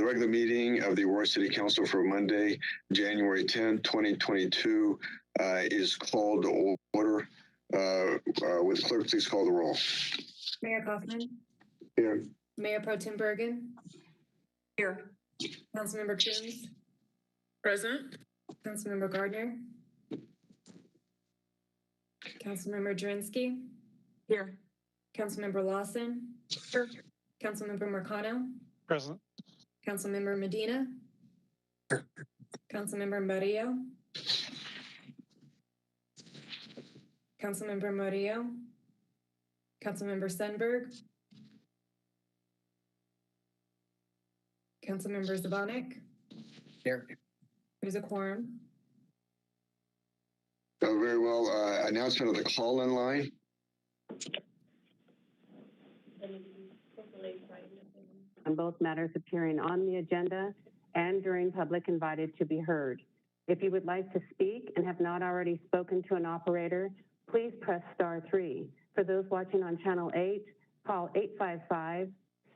The regular meeting of the Aurora City Council for Monday, January 10, 2022 is called to order. With clerk, please call the roll. Mayor Kaufman. Here. Mayor Pro Tem Bergen. Here. Councilmember Coons. Present. Councilmember Gardner. Councilmember Drinsky. Here. Councilmember Lawson. Here. Councilmember Mercano. Present. Councilmember Medina. Here. Councilmember Murillo. Councilmember Murillo. Councilmember Sundberg. Councilmember Zvonek. Here. There's a quorum. Very well. Announcement of the call-in line. On both matters appearing on the agenda and during public invited to be heard. If you would like to speak and have not already spoken to an operator, please press *3. For those watching on Channel 8, call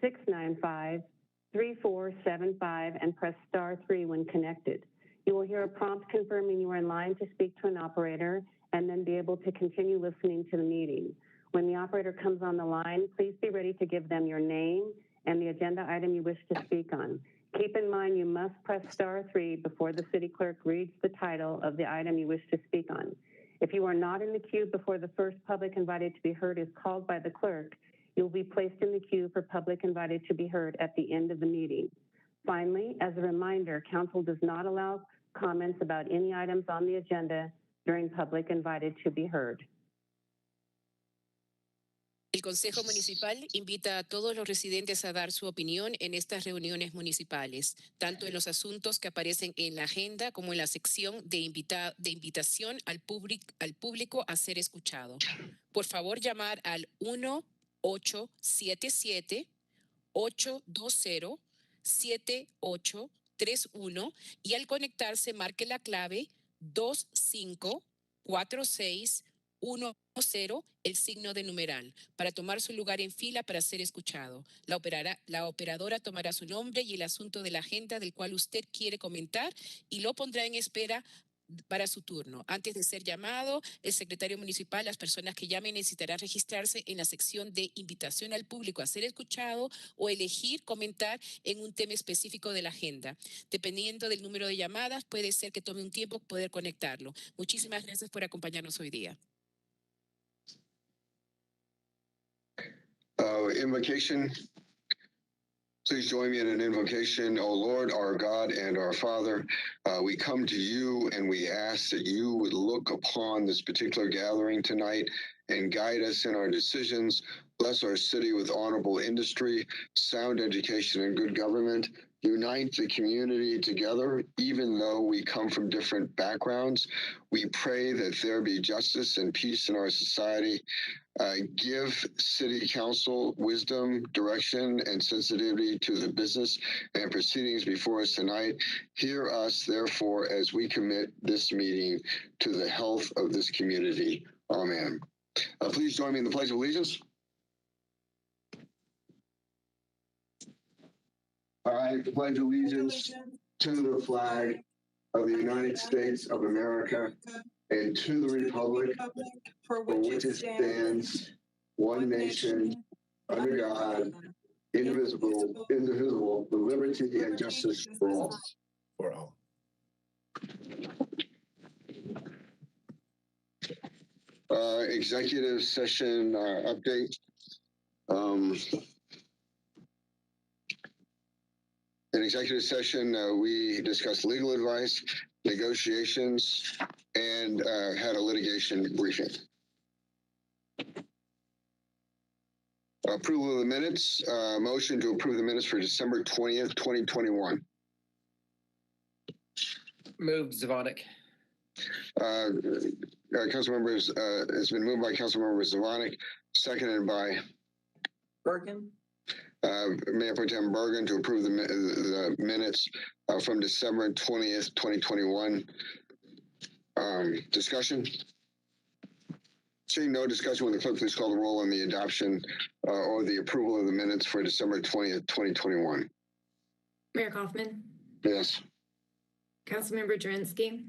855-695-3475 and press *3 when connected. You will hear a prompt confirming you are in line to speak to an operator and then be able to continue listening to the meeting. When the operator comes on the line, please be ready to give them your name and the agenda item you wish to speak on. Keep in mind you must press *3 before the city clerk reads the title of the item you wish to speak on. If you are not in the queue before the first public invited to be heard is called by the clerk, you will be placed in the queue for public invited to be heard at the end of the meeting. Finally, as a reminder, council does not allow comments about any items on the agenda during public invited to be heard. El Consejo Municipal invita a todos los residentes a dar su opinión en estas reuniones municipales, tanto en los asuntos que aparecen en la agenda como en la sección de invitación al público a ser escuchado. Por favor, llamar al 1-877-820-7831 y al conectarse marque la clave 254610, el signo de numeral, para tomar su lugar en fila para ser escuchado. La operadora tomará su nombre y el asunto de la agenda del cual usted quiere comentar y lo pondrá en espera para su turno. Antes de ser llamado, el secretario municipal, las personas que llamen necesitarán registrarse en la sección de invitación al público a ser escuchado o elegir comentar en un tema específico de la agenda. Dependiendo del número de llamadas, puede ser que tome un tiempo poder conectarlo. Muchísimas gracias por acompañarnos hoy día. Invocation. Please join me in an invocation. O Lord, our God and our Father, we come to you and we ask that you would look upon this particular gathering tonight and guide us in our decisions. Bless our city with honorable industry, sound education, and good government. Unite the community together, even though we come from different backgrounds. We pray that there be justice and peace in our society. Give City Council wisdom, direction, and sensitivity to the business and proceedings before us tonight. Hear us, therefore, as we commit this meeting to the health of this community. Amen. Please join me in the Pledge of Allegiance. I pledge allegiance to the flag of the United States of America and to the republic for which it stands, one nation, under God, indivisible, with liberty and justice for all. For all. Executive session update. In executive session, we discussed legal advice, negotiations, and had a litigation briefing. Approval of the minutes. Motion to approve the minutes for December 20th, 2021. Moved, Zvonek. Councilmembers, it's been moved by Councilmember Zvonek, seconded by Bergen. Mayor Pro Tem Bergen to approve the minutes from December 20th, 2021. Discussion? Seeing no discussion, will the clerk please call the roll on the adoption or the approval of the minutes for December 20th, 2021? Mayor Kaufman, Yes. Councilmember Jurenski,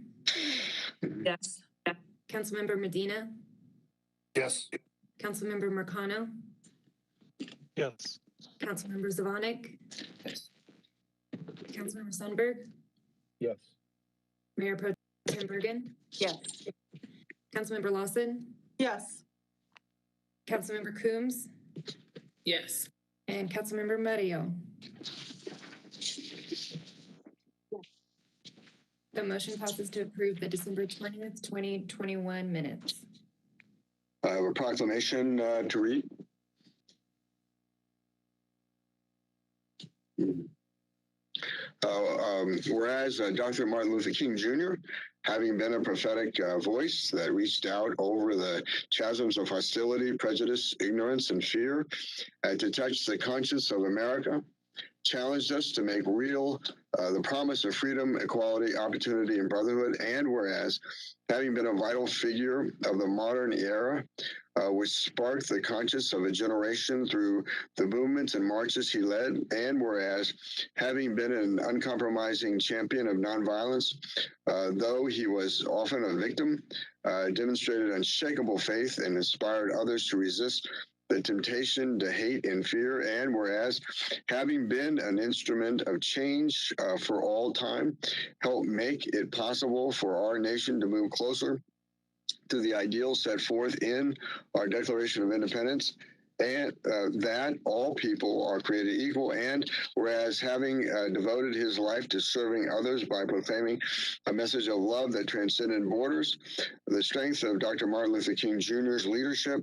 Yes. Councilmember Medina, Yes. Councilmember Marcano, Yes. Councilmember Zavonic, Yes. Councilmember Sundberg, Yes. Mayor Pro Tem Bergen, Yes. Councilmember Lawson, Yes. Councilmember Coombs, Yes. and Councilmember Murillo. The motion passes to approve the December 20th, 2021 minutes. I have a proclamation to read. Whereas Dr. Martin Luther King Jr., having been a prophetic voice that reached out over the chasms of hostility, prejudice, ignorance, and fear to touch the conscience of America, challenged us to make real the promise of freedom, equality, opportunity, and brotherhood. And whereas, having been a vital figure of the modern era, which sparked the conscience of a generation through the movements and marches he led, and whereas, having been an uncompromising champion of nonviolence, though he was often a victim, demonstrated unshakable faith and inspired others to resist the temptation to hate and fear, and whereas, having been an instrument of change for all time, helped make it possible for our nation to move closer to the ideals set forth in our Declaration of Independence, and that all people are created equal, and whereas having devoted his life to serving others by proclaiming a message of love that transcended borders, the strength of Dr. Martin Luther King Jr.'s leadership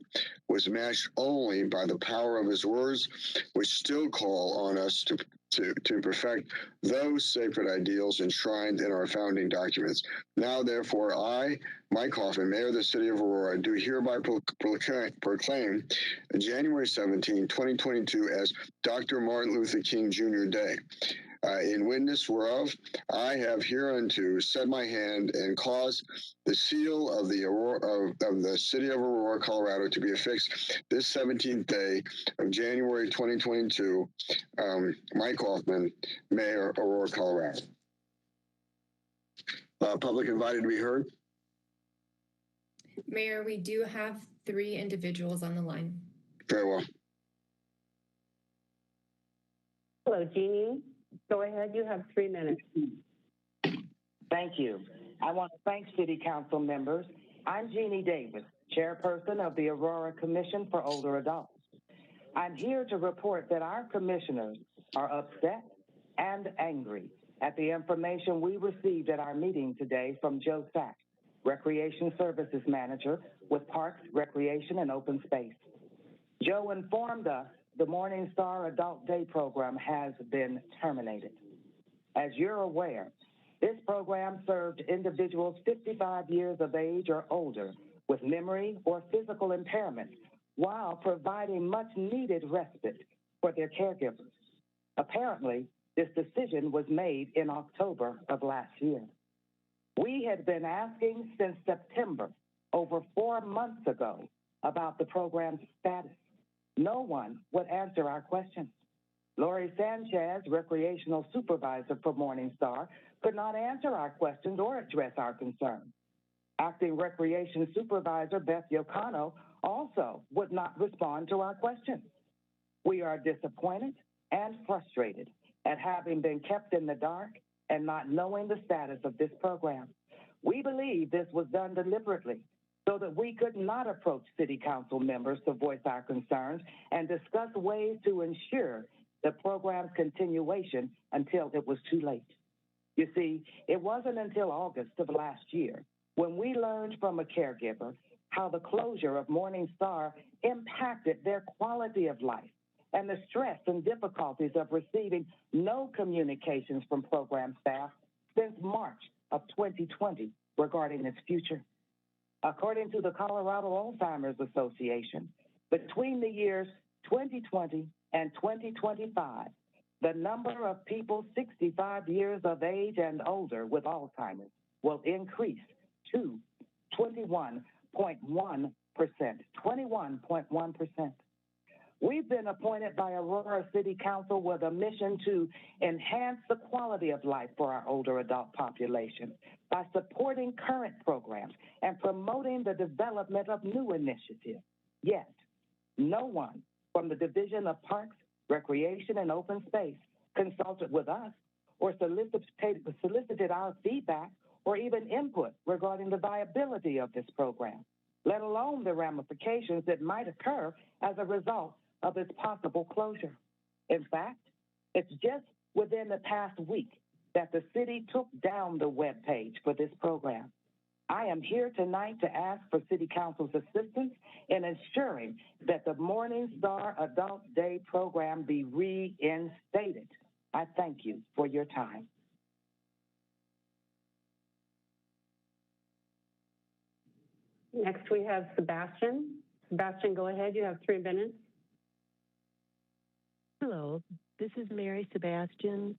was matched only by the power of his words, which still call on us to perfect those sacred ideals enshrined in our founding documents. Now, therefore, I, Mike Hoffman, Mayor of the City of Aurora, do hereby proclaim January 17, 2022 as Dr. Martin Luther King Jr. Day. In witness whereof, I have hereunto set my hand and caused the seal of the Aurora, of the City of Aurora, Colorado, to be affixed this 17th day of January 2022. Mike Hoffman, Mayor, Aurora, Colorado. Public invited to be heard. Mayor, we do have 3 individuals on the line. Very well. Hello, Jeannie. Go ahead. You have 3 minutes. Thank you. I want to thank City Council members. I'm Jeannie Davis, Chairperson of the Aurora Commission for Older Adults. I'm here to report that our commissioners are upset and angry at the information we received at our meeting today from Joe Sachs, Recreation Services Manager with Parks, Recreation, and Open Space. Joe informed us the Morning Star Adult Day program has been terminated. As you're aware, this program served individuals 55 years of age or older with memory or physical impairment while providing much needed respite for their caregivers. Apparently, this decision was made in October of last year. We had been asking since September, over 4 months ago, about the program's status. No one would answer our questions. Lori Sanchez, recreational supervisor for Morning Star, could not answer our questions or address our concerns. Acting recreation supervisor Beth Yocano also would not respond to our questions. We are disappointed and frustrated at having been kept in the dark and not knowing the status of this program. We believe this was done deliberately so that we could not approach City Council members to voice our concerns and discuss ways to ensure the program's continuation until it was too late. You see, it wasn't until August of last year when we learned from a caregiver how the closure of Morning Star impacted their quality of life and the stress and difficulties of receiving no communications from program staff since March of 2020 regarding its future. According to the Colorado Alzheimer's Association, between the years 2020 and 2025, the number of people 65 years of age and older with Alzheimer's will increase to 21.1%. 21.1%. We've been appointed by Aurora City Council with a mission to enhance the quality of life for our older adult population by supporting current programs and promoting the development of new initiatives. Yet, no one from the Division of Parks, Recreation, and Open Space consulted with us or solicited our feedback or even input regarding the viability of this program, let alone the ramifications that might occur as a result of its possible closure. In fact, it's just within the past week that the city took down the webpage for this program. I am here tonight to ask for City Council's assistance in ensuring that the Morning Star Adult Day program be reinstated. I thank you for your time. Next, we have Sebastian. Sebastian, go ahead. You have 3 minutes. Hello, this is Mary Sebastian,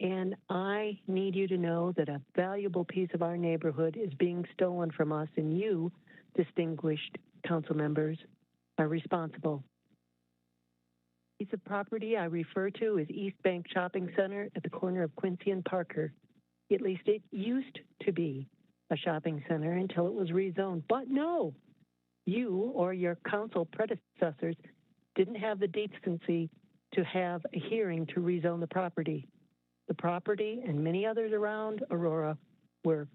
and I need you to know that a valuable piece of our neighborhood is being stolen from us, and you, distinguished council members, are responsible. The piece of property I refer to is East Bank Shopping Center at the corner of Quincy and Parker. At least it used to be a shopping center until it was rezoned. But no, you or your council predecessors didn't have the decency to have a hearing to rezone the property. The property and many others around Aurora were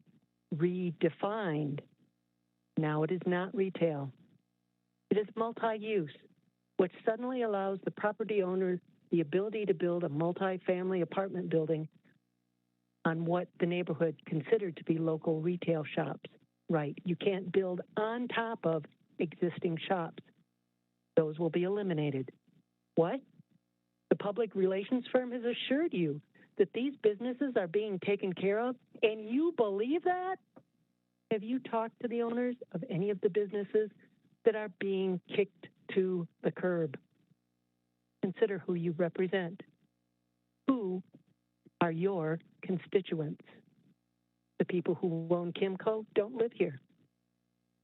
redefined. Now it is not retail. It is multi-use, which suddenly allows the property owner the ability to build a multi-family apartment building on what the neighborhood considered to be local retail shops. Right, you can't build on top of existing shops. Those will be eliminated. What? The public relations firm has assured you that these businesses are being taken care of, and you believe that? Have you talked to the owners of any of the businesses that are being kicked to the curb? Consider who you represent. Who are your constituents? The people who own Kimco don't live here.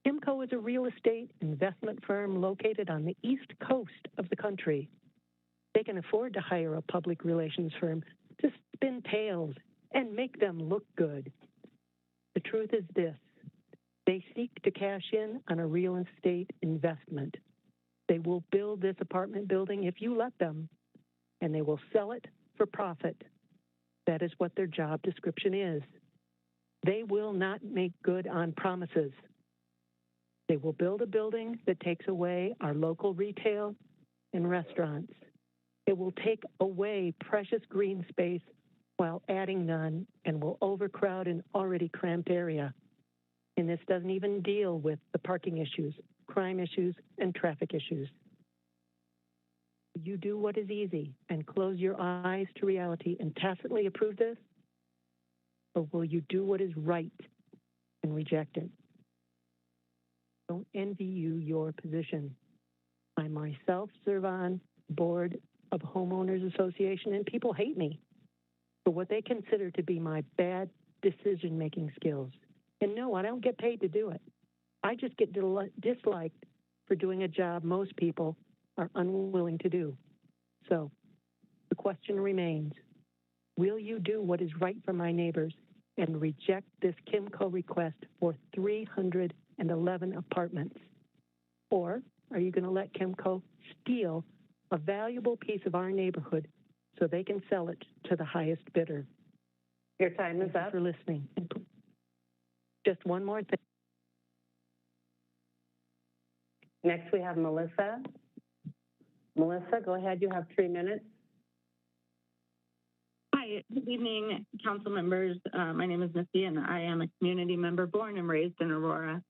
Kimco is a real estate investment firm located on the East Coast of the country. They can afford to hire a public relations firm to spin tales and make them look good. The truth is this: they seek to cash in on a real estate investment. They will build this apartment building if you let them, and they will sell it for profit. That is what their job description is. They will not make good on promises. They will build a building that takes away our local retail and restaurants. It will take away precious green space while adding none and will overcrowd an already cramped area. And this doesn't even deal with the parking issues, crime issues, and traffic issues. You do what is easy and close your eyes to reality and tacitly approve this? Or will you do what is right and reject it? Don't envy you your position. I myself serve on the board of Homeowners Association, and people hate me for what they consider to be my bad decision-making skills. And no, I don't get paid to do it. I just get disliked for doing a job most people are unwilling to do. So the question remains, will you do what is right for my neighbors and reject this Kimco request for 311 apartments? Or are you going to let Kimco steal a valuable piece of our neighborhood so they can sell it to the highest bidder? Your time is Thank you up. for listening. And just one more thing. Next, we have Melissa. Melissa, go ahead. You have 3 minutes. Hi, good evening, council members. My name is Missy, and I am a community member born and raised in Aurora.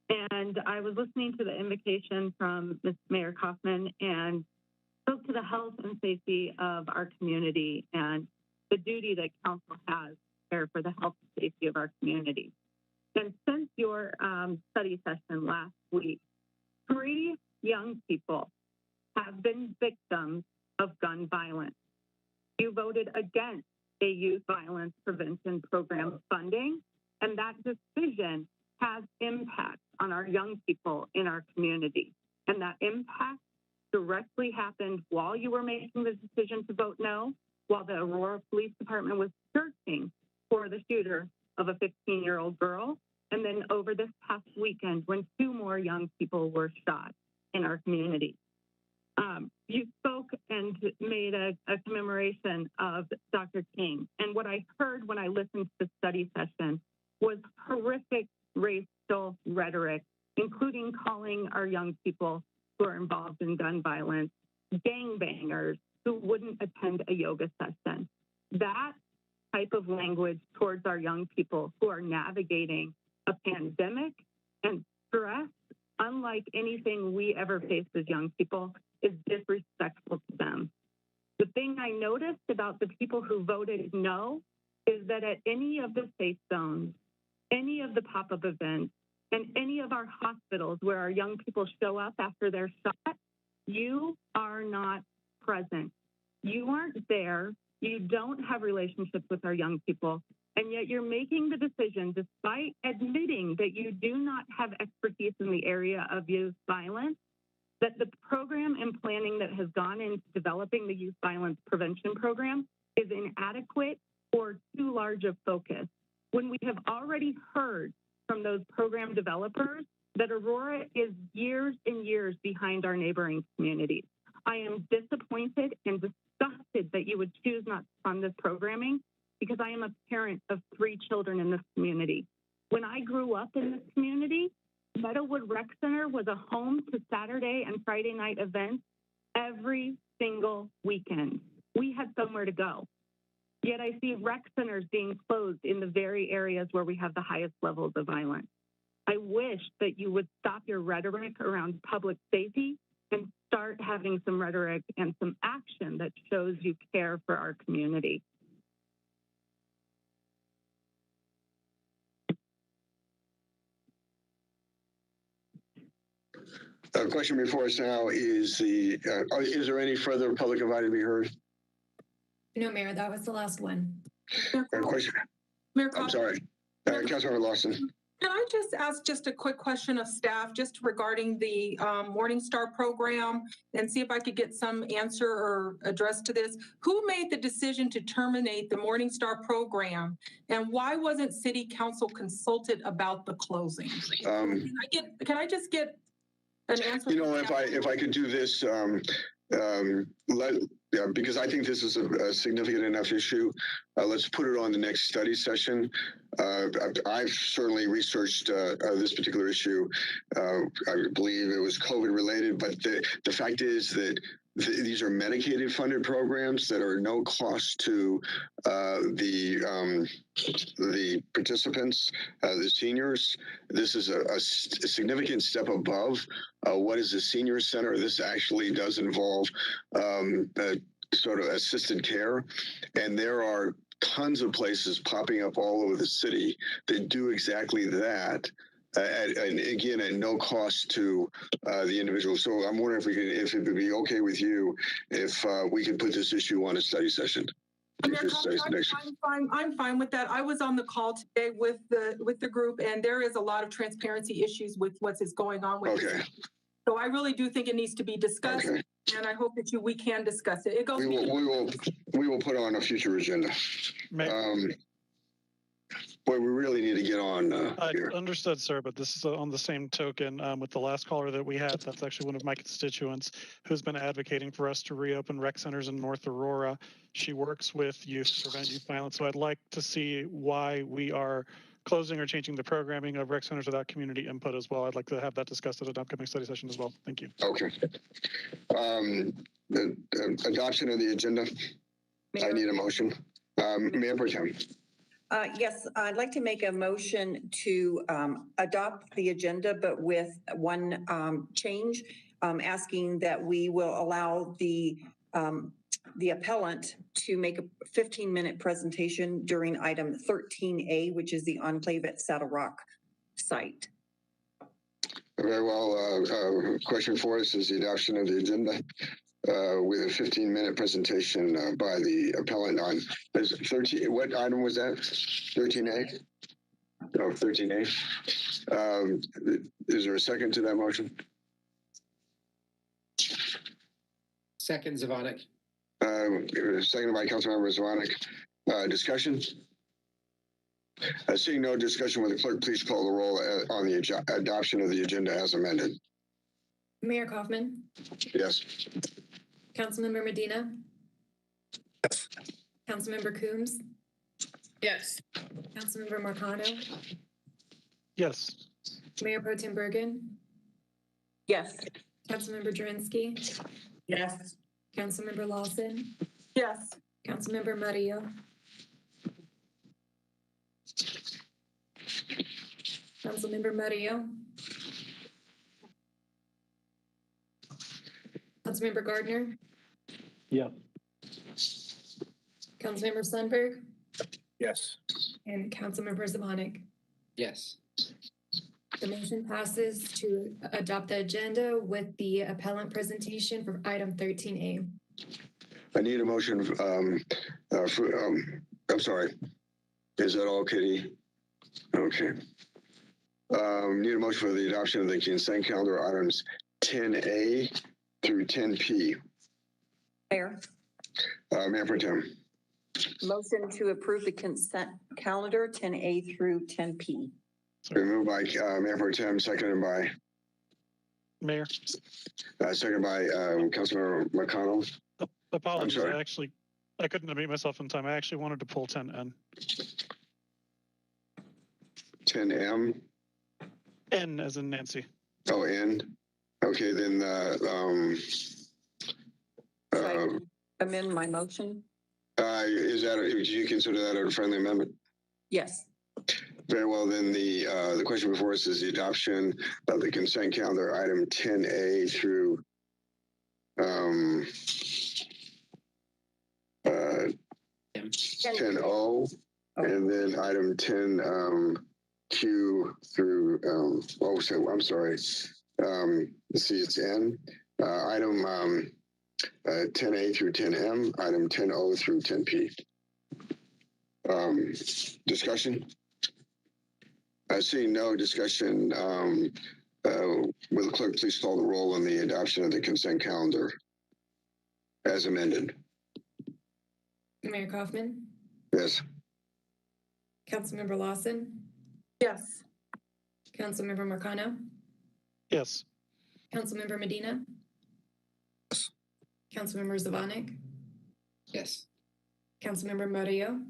And I was listening to the invocation from Ms. Mayor Kaufman and spoke to the health and safety of our community and the duty that council has there for the health and safety of our community. And since your study session last week, 3 young people have been victims of gun violence. You voted against a youth violence prevention program funding, and that decision has impact on our young people in our community. And that impact directly happened while you were making the decision to vote no, while the Aurora Police Department was searching for the shooter of a 15-year-old girl, and then over this past weekend when 2 more young people were shot in our community. You spoke and made a commemoration of Dr. King, and what I heard when I listened to the study session was horrific racial rhetoric, including calling our young people who are involved in gun violence gangbangers who wouldn't attend a yoga session. That type of language towards our young people who are navigating a pandemic and stress, unlike anything we ever faced as young people, is disrespectful to them. The thing I noticed about the people who voted no is that at any of the safe zones, any of the pop-up events, and any of our hospitals where our young people show up after they're shot, you are not present. You aren't there. You don't have relationships with our young people, and yet you're making the decision, despite admitting that you do not have expertise in the area of youth violence, that the program and planning that has gone into developing the youth violence prevention program is inadequate or too large a focus. When we have already heard from those program developers that Aurora is years and years behind our neighboring communities. I am disappointed and disgusted that you would choose not to fund this programming because I am a parent of 3 children in this community. When I grew up in this community, Meadowwood Rec Center was a home to Saturday and Friday night events every single weekend. We had somewhere to go. Yet I see rec centers being closed in the very areas where we have the highest levels of violence. I wish that you would stop your rhetoric around public safety and start having some rhetoric and some action that shows you care for our community. The question before us now is is there any further public invited to be heard? No, Mayor, that was the last one. Question. Mayor I'm sorry. Councilmember Lawson. Can I just ask just a quick question of staff just regarding the Morningstar program and see if I could get some answer or address to this? Who made the decision to terminate the Morningstar program, and why wasn't City Council consulted about the closing? Can I just get an answer? You know, if I could do this, because I think this is a significant enough issue. Let's put it on the next study session. I've certainly researched this particular issue. I believe it was COVID related, but the fact is that these are Medicaid funded programs that are no cost to the participants, the seniors. This is a significant step above what is a senior center. This actually does involve sort of assisted care, and there are tons of places popping up all over the city that do exactly that. And again, at no cost to the individual. So I'm wondering if it would be okay with you if we can put this issue on a study session. I'm fine with that. I was on the call today with the group, and there is a lot of transparency issues with what is going on with Okay. this. So I really do think it needs to be discussed, Okay. and I hope that we can discuss it. It goes. We will put on a future agenda. But we really need to get on here. Understood, sir, but this is on the same token with the last caller that we had. That's actually one of my constituents who's been advocating for us to reopen rec centers in North Aurora. She works with youth to prevent youth violence, so I'd like to see why we are closing or changing the programming of rec centers without community input as well. I'd like to have that discussed at an upcoming study session as well. Thank you. Okay. The adoption of the agenda. Mayor. I need a motion. Mayor Pro Tem. Yes, I'd like to make a motion to adopt the agenda, but with one change, asking that we will allow the appellant to make a 15-minute presentation during item 13A, which is the enclave at Saddle Rock site. Very well. Question for us is the adoption of the agenda. With a 15-minute presentation by the appellant on 13. What item was that? 13A? Oh, 13A. Is there a second to that motion? Second, Zvonik. Seconded by Councilmember Zvonik. Discussion? Seeing no discussion, will the clerk please call the roll on the adoption of the agenda as amended? Mayor Kaufman, Yes. Councilmember Medina, Yes. Councilmember Coombs, Yes. Councilmember Marcano, Yes. Mayor Pro Tem Bergen, Yes. Councilmember Drinsky, Yes. Councilmember Lawson, Yes. Councilmember Murillo, Councilmember Murillo, Councilmember Gardner, Yeah. Councilmember Sundberg, Yes. and Councilmember Zvonik. Yes. The motion passes to adopt the agenda with the appellant presentation for item 13A. I need a motion. I'm sorry. Is that all, Kitty? Okay. Need a motion for the adoption of the consent calendar items 10A through 10P. Mayor, Mayor Pro Tem. motion to approve the consent calendar 10A through 10P. Been moved by Mayor Pro Tem, seconded by Mayor. Councilmember McConnell. Apologies. sorry. I couldn't unmute myself in time. I actually wanted to pull 10N. 10M. N as in Nancy. Oh, N. Okay, then Should I amend my motion? would you consider that a friendly amendment? Yes. Very well, then the question before us is the adoption of the consent calendar item 10A through 10O, and then item 10Q through I'm sorry. Let's see, it's N. Item 10A through 10M, item 10O through 10P. Discussion? Seeing no discussion, will the clerk please call the roll on the adoption of the consent calendar as amended? Mayor Kaufman, Yes. Councilmember Lawson, Yes. Councilmember Marcano, Yes. Councilmember Medina, Councilmember Zvonik, Yes. Councilmember Murillo.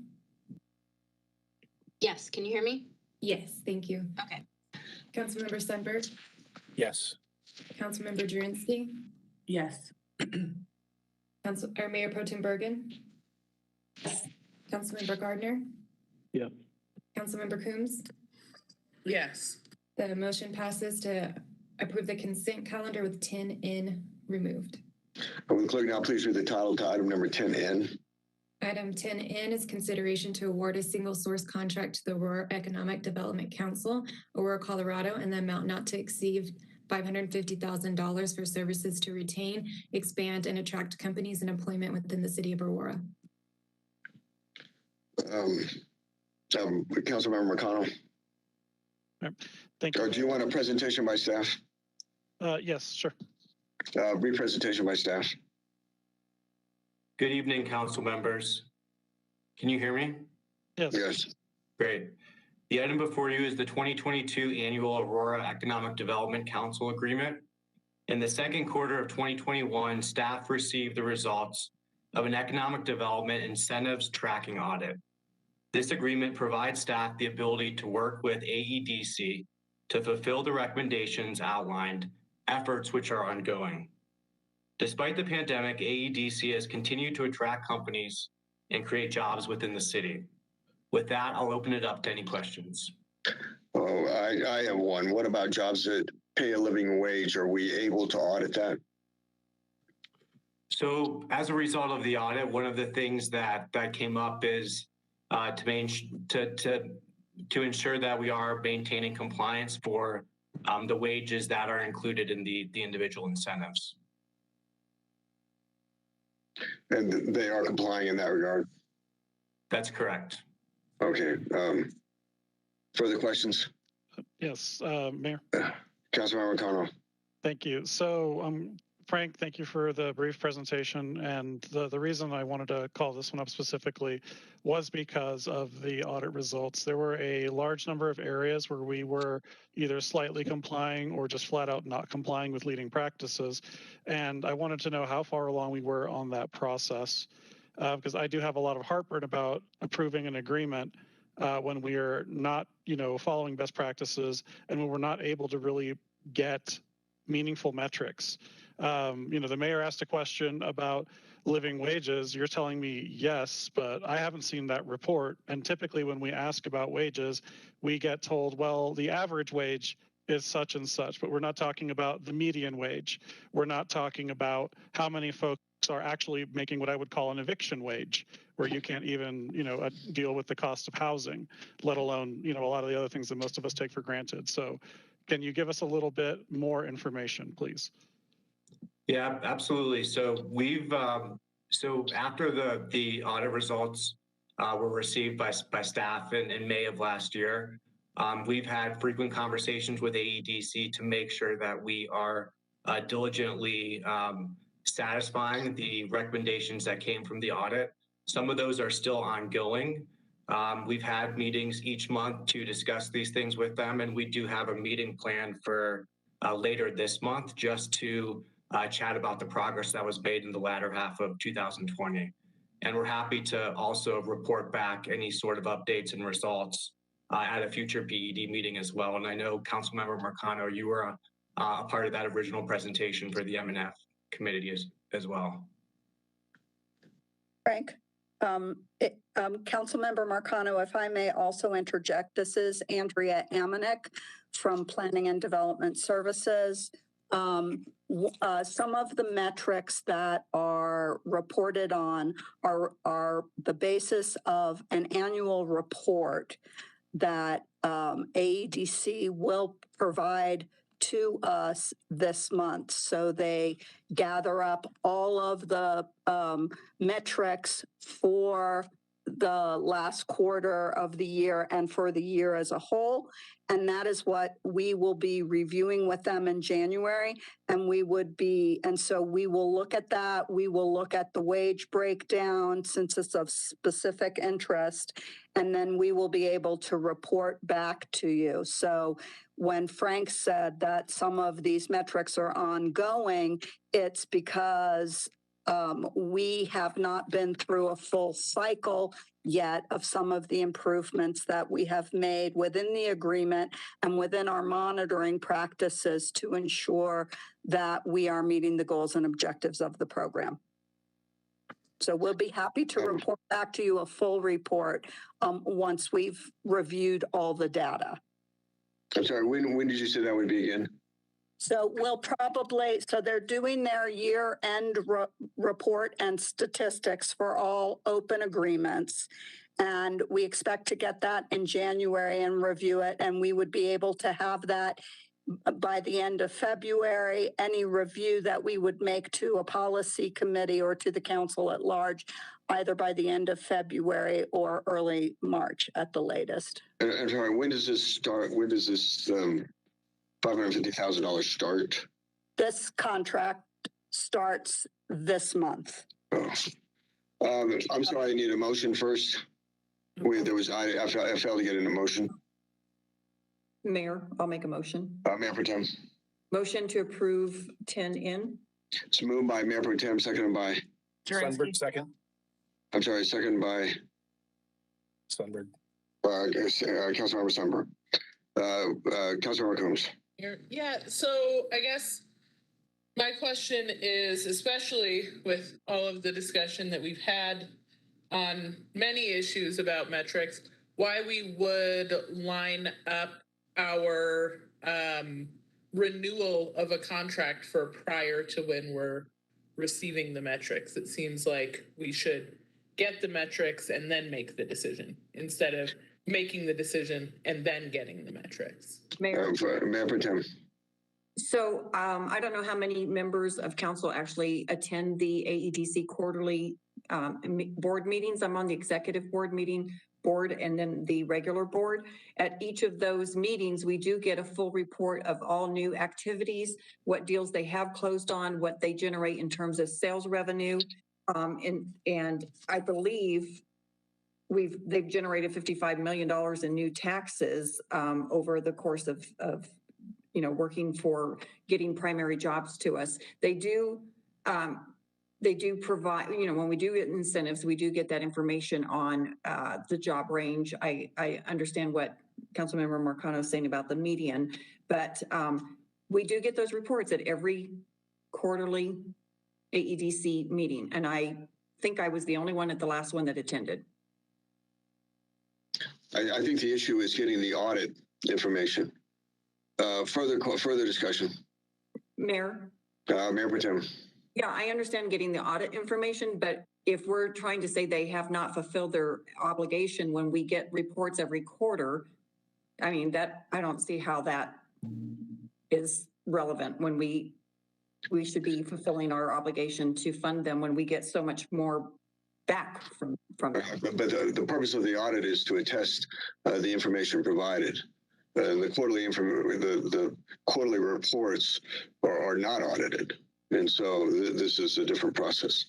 Yes, can you hear me? Yes, thank you. Okay. Councilmember Sundberg, Yes. Councilmember Drinsky, Yes. Mayor Pro Tem Bergen, Councilmember Gardner, Yep. Councilmember Coombs. Yes. The motion passes to approve the consent calendar with 10N removed. Will the clerk now please read the title to item number 10N? Item 10N is consideration to award a single source contract to the Aurora Economic Development Council, Aurora, Colorado, and the amount not to exceed $550,000 for services to retain, expand, and attract companies and employment within the city of Aurora. Councilmember McConnell. Thank you. Or do you want a presentation by staff? Yes, sure. Brief presentation by staff. Good evening, council members. Can you hear me? Yes. Yes. Great. The item before you is the 2022 annual Aurora Economic Development Council Agreement. In the second quarter of 2021, staff received the results of an economic development incentives tracking audit. This agreement provides staff the ability to work with AEDC to fulfill the recommendations outlined, efforts which are ongoing. Despite the pandemic, AEDC has continued to attract companies and create jobs within the city. With that, I'll open it up to any questions. Oh, I have one. What about jobs that pay a living wage? Are we able to audit that? So as a result of the audit, one of the things that came up is to ensure that we are maintaining compliance for the wages that are included in the individual incentives. And they are complying in that regard? That's correct. Okay. Further questions? Yes, Mayor. Councilmember McConnell. Thank you. So Frank, thank you for the brief presentation. And the reason I wanted to call this one up specifically was because of the audit results. There were a large number of areas where we were either slightly complying or just flat out not complying with leading practices. And I wanted to know how far along we were on that process, because I do have a lot of heartburn about approving an agreement when we are not, following best practices and when we're not able to really get meaningful metrics. The mayor asked a question about living wages. You're telling me yes, but I haven't seen that report. And typically when we ask about wages, we get told, well, the average wage is such and such, but we're not talking about the median wage. We're not talking about how many folks are actually making what I would call an eviction wage, where you can't even, deal with the cost of housing, let alone, a lot of the other things that most of us take for granted. So can you give us a little bit more information, please? Yeah, absolutely. So we've so after the audit results were received by staff in May of last year, we've had frequent conversations with AEDC to make sure that we are diligently satisfying the recommendations that came from the audit. Some of those are still ongoing. We've had meetings each month to discuss these things with them, and we do have a meeting planned for later this month just to chat about the progress that was made in the latter half of 2020. And we're happy to also report back any sort of updates and results at a future PED meeting as well. And I know Councilmember Marcano, you were a part of that original presentation for the M&F committee as well. Frank, Councilmember Marcano, if I may also interject, this is Andrea Amanek from Planning and Development Services. Some of the metrics that are reported on are the basis of an annual report that AEDC will provide to us this month. So they gather up all of the metrics for the last quarter of the year and for the year as a whole. And that is what we will be reviewing with them in January. And so we will look at that. We will look at the wage breakdown since it's of specific interest. And then we will be able to report back to you. So when Frank said that some of these metrics are ongoing, it's because we have not been through a full cycle yet of some of the improvements that we have made within the agreement and within our monitoring practices to ensure that we are meeting the goals and objectives of the program. So we'll be happy to report back to you a full report once we've reviewed all the data. I'm sorry, when did you say that would be again? So they're doing their year-end report and statistics for all open agreements. And we expect to get that in January and review it. And we would be able to have that by the end of February. Any review that we would make to a policy committee or to the council at large, either by the end of February or early March at the latest. I'm sorry, when does this start? When does this $550,000 start? This contract starts this month. Oh. I'm sorry, I need a motion first. I failed to get an emotion. Mayor, I'll make a motion. Mayor Pro Tem. Motion to approve 10N. It's moved by Mayor Pro Tem, seconded by Sundberg, second. I'm sorry, seconded by Sundberg. Councilmember Sundberg. Councilmember Combs. Yeah, so I guess my question is, especially with all of the discussion that we've had on many issues about metrics, why we would line up our renewal of a contract for prior to when we're receiving the metrics. It seems like we should get the metrics and then make the decision instead of making the decision and then getting the metrics. Mayor. Mayor Pro Tem. So I don't know how many members of council actually attend the AEDC quarterly board meetings. I'm on the executive board board and then the regular board. At each of those meetings, we do get a full report of all new activities, what deals they have closed on, what they generate in terms of sales revenue. And I believe they've generated $55 million in new taxes over the course of working for getting primary jobs to us. They do provide, when we do get incentives, we do get that information on the job range. I understand what Councilmember Marcano is saying about the median, but we do get those reports at every quarterly AEDC meeting. And I think I was the only one at the last one that attended. I think the issue is getting the audit information. Further discussion. Mayor? Mayor Pro Tem. Yeah, I understand getting the audit information, but if we're trying to say they have not fulfilled their obligation when we get reports every quarter, I mean, I don't see how that is relevant when we should be fulfilling our obligation to fund them when we get so much more back from them. But the purpose of the audit is to attest the information provided. The quarterly reports are not audited. And so this is a different process.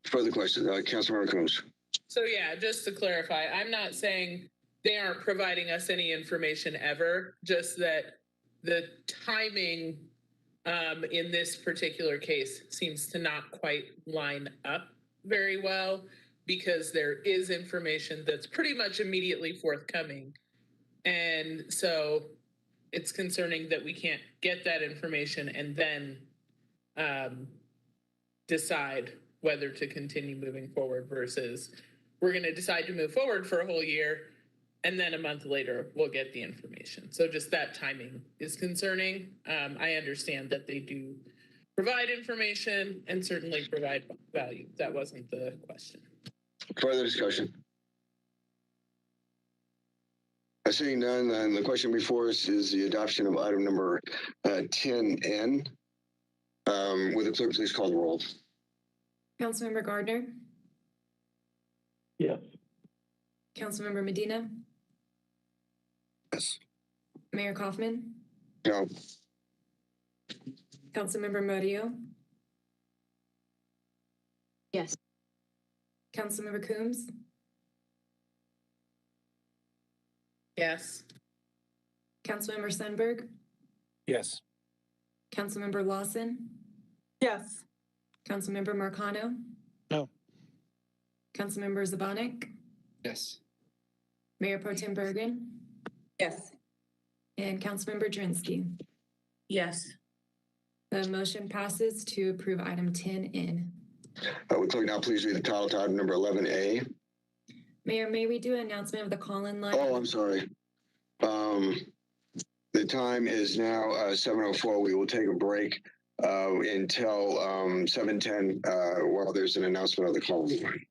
Further questions, Councilmember Coombs. So yeah, just to clarify, I'm not saying they aren't providing us any information ever, just that the timing in this particular case seems to not quite line up very well, because there is information that's pretty much immediately forthcoming. And so it's concerning that we can't get that information and then decide whether to continue moving forward versus we're going to decide to move forward for a whole year and then a month later we'll get the information. So just that timing is concerning. I understand that they do provide information and certainly provide value. That wasn't the question. Further discussion. Seeing none, then the question before us is the adoption of item number 10N. Will the clerk please call the roll? Councilmember Gardner? Yes. Councilmember Medina? Yes. Mayor Kaufman? No. Councilmember Murillo? Yes. Councilmember Coombs? Yes. Councilmember Sundberg? Yes. Councilmember Lawson? Yes. Councilmember Marcano? No. Councilmember Zabanik? Yes. Mayor Pro Tem Bergen? Yes. And Councilmember Drinsky? Yes. The motion passes to approve item 10N. Would clerk now please read the title to item number 11A? Mayor, may we do an announcement of the call-in line? Oh, I'm sorry. The time is now 7:04. We will take a break until 7:10 while there's an announcement of the call-in line.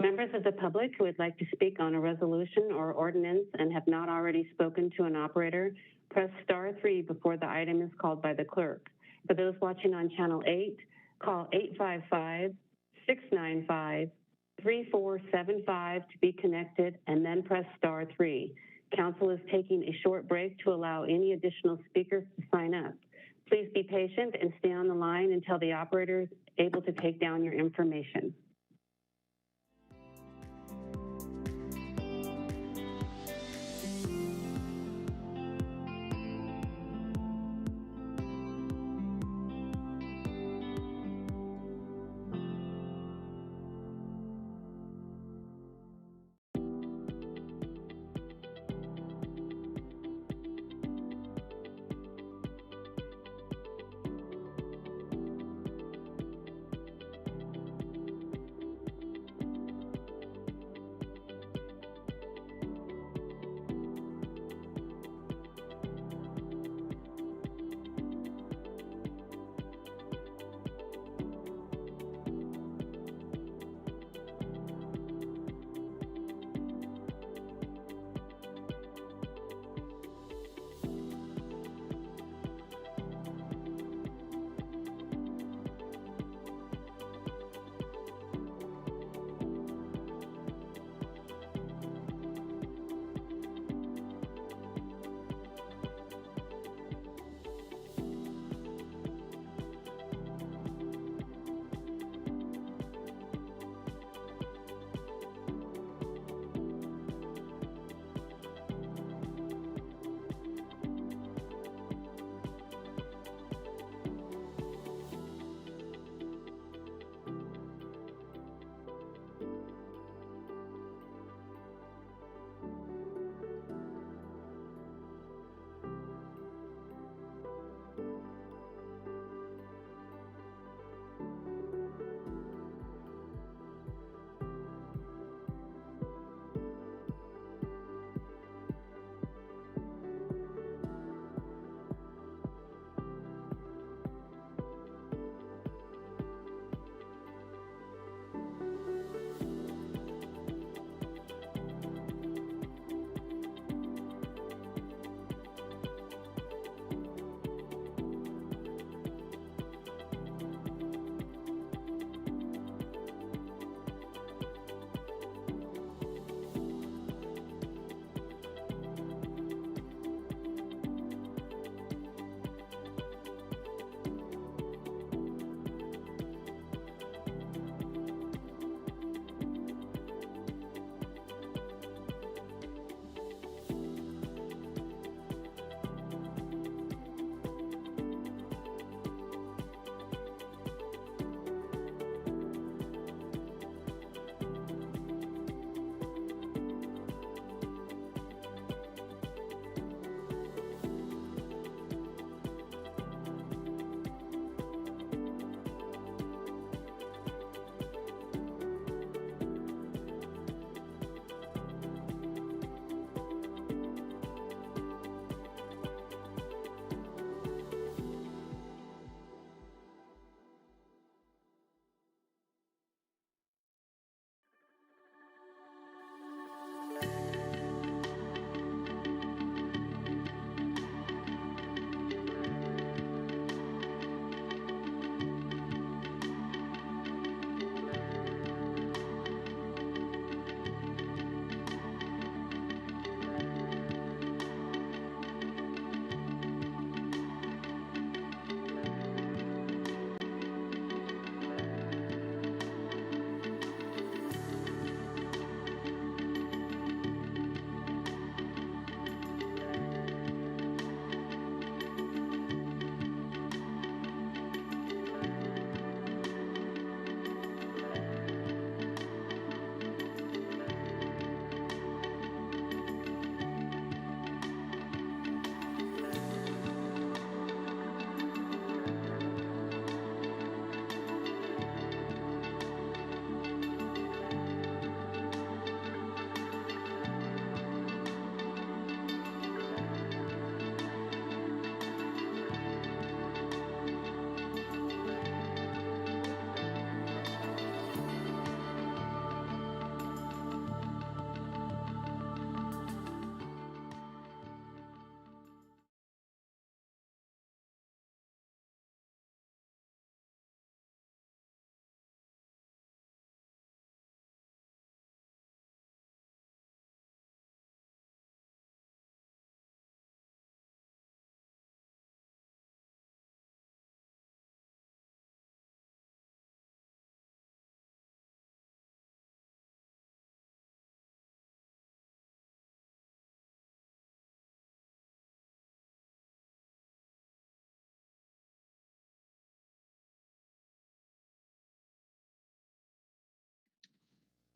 Members of the public who would like to speak on a resolution or ordinance and have not already spoken to an operator, press *3 before the item is called by the clerk. For those watching on Channel 8, call 855-695-3475 to be connected and then press *3. Council is taking a short break to allow any additional speakers to sign up. Please be patient and stay on the line until the operator is able to take down your information.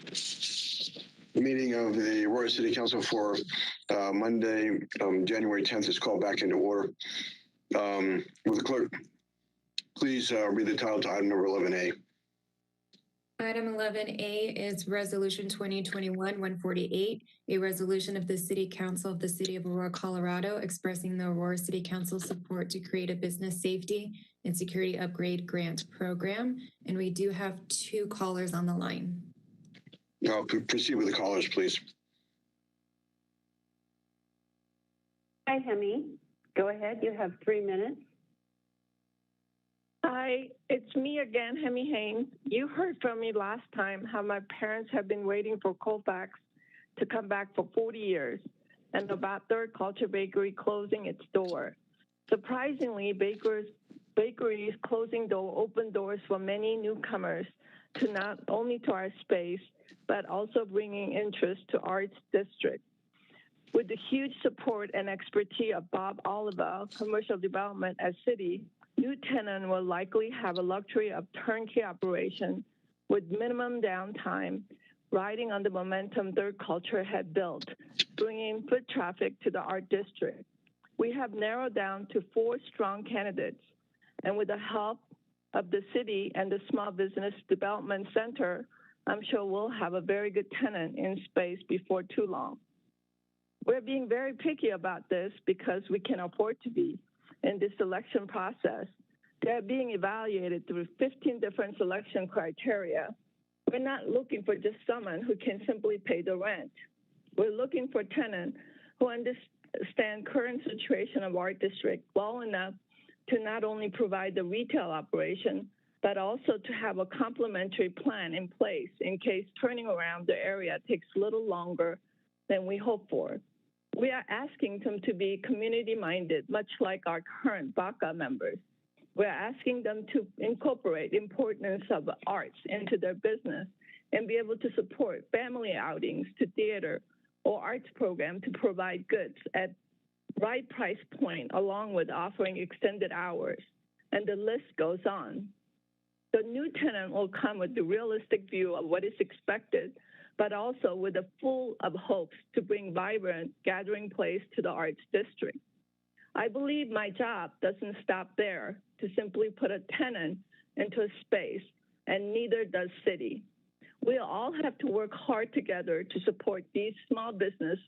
The meeting of the Aurora City Council for Monday, January 10th is called back into order. Will the clerk please read the title to item number 11A? Item 11A is Resolution 2021-148, a resolution of the City Council of the City of Aurora, Colorado, expressing the Aurora City Council support to create a business safety and security upgrade grant program. And we do have two callers on the line. Proceed with the callers, please. Hi, Hemi. Go ahead. You have 3 minutes. Hi, it's me again, Hemi Haynes. You heard from me last time how my parents have been waiting for Colfax to come back for 40 years and about Third Culture Bakery closing its door. Surprisingly, bakeries closing open doors for many newcomers to not only to our space, but also bringing interest to Arts District. With the huge support and expertise of Bob Oliver, Commercial Development at City, new tenant will likely have a luxury of turnkey operation with minimum downtime, riding on the momentum Third Culture had built, bringing foot traffic to the Art District. We have narrowed down to 4 strong candidates, and with the help of the city and the Small Business Development Center, I'm sure we'll have a very good tenant in space before too long. We're being very picky about this because we can afford to be. In this selection process, they're being evaluated through 15 different selection criteria. We're not looking for just someone who can simply pay the rent. We're looking for tenants who understand current situation of Art District well enough to not only provide the retail operation, but also to have a complementary plan in place in case turning around the area takes a little longer than we hope for. We are asking them to be community-minded, much like our current BACA members. We're asking them to incorporate importance of arts into their business and be able to support family outings to theater or arts program to provide goods at right price point, along with offering extended hours. And the list goes on. The new tenant will come with the realistic view of what is expected, but also with a full of hopes to bring vibrant gathering place to the Arts District. I believe my job doesn't stop there to simply put a tenant into a space, and neither does City. We all have to work hard together to support these small businesses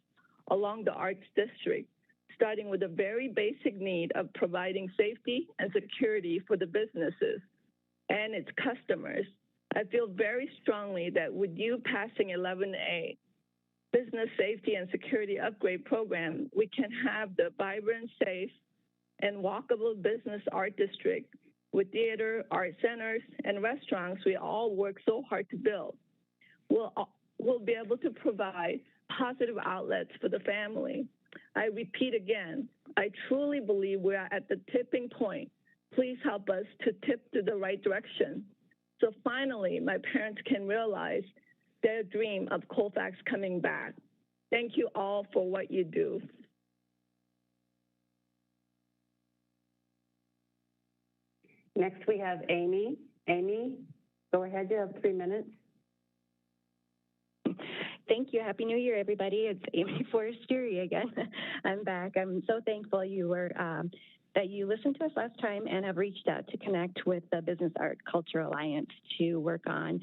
along the Arts District, starting with a very basic need of providing safety and security for the businesses and its customers. I feel very strongly that with you passing 11A, Business Safety and Security Upgrade Program, we can have the vibrant, safe, and walkable business art district with theater, art centers, and restaurants we all work so hard to build. We'll be able to provide positive outlets for the family. I repeat again, I truly believe we are at the tipping point. Please help us to tip to the right direction. So finally, my parents can realize their dream of Colfax coming back. Thank you all for what you do. Next, we have Amy. Amy, go ahead. You have 3 minutes. Thank you. Happy New Year, everybody. It's Amy Forestieri again. I'm back. I'm so thankful that you listened to us last time and have reached out to connect with the Business Art Culture Alliance to work on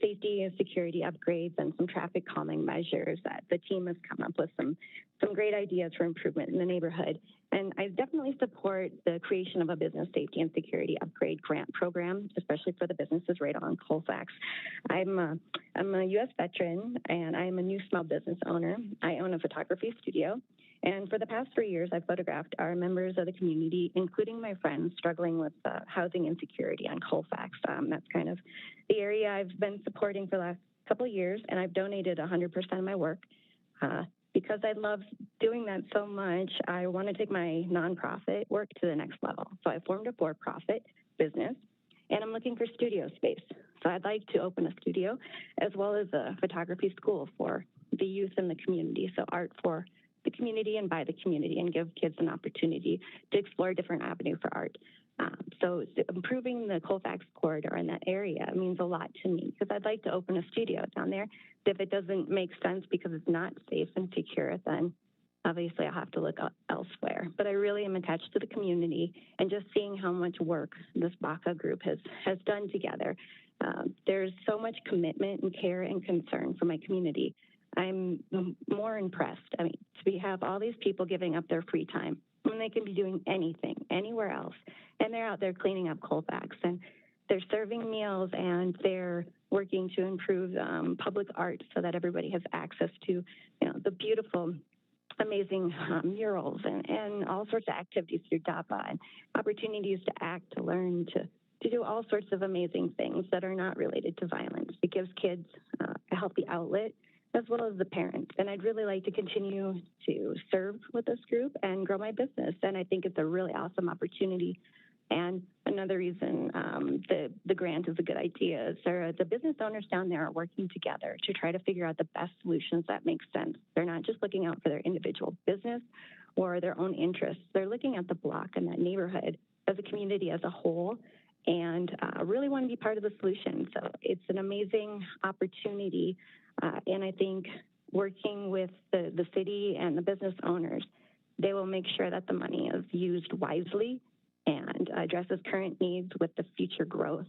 safety and security upgrades and some traffic calming measures. The team has come up with some great ideas for improvement in the neighborhood. And I definitely support the creation of a business safety and security upgrade grant program, especially for the businesses right on Colfax. I'm a U.S. veteran, and I'm a new small business owner. I own a photography studio. And for the past 3 years, I've photographed our members of the community, including my friends, struggling with housing insecurity on Colfax. That's kind of the area I've been supporting for the last couple of years, and I've donated 100% of my work. Because I love doing that so much, I want to take my nonprofit work to the next level. So I formed a for-profit business, and I'm looking for studio space. So I'd like to open a studio as well as a photography school for the youth in the community. So art for the community and by the community, and give kids an opportunity to explore a different avenue for art. So improving the Colfax corridor in that area means a lot to me because I'd like to open a studio down there. If it doesn't make sense because it's not safe and secure, then obviously I'll have to look elsewhere. But I really am attached to the community, and just seeing how much work this BACA group has done together. There's so much commitment and care and concern for my community. I'm more impressed. I mean, to have all these people giving up their free time when they can be doing anything, anywhere else. And they're out there cleaning up Colfax, and they're serving meals, and they're working to improve public art so that everybody has access to, the beautiful, amazing murals and all sorts of activities through DAPA and opportunities to act, to learn, to do all sorts of amazing things that are not related to violence. It gives kids a healthy outlet, as well as the parents. And I'd really like to continue to serve with this group and grow my business. And I think it's a really awesome opportunity. And another reason the grant is a good idea is the business owners down there are working together to try to figure out the best solutions that make sense. They're not just looking out for their individual business or their own interests. They're looking at the block and that neighborhood as a community as a whole, and really want to be part of the solution. So it's an amazing opportunity. And I think working with the city and the business owners, they will make sure that the money is used wisely and addresses current needs with the future growth.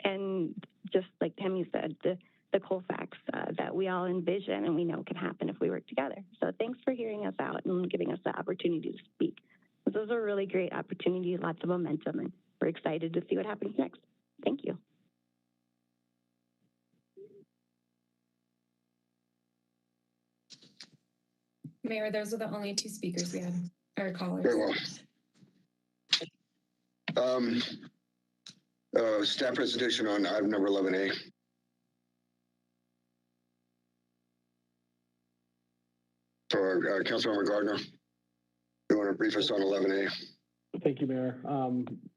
And just like Tammy said, the Colfax that we all envision and we know can happen if we work together. So thanks for hearing us out and giving us the opportunity to speak. Those are really great opportunities, lots of momentum, and we're excited to see what happens next. Thank you. Mayor, those are the only two speakers we had, or callers. Very well. Staff presentation on item number 11A. For Councilmember Gardner, you want to brief us on 11A? Thank you, Mayor.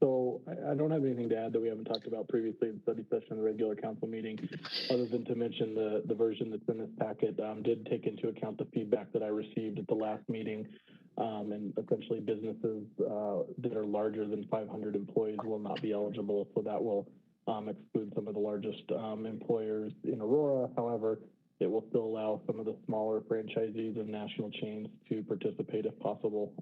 So I don't have anything to add that we haven't talked about previously in study session, the regular council meeting, other than to mention the version that's in this packet did take into account the feedback that I received at the last meeting. And essentially businesses that are larger than 500 employees will not be eligible. So that will exclude some of the largest employers in Aurora. However, it will still allow some of the smaller franchisees and national chains to participate if possible.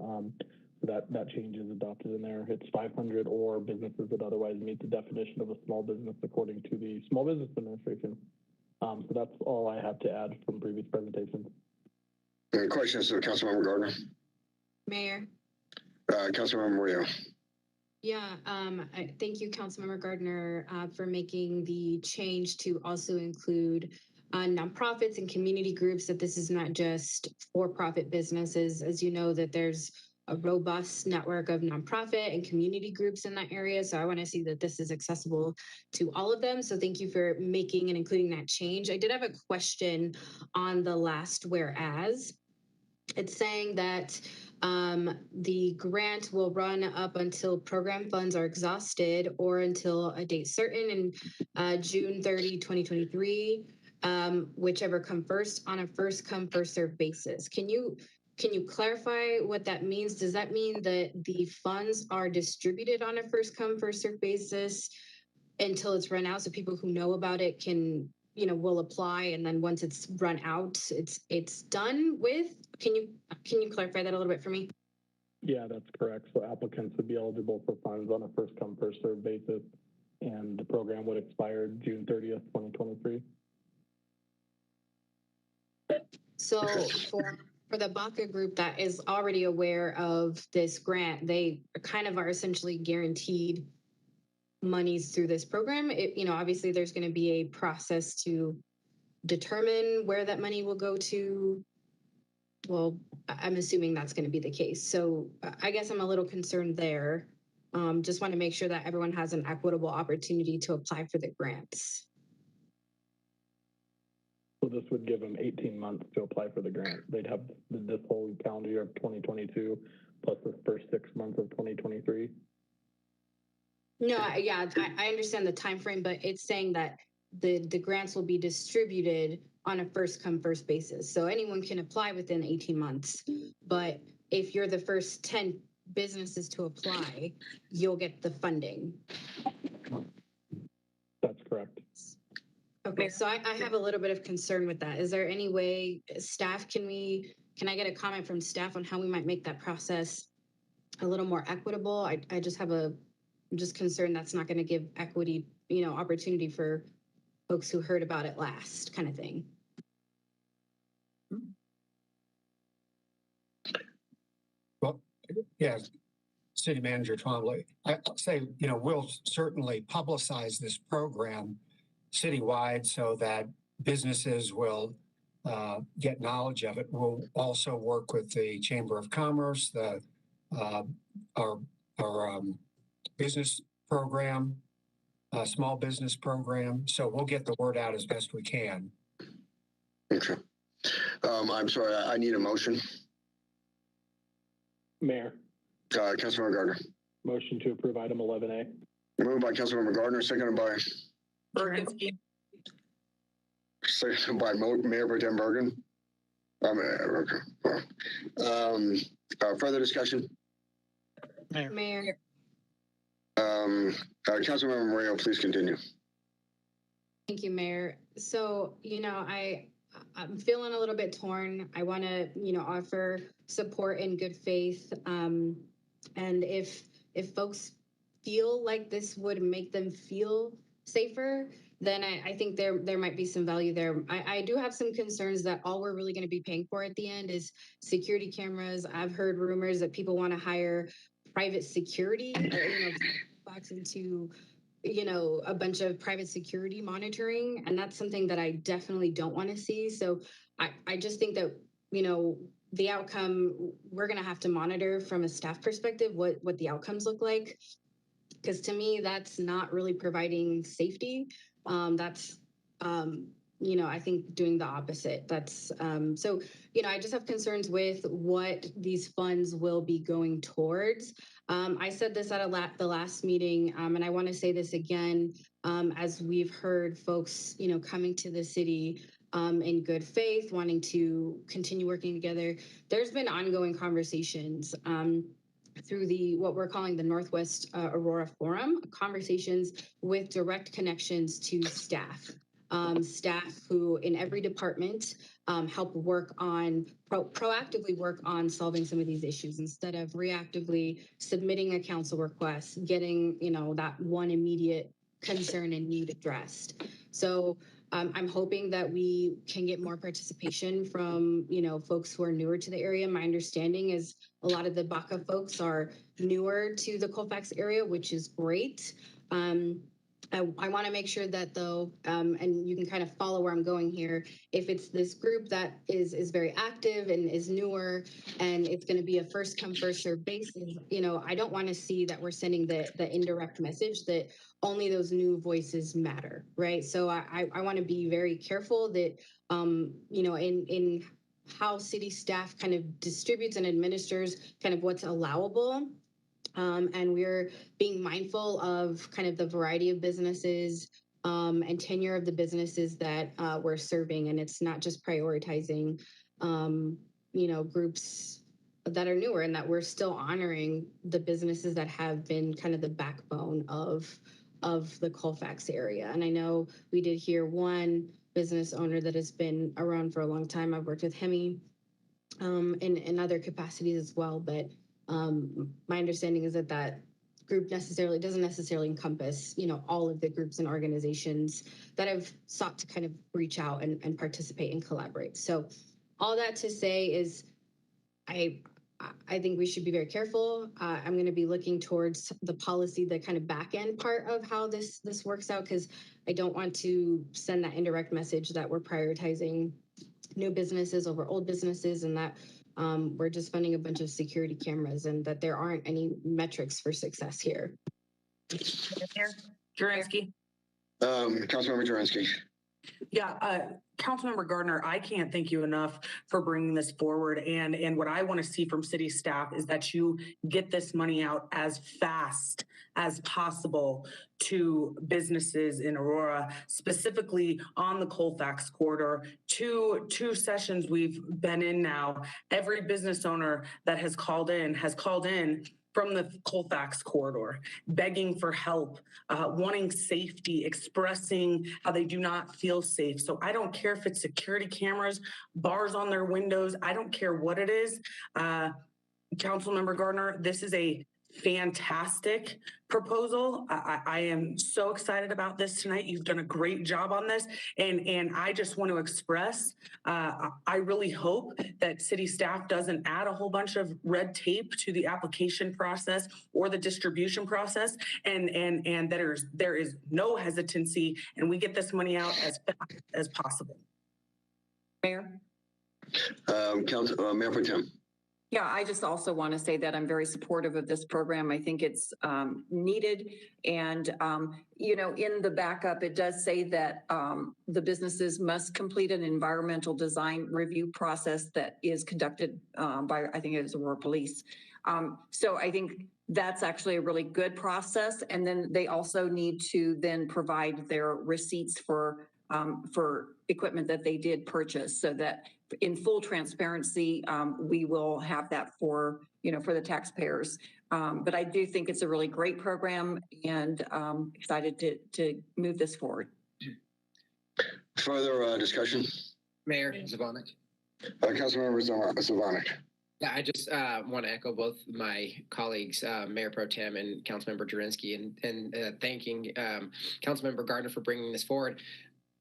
So that change is adopted in there. It's 500 or businesses that otherwise meet the definition of a small business according to the Small Business Administration. So that's all I have to add from previous presentations. Any questions to Councilmember Gardner? Mayor. Councilmember Murillo. Yeah, thank you, Councilmember Gardner, for making the change to also include nonprofits and community groups, that this is not just for-profit businesses. As you know, that there's a robust network of nonprofit and community groups in that area. So I want to see that this is accessible to all of them. So thank you for making and including that change. I did have a question on the last whereas. It's saying that the grant will run up until program funds are exhausted or until a date certain in June 30, 2023, whichever come first, on a first come, first served basis. Can you clarify what that means? Does that mean that the funds are distributed on a first come, first served basis until it's run out, so people who know about it can, will apply, and then once it's run out, it's done with? Can you clarify that a little bit for me? Yeah, that's correct. So applicants would be eligible for funds on a first come, first served basis, and the program would expire June 30th, 2023. So for the BACA group that is already aware of this grant, they kind of are essentially guaranteed monies through this program. Obviously there's going to be a process to determine where that money will go to. Well, I'm assuming that's going to be the case. So I guess I'm a little concerned there. Just want to make sure that everyone has an equitable opportunity to apply for the grants. So this would give them 18 months to apply for the grant. They'd have this whole calendar year of 2022 plus the first 6 months of 2023. No, yeah, I understand the time frame, but it's saying that the grants will be distributed on a first come, first basis. So anyone can apply within 18 months. But if you're the first 10 businesses to apply, you'll get the funding. That's correct. Okay, so I have a little bit of concern with that. Is there any way staff, can I get a comment from staff on how we might make that process a little more equitable? I just have I'm just concerned that's not going to give equity, opportunity for folks who heard about it last, kind of thing. Well, yeah, City Manager Twombly, I say, we'll certainly publicize this program citywide so that businesses will get knowledge of it. We'll also work with the Chamber of Commerce, our business program, small business program. So we'll get the word out as best we can. Okay. I'm sorry, I need a motion. Mayor. Councilmember Gardner. Motion to approve item 11A. Moved by Councilmember Gardner, seconded by Bergenski. Mayor Pro Tem Bergen. Further discussion? Mayor. Councilmember Moreno, please continue. Thank you, Mayor. So, I'm feeling a little bit torn. I want to, offer support in good faith. And if folks feel like this would make them feel safer, then I think there might be some value there. I do have some concerns that all we're really going to be paying for at the end is security cameras. I've heard rumors that people want to hire private security, box into a bunch of private security monitoring, and that's something that I definitely don't want to see. So I just think that the outcome, we're going to have to monitor from a staff perspective what the outcomes look like, because to me that's not really providing safety. That's I think doing the opposite. That's so I just have concerns with what these funds will be going towards. I said this at the last meeting, and I want to say this again, as we've heard folks coming to the city in good faith, wanting to continue working together. There's been ongoing conversations through what we're calling the Northwest Aurora Forum, conversations with direct connections to staff. Staff who in every department help work on, proactively work on solving some of these issues instead of reactively submitting a council request, getting, that one immediate concern and need addressed. So I'm hoping that we can get more participation from, folks who are newer to the area. My understanding is a lot of the Baca folks are newer to the Colfax area, which is great. I want to make sure that though, and you can kind of follow where I'm going here, if it's this group that is very active and is newer and it's going to be a first come first serve basis, I don't want to see that we're sending the indirect message that only those new voices matter, right? So I want to be very careful that, in how city staff kind of distributes and administers kind of what's allowable. And we're being mindful of kind of the variety of businesses and tenure of the businesses that we're serving. And it's not just prioritizing, groups that are newer, and that we're still honoring the businesses that have been kind of the backbone of the Colfax area. And I know we did hear one business owner that has been around for a long time. I've worked with Hemi in other capacities as well, but my understanding is that group doesn't necessarily encompass, all of the groups and organizations that have sought to kind of reach out and participate and collaborate. So all that to say is I think we should be very careful. I'm going to be looking towards the policy, the kind of back end part of how this works out, because I don't want to send that indirect message that we're prioritizing new businesses over old businesses, and that we're just funding a bunch of security cameras and that there aren't any metrics for success here. Jurinsky. Councilmember Jurinsky. Yeah, Councilmember Gardner, I can't thank you enough for bringing this forward. And what I want to see from city staff is that you get this money out as fast as possible to businesses in Aurora, specifically on the Colfax corridor. Two sessions we've been in now. Every business owner that has called in from the Colfax corridor, begging for help, wanting safety, expressing how they do not feel safe. So I don't care if it's security cameras, bars on their windows. I don't care what it is. Councilmember Gardner, this is a fantastic proposal. I am so excited about this tonight. You've done a great job on this. And I just want to express, I really hope that city staff doesn't add a whole bunch of red tape to the application process or the distribution process, and there is no hesitancy, and we get this money out as fast as possible. Mayor? Mayor Pro Tem. Yeah, I just also want to say that I'm very supportive of this program. I think it's needed. And, in the backup, it does say that the businesses must complete an environmental design review process that is conducted by, I think it is Aurora Police. So I think that's actually a really good process. And then they also need to then provide their receipts for equipment that they did purchase, so that in full transparency, we will have that for the taxpayers. But I do think it's a really great program, and excited to move this forward. Further discussion? Mayor Zvonek. Councilmember Zvonek. Yeah, I just want to echo both my colleagues, Mayor Pro Tem and Councilmember Jurinski, and thanking Councilmember Gardner for bringing this forward.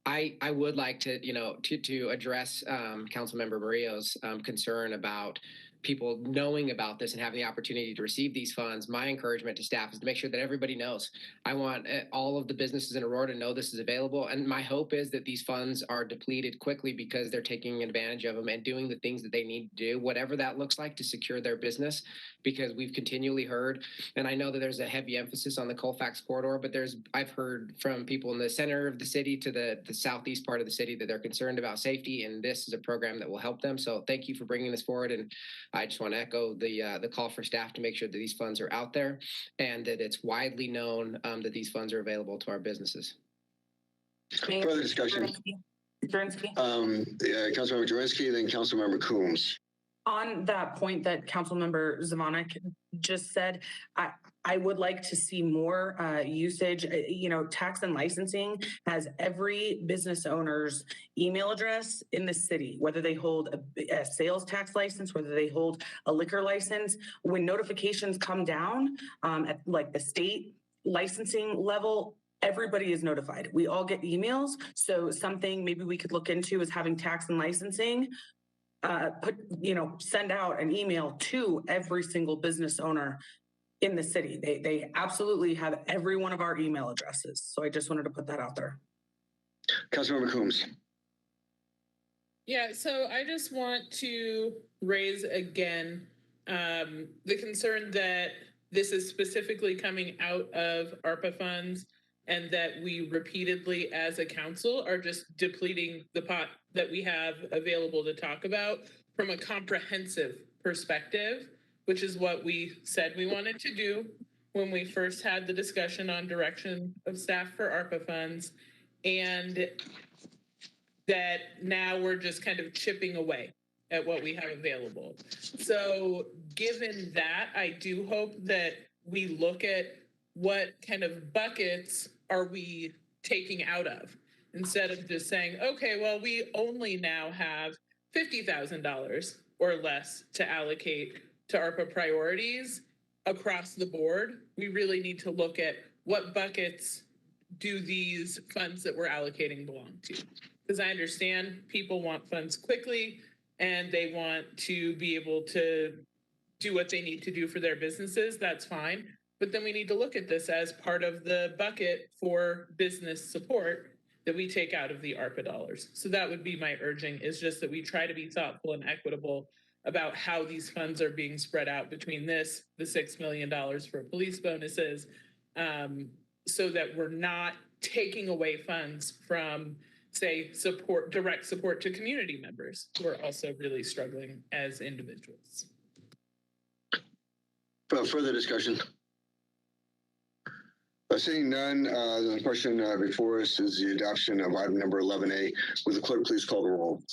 I would like to, to address Councilmember Murillo's concern about people knowing about this and having the opportunity to receive these funds. My encouragement to staff is to make sure that everybody knows. I want all of the businesses in Aurora to know this is available. And my hope is that these funds are depleted quickly because they're taking advantage of them and doing the things that they need to do, whatever that looks like, to secure their business. Because we've continually heard, and I know that there's a heavy emphasis on the Colfax corridor, but I've heard from people in the center of the city to the southeast part of the city that they're concerned about safety, and this is a program that will help them. So thank you for bringing this forward, and I just want to echo the call for staff to make sure that these funds are out there and that it's widely known that these funds are available to our businesses. Further discussion? Jurinski? Councilmember Jurinski, then Councilmember Coombs. On that point that Councilmember Zvonek just said, I would like to see more usage. Tax and licensing has every business owner's email address in the city, whether they hold a sales tax license, whether they hold a liquor license. When notifications come down at like the state licensing level, everybody is notified. We all get emails. So something maybe we could look into is having tax and licensing send out an email to every single business owner in the city. They absolutely have every one of our email addresses. So I just wanted to put that out there. Councilmember Coombs. Yeah, so I just want to raise again the concern that this is specifically coming out of ARPA funds, and that we repeatedly as a council are just depleting the pot that we have available to talk about from a comprehensive perspective, which is what we said we wanted to do when we first had the discussion on direction of staff for ARPA funds, and that now we're just kind of chipping away at what we have available. So given that, I do hope that we look at what kind of buckets are we taking out of, instead of just saying, okay, well, we only now have $50,000 or less to allocate to ARPA priorities across the board. We really need to look at what buckets do these funds that we're allocating belong to. Because I understand people want funds quickly and they want to be able to do what they need to do for their businesses. That's fine. But then we need to look at this as part of the bucket for business support that we take out of the ARPA dollars. So that would be my urging, is just that we try to be thoughtful and equitable about how these funds are being spread out between this, the $6 million for police bonuses, so that we're not taking away funds from say, direct support to community members who are also really struggling as individuals. Further discussion? Seeing none, the question before us is the adoption of item number 11A. Will the clerk please call the roll?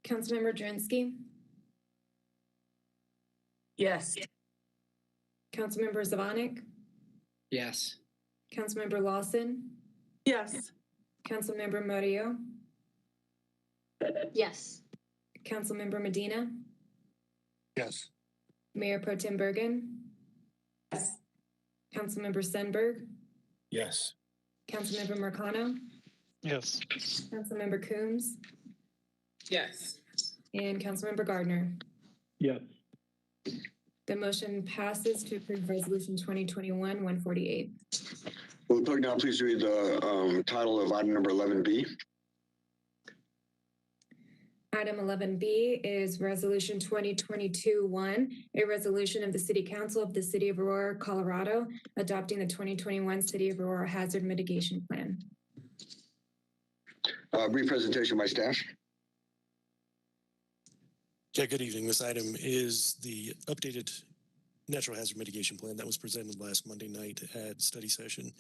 Councilmember Drinsky, Yes. Councilmember Zvonek, Yes. Councilmember Lawson, Yes. Councilmember Murillo, Yes. Councilmember Medina, Yes. Mayor Pro Tem Bergen, Yes. Councilmember Senberg, Yes. Councilmember Marcano, Yes. Councilmember Coombs, Yes. and Councilmember Gardner. Yes. The motion passes to approve Resolution 2021-148. Will the clerk now please read the title of item number 11B? Item 11B is Resolution 2022-1, a resolution of the City Council of the City of Aurora, Colorado, adopting the 2021 City of Aurora Hazard Mitigation Plan. Brief presentation by staff. Yeah, good evening. This item is the updated natural hazard mitigation plan that was presented last Monday night at study session,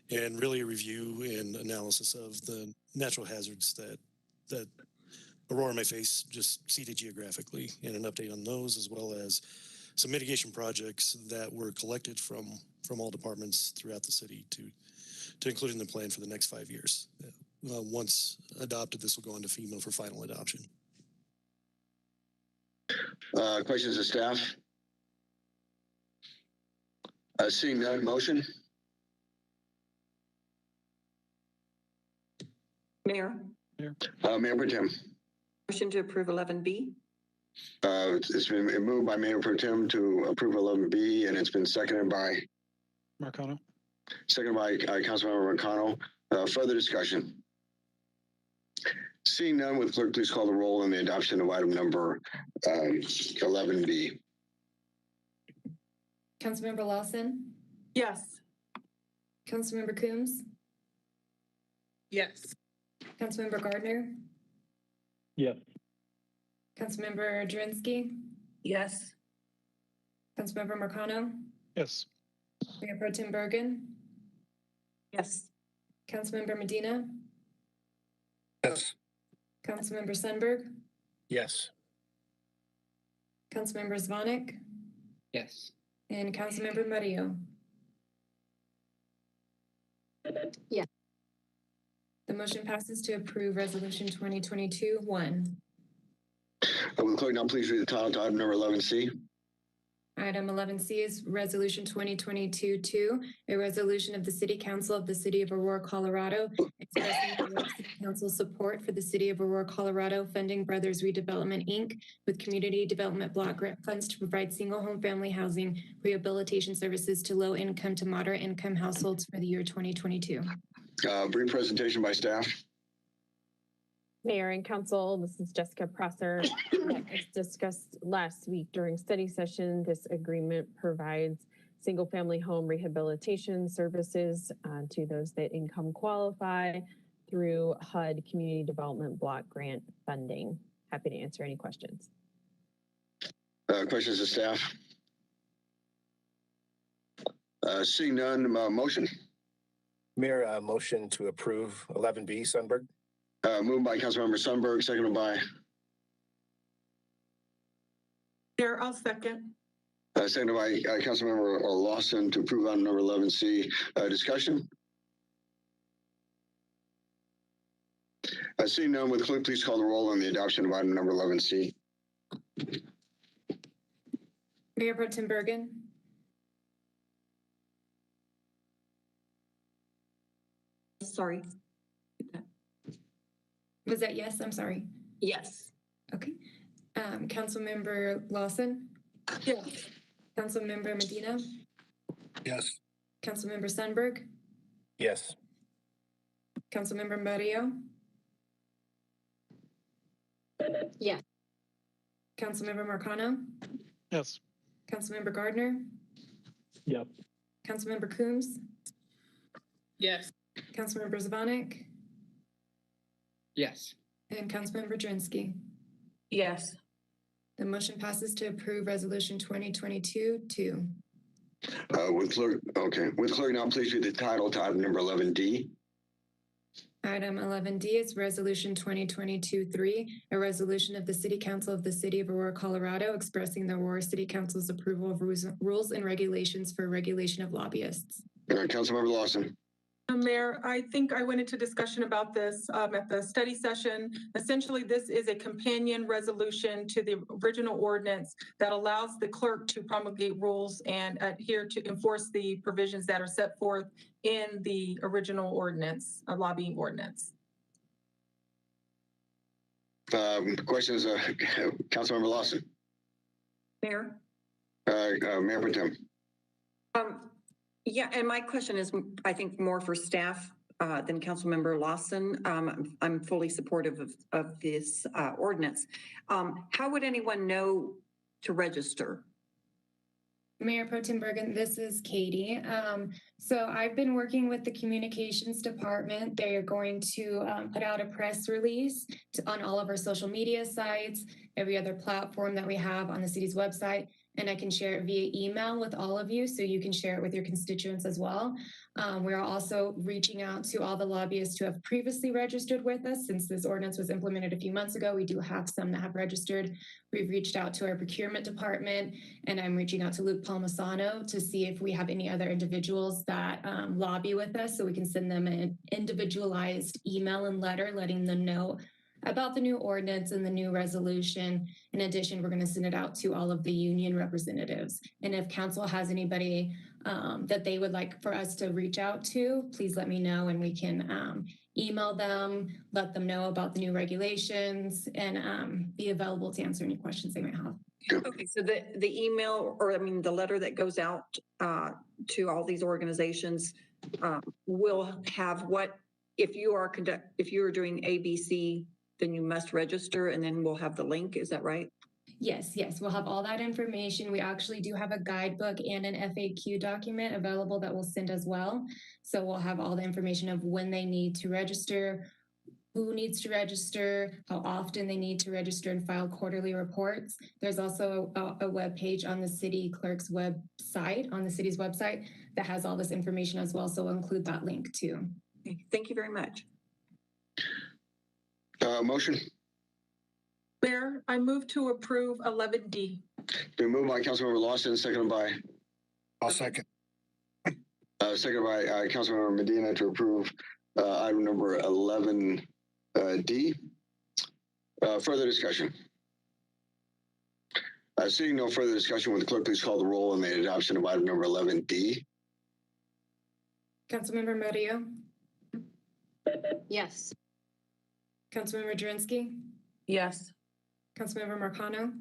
and really a review and analysis of the natural hazards that Aurora may face, just seated geographically, and an update on those, as well as some mitigation projects that were collected from all departments throughout the city to include in the plan for the next 5 years. Once adopted, this will go on to FEMA for final adoption. Questions of staff? Seeing none, motion? Mayor, Mayor Pro Tem. motion to approve 11B. It's been moved by Mayor Pro Tem to approve 11B, and it's been seconded by Marcano. Councilmember Marcano. Further discussion? Seeing none, would the clerk please call the roll on the adoption of item number 11B? Councilmember Lawson, Yes. Councilmember Coombs, Yes. Councilmember Gardner, Yes. Councilmember Drinsky, Yes. Councilmember Marcano, Yes. Mayor Pro Tem Bergen, Yes. Councilmember Medina, Yes. Councilmember Senberg, Yes. Councilmember Zvonek, Yes. and Councilmember Murillo. Yes. The motion passes to approve Resolution 2022-1. Will the clerk now please read the title to item number 11C? Item 11C is Resolution 2022-2, a resolution of the City Council of the City of Aurora, Colorado, expressing the City Council support for the City of Aurora, Colorado, funding Brothers Redevelopment, Inc. with Community Development Block Grant funds to provide single-home family housing rehabilitation services to low-income to moderate-income households for the year 2022. Brief presentation by staff. Mayor and Council, this is Jessica Prosser. As discussed last week during study session, this agreement provides single-family home rehabilitation services to those that income qualify through HUD Community Development Block Grant funding. Happy to answer any questions. Questions of staff? Seeing none, motion. Mayor, motion to approve 11B, Sundberg. Moved by Councilmember Sundberg, seconded by Mayor, I'll second. seconded by Councilmember Lawson to approve item number 11C. Discussion? Seeing none, would the clerk please call the roll on the adoption of item number 11C? Mayor Pro Tem Bergen, Sorry. was that yes? I'm sorry. Yes. Okay. Councilmember Lawson, Yes. Councilmember Medina, Yes. Councilmember Sundberg, Yes. Councilmember Murillo, Yes. Councilmember Marcano, Yes. Councilmember Gardner, Yep. Councilmember Coombs, Yes. Councilmember Zvonek, Yes. and Councilmember Drinsky. Yes. The motion passes to approve Resolution 2022-2. With clerk now please read the title to item number 11D. Item 11D is Resolution 2022-3, a resolution of the City Council of the City of Aurora, Colorado, expressing the Aurora City Council's approval of rules and regulations for regulation of lobbyists. Councilmember Lawson. Mayor, I think I went into discussion about this at the study session. Essentially, this is a companion resolution to the original ordinance that allows the clerk to promulgate rules and adhere to enforce the provisions that are set forth in the original ordinance, a lobbying ordinance. Questions, Councilmember Lawson. Mayor? Mayor Pro Tem. Yeah, and my question is, I think, more for staff than Councilmember Lawson. I'm fully supportive of this ordinance. How would anyone know to register? Mayor Pro Tem Bergen, this is Katie. So I've been working with the communications department. They are going to put out a press release on all of our social media sites, every other platform that we have on the city's website, and I can share it via email with all of you so you can share it with your constituents as well. We're also reaching out to all the lobbyists who have previously registered with us. Since this ordinance was implemented a few months ago, we do have some that have registered. We've reached out to our procurement department, and I'm reaching out to Luke Palmisano to see if we have any other individuals that lobby with us so we can send them an individualized email and letter letting them know about the new ordinance and the new resolution. In addition, we're going to send it out to all of the union representatives. And if council has anybody that they would like for us to reach out to, please let me know and we can email them, let them know about the new regulations, and be available to answer any questions they might have. Okay, so the email, or I mean, the letter that goes out to all these organizations will have what, if you are doing ABC, then you must register, and then we'll have the link. Is that right? Yes, we'll have all that information. We actually do have a guidebook and an FAQ document available that we'll send as well. So we'll have all the information of when they need to register, who needs to register, how often they need to register and file quarterly reports. There's also a web page on the city clerk's website, on the city's website, that has all this information as well. So we'll include that link too. Okay, thank you very much. Motion. Mayor, I move to approve 11D. Been moved by Councilmember Lawson, seconded by. I'll second. Seconded by Councilmember Medina to approve item number 11D. Further discussion. Seeing no further discussion, will the clerk please call the roll on the adoption of item number 11D? Councilmember Murillo? Yes. Councilmember Drinsky? Yes. Councilmember Marcano?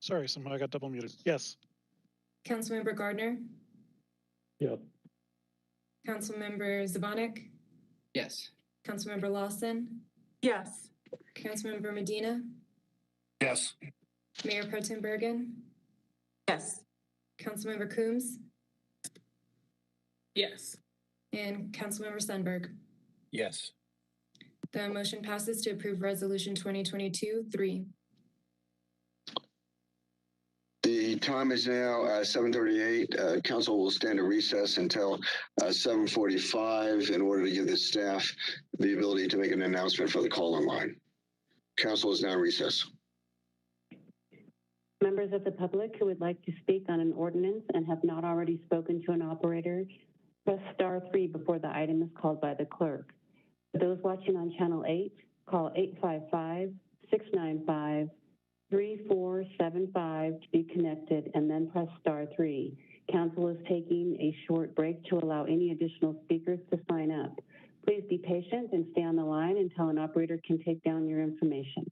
Sorry, somehow I got double muted. Yes. Councilmember Gardner? Yep. Councilmember Zvonek? Yes. Councilmember Lawson? Yes. Councilmember Medina? Yes. Mayor Pro Tem Bergen? Yes. Councilmember Coombs? Yes. And Councilmember Sundberg. Yes. The motion passes to approve Resolution 2022-3. The time is now 7:38. Council will stand at recess until 7:45 in order to give the staff the ability to make an announcement for the call-in line. Council is now in recess. Members of the public who would like to speak on an ordinance and have not already spoken to an operator, press *3 before the item is called by the clerk. For those watching on Channel 8, call 855-695-3475 to be connected and then press *3. Council is taking a short break to allow any additional speakers to sign up. Please be patient and stay on the line until an operator can take down your information.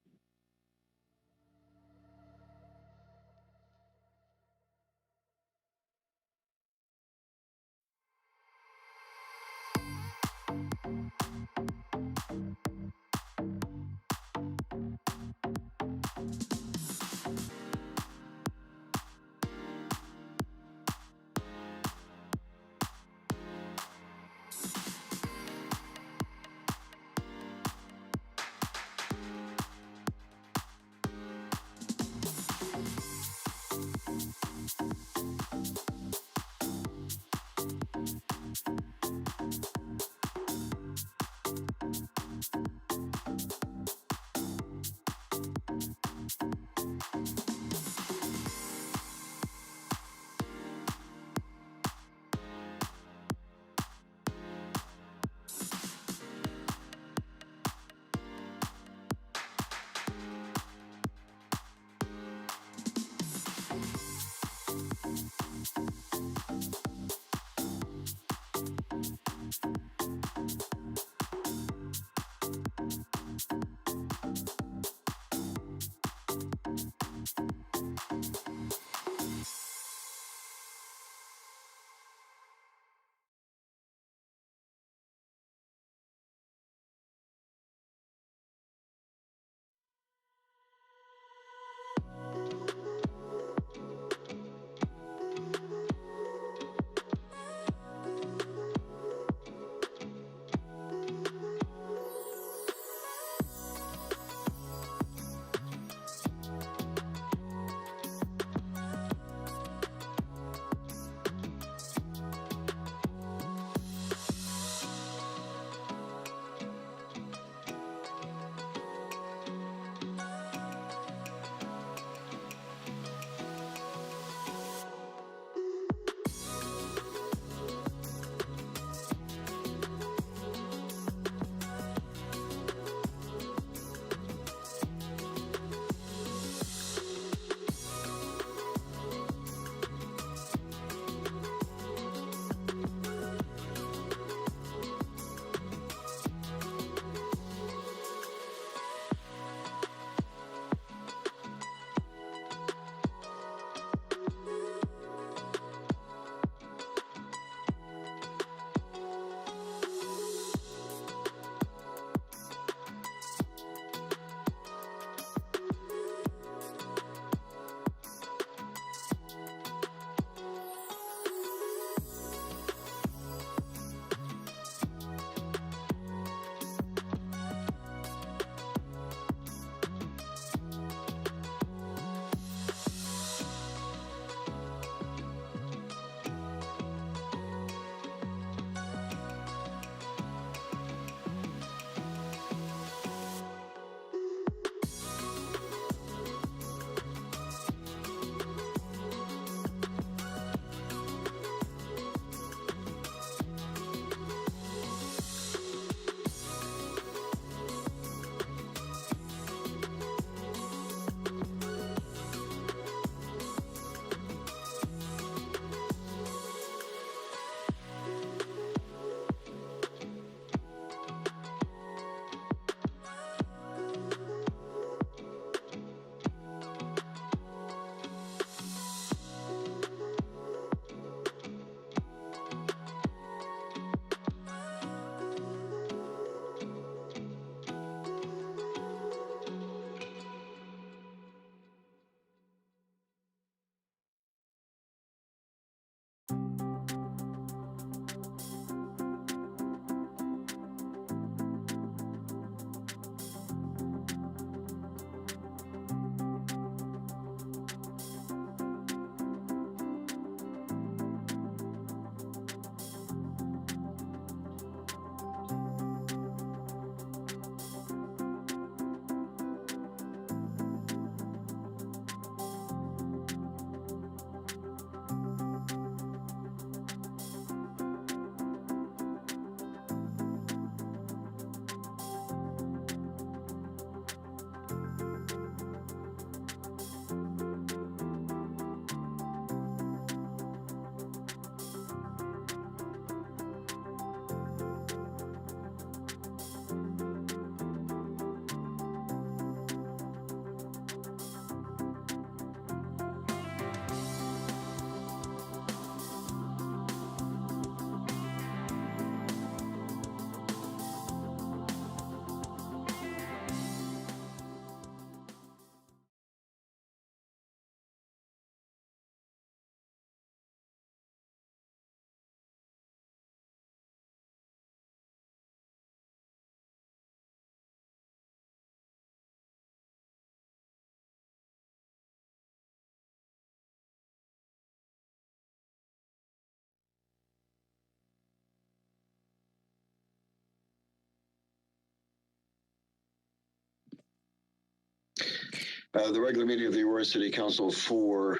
The regular meeting of the Aurora City Council for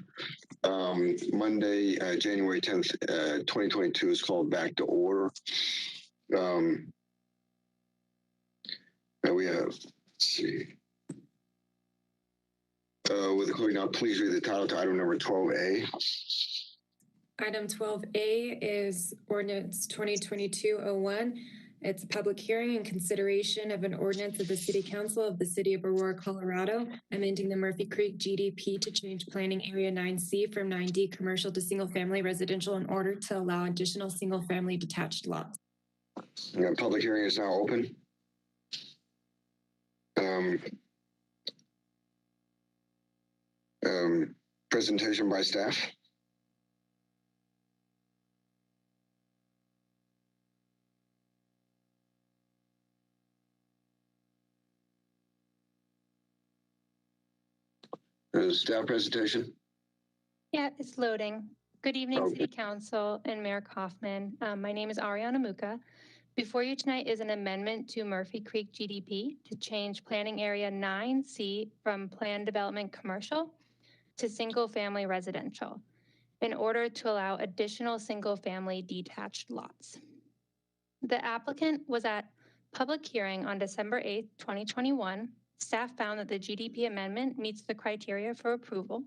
Monday, January 10th, 2022 is called back to order. We have, let's see. With the clerk now, please read the title to item number 12A. Item 12A is ordinance 2022-01. It's a public hearing and consideration of an ordinance of the City Council of the City of Aurora, Colorado, amending the Murphy Creek GDP to change planning area 9C from 9D commercial to single family residential in order to allow additional single family detached lots. The public hearing is now open. Presentation by staff. Staff presentation. Yeah, it's loading. Good evening, City Council and Mayor Kaufman. My name is Ariana Muka. Before you tonight is an amendment to Murphy Creek GDP to change planning area 9C from planned development commercial to single family residential in order to allow additional single family detached lots. The applicant was at public hearing on December 8th, 2021. Staff found that the GDP amendment meets the criteria for approval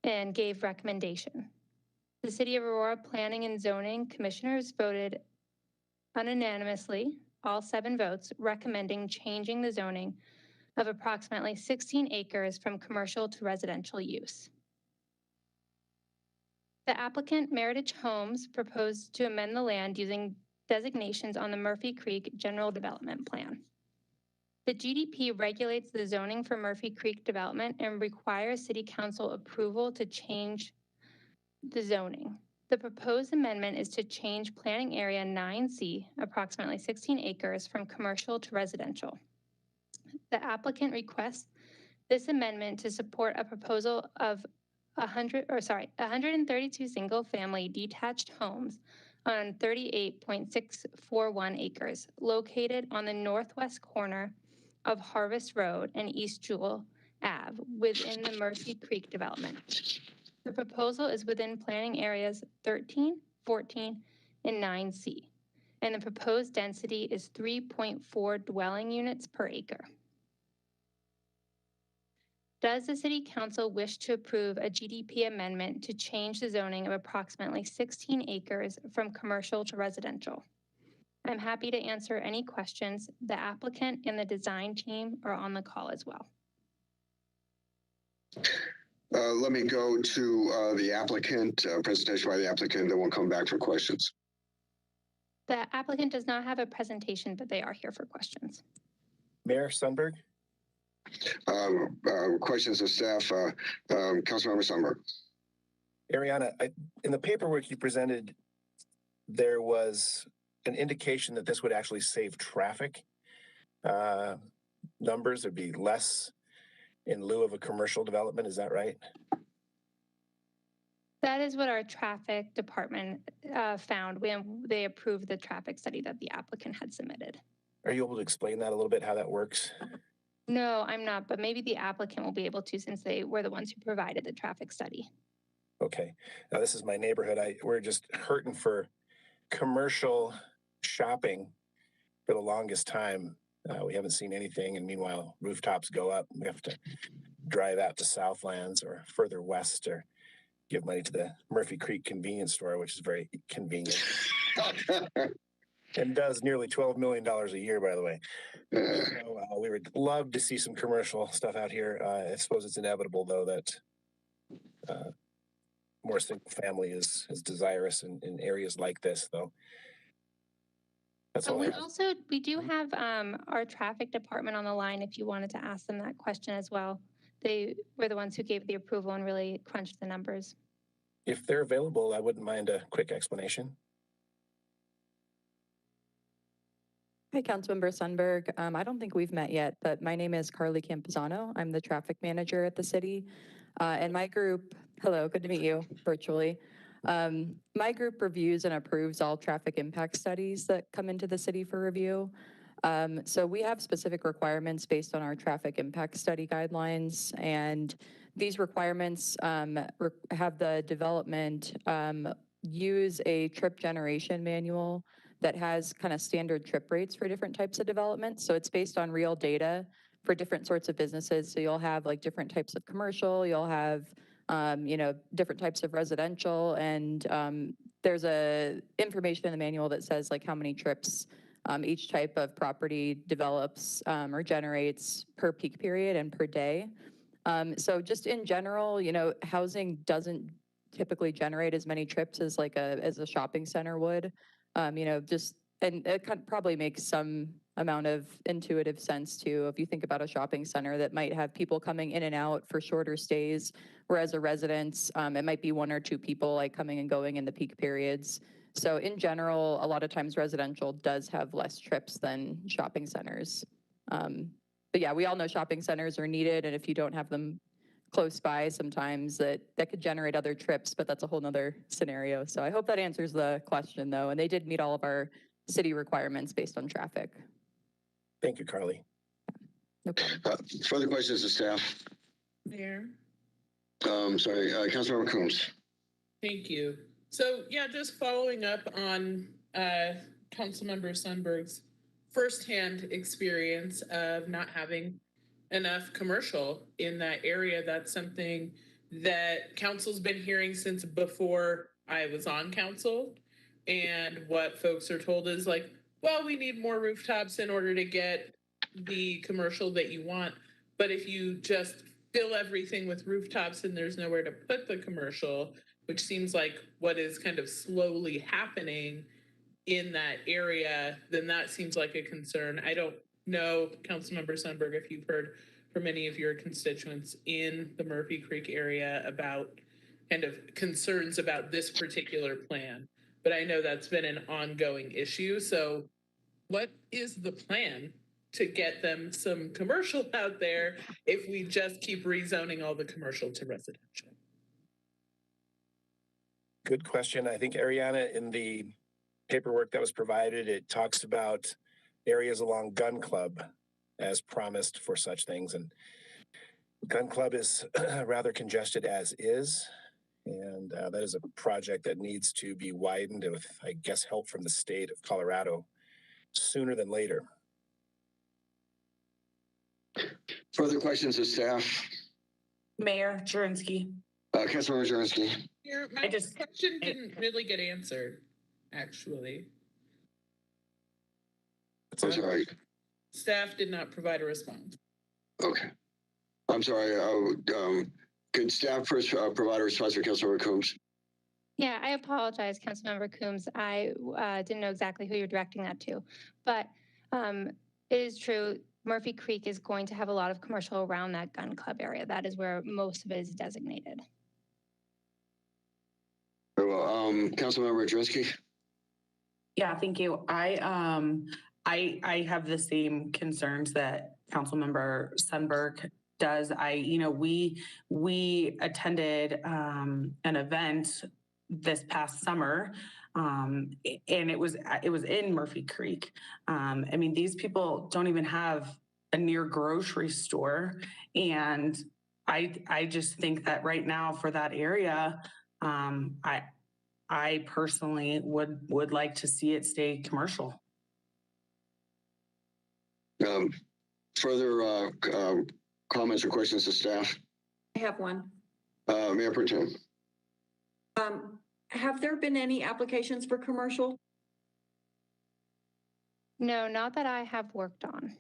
and gave recommendation. The City of Aurora Planning and Zoning Commissioners voted unanimously, all 7 votes, recommending changing the zoning of approximately 16 acres from commercial to residential use. The applicant, Meritage Homes, proposed to amend the land using designations on the Murphy Creek General Development Plan. The GDP regulates the zoning for Murphy Creek development and requires City Council approval to change the zoning. The proposed amendment is to change planning area 9C, approximately 16 acres, from commercial to residential. The applicant requests this amendment to support a proposal of 132 single-family detached homes on 38.641 acres, located on the northwest corner of Harvest Road and East Jewel Ave within the Murphy Creek development. The proposal is within planning areas 13, 14, and 9C, and the proposed density is 3.4 dwelling units per acre. Does the City Council wish to approve a GDP amendment to change the zoning of approximately 16 acres from commercial to residential? I'm happy to answer any questions. The applicant and the design team are on the call as well. Let me go to the applicant, presentation by the applicant, then we'll come back for questions. The applicant does not have a presentation, but they are here for questions. Mayor Sundberg? Questions of staff, Councilmember Sundberg. Ariana, in the paperwork you presented, there was an indication that this would actually save traffic numbers. There'd be less in lieu of a commercial development. Is that right? That is what our traffic department found when they approved the traffic study that the applicant had submitted. Are you able to explain that a little bit, how that works? No, I'm not, but maybe the applicant will be able to, since they were the ones who provided the traffic study. Okay. Now, this is my neighborhood. We're just hurting for commercial shopping for the longest time. We haven't seen anything, and meanwhile, rooftops go up. We have to drive out to Southlands or further west or give money to the Murphy Creek convenience store, which is very convenient. And does nearly $12 million a year, by the way. So, we would love to see some commercial stuff out here. I suppose it's inevitable, though, that more single family is desirous in areas like this, though. That's all. We do have our traffic department on the line if you wanted to ask them that question as well. They were the ones who gave the approval and really crunched the numbers. If they're available, I wouldn't mind a quick explanation. Hi, Councilmember Sundberg. I don't think we've met yet, but my name is Carly Campuzano. I'm the traffic manager at the city. And my group, hello, good to meet you virtually. My group reviews and approves all traffic impact studies that come into the city for review. So we have specific requirements based on our traffic impact study guidelines, and these requirements have the development use a trip generation manual that has kind of standard trip rates for different types of development. So it's based on real data for different sorts of businesses. So you'll have like different types of commercial, you'll have different types of residential, and there's a information in the manual that says like how many trips each type of property develops or generates per peak period and per day. So just in general, housing doesn't typically generate as many trips as as a shopping center would. And it probably makes some amount of intuitive sense too. If you think about a shopping center that might have people coming in and out for shorter stays, whereas a residence, it might be one or two people like coming and going in the peak periods. So in general, a lot of times residential does have less trips than shopping centers. But yeah, we all know shopping centers are needed, and if you don't have them close by, sometimes that could generate other trips, but that's a whole nother scenario. So I hope that answers the question though, and they did meet all of our city requirements based on traffic. Thank you, Carly. No problem. Further questions to staff? Mayor. Councilmember Coombs. Thank you. So yeah, just following up on Councilmember Sundberg's firsthand experience of not having enough commercial in that area. That's something that council's been hearing since before I was on council. And what folks are told is like, well, we need more rooftops in order to get the commercial that you want. But if you just fill everything with rooftops and there's nowhere to put the commercial, which seems like what is kind of slowly happening in that area, then that seems like a concern. I don't know, Councilmember Sundberg, if you've heard from any of your constituents in the Murphy Creek area about kind of concerns about this particular plan, but I know that's been an ongoing issue. So what is the plan to get them some commercial out there if we just keep rezoning all the commercial to residential? Good question. I think, Ariana, in the paperwork that was provided, it talks about areas along Gun Club as promised for such things. And Gun Club is rather congested as is. And that is a project that needs to be widened with, I guess, help from the state of Colorado sooner than later. Further questions to staff? Mayor Jurenski. Councilmember Jurenski. My question didn't really get answered, actually. I'm sorry. Staff did not provide a response. Okay. I'm sorry. Could staff first provide a response for Councilmember Coombs? Yeah, I apologize, Councilmember Coombs. I didn't know exactly who you're directing that to, but it is true. Murphy Creek is going to have a lot of commercial around that gun club area. That is where most of it is designated. Very well. Councilmember Jurenski. Yeah, thank you. I have the same concerns that Councilmember Sundberg does. We attended an event this past summer, and it was in Murphy Creek. I mean, these people don't even have a near grocery store, and I just think that right now for that area, I personally would like to see it stay commercial. Further comments or questions to staff? I have one. Mayor Pro Tem. Have there been any applications for commercial? No, not that I have worked on.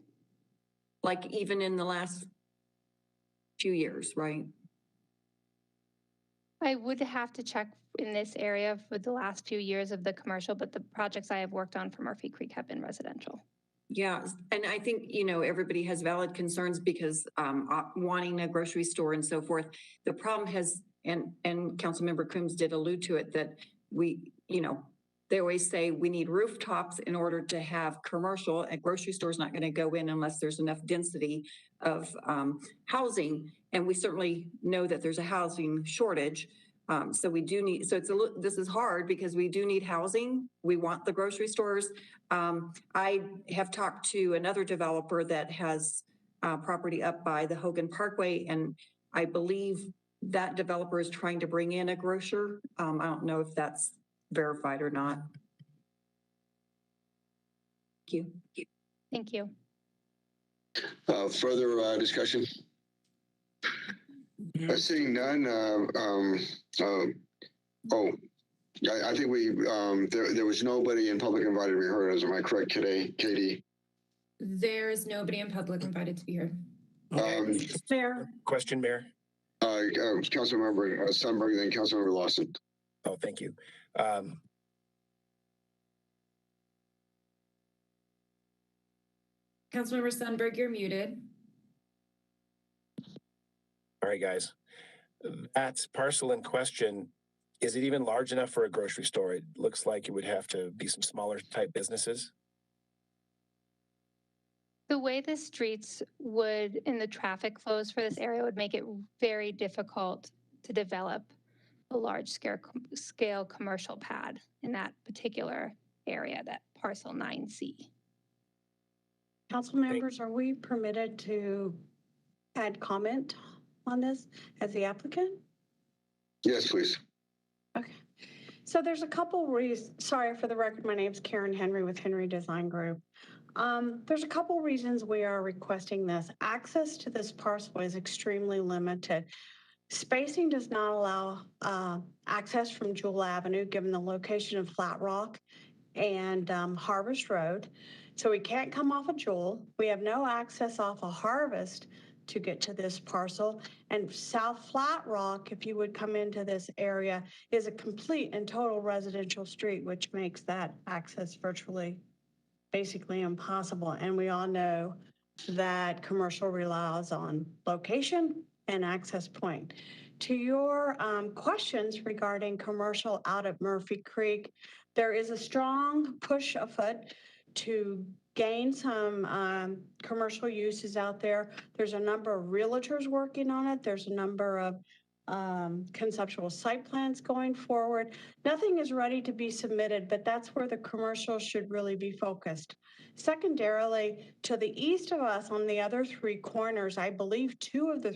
Like even in the last few years, right? I would have to check in this area for the last few years of the commercial, but the projects I have worked on for Murphy Creek have been residential. Yeah, and I think, everybody has valid concerns because wanting a grocery store and so forth. The problem has, and Councilmember Coombs did allude to it, that they always say we need rooftops in order to have commercial. A grocery store is not going to go in unless there's enough density of housing. And we certainly know that there's a housing shortage. So we do need, so this is hard because we do need housing. We want the grocery stores. I have talked to another developer that has property up by the Hogan Parkway, and I believe that developer is trying to bring in a grocer. I don't know if that's verified or not. Thank you. Thank you. Further discussion? Seeing none, I think there was nobody in public invited to be heard. Am I correct today, Katie? There's nobody in public invited to be heard. Mayor. Question, Mayor. Councilmember Sundberg, then Councilmember Lawson. Oh, thank you. Councilmember Sundberg, you're muted. All right, guys. That parcel in question, is it even large enough for a grocery store? It looks like it would have to be some smaller type businesses. The way the streets would and the traffic flows for this area would make it very difficult to develop a large scale commercial pad in that particular area, that parcel 9C. Council members, are we permitted to add comment on this as the applicant? Yes, please. Okay. So there's a couple reasons. Sorry, for the record, my name is Karen Henry with Henry Design Group. There's a couple reasons we are requesting this. Access to this parcel is extremely limited. Spacing does not allow access from Jewel Avenue, given the location of Flat Rock and Harvest Road. So we can't come off of Jewel. We have no access off of Harvest to get to this parcel. And South Flat Rock, if you would come into this area, is a complete and total residential street, which makes that access virtually basically impossible. And we all know that commercial relies on location and access point. To your questions regarding commercial out at Murphy Creek, there is a strong push afoot to gain some commercial uses out there. There's a number of realtors working on it. There's a number of conceptual site plans going forward. Nothing is ready to be submitted, but that's where the commercial should really be focused. Secondarily, to the east of us on the other three corners, I believe two of the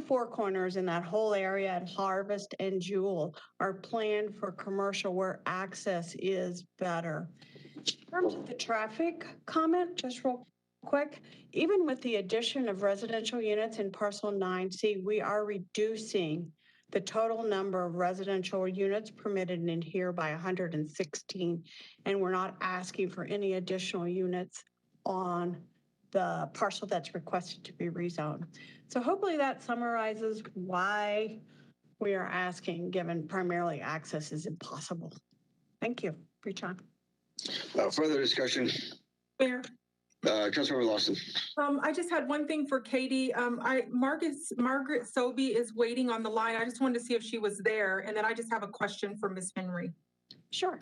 four corners in that whole area at Harvest and Jewel are planned for commercial where access is better. In terms of the traffic comment, just real quick, even with the addition of residential units in parcel 9C, we are reducing the total number of residential units permitted in here by 116, and we're not asking for any additional units on the parcel that's requested to be rezoned. So hopefully that summarizes why we are asking, given primarily access is impossible. Thank you for your time. Further discussion? Mayor. Councilmember Lawson. I just had one thing for Katie. Margaret Sobey is waiting on the line. I just wanted to see if she was there. And then I just have a question for Ms. Henry. Sure.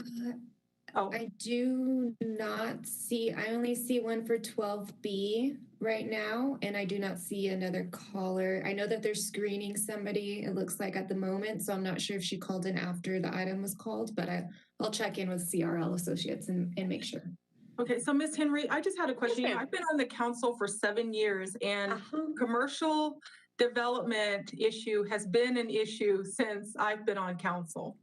I do not see, I only see one for 12B right now, and I do not see another caller. I know that they're screening somebody, it looks like at the moment, so I'm not sure if she called in after the item was called, but I'll check in with CRL Associates and make sure. Okay, so Ms. Henry, I just had a question. I've been on the council for 7 years, and commercial development issue has been an issue since I've been on council.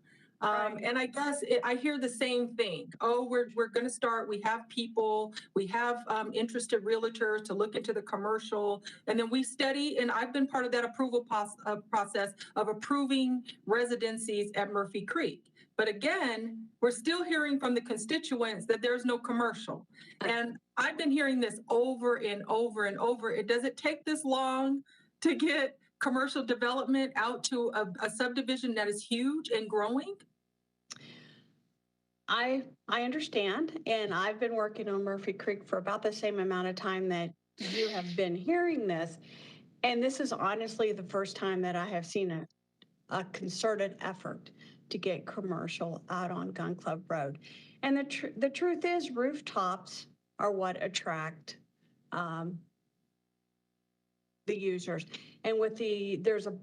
And I guess I hear the same thing. Oh, we're going to start. We have people. We have interested realtors to look into the commercial, and then we study. And I've been part of that approval process of approving residencies at Murphy Creek. But again, we're still hearing from the constituents that there's no commercial. And I've been hearing this over and over and over. Does it take this long to get commercial development out to a subdivision that is huge and growing? I understand, and I've been working on Murphy Creek for about the same amount of time that you have been hearing this. And this is honestly the first time that I have seen a concerted effort to get commercial out on Gun Club Road. And the truth is, rooftops are what attract the users. And with there's a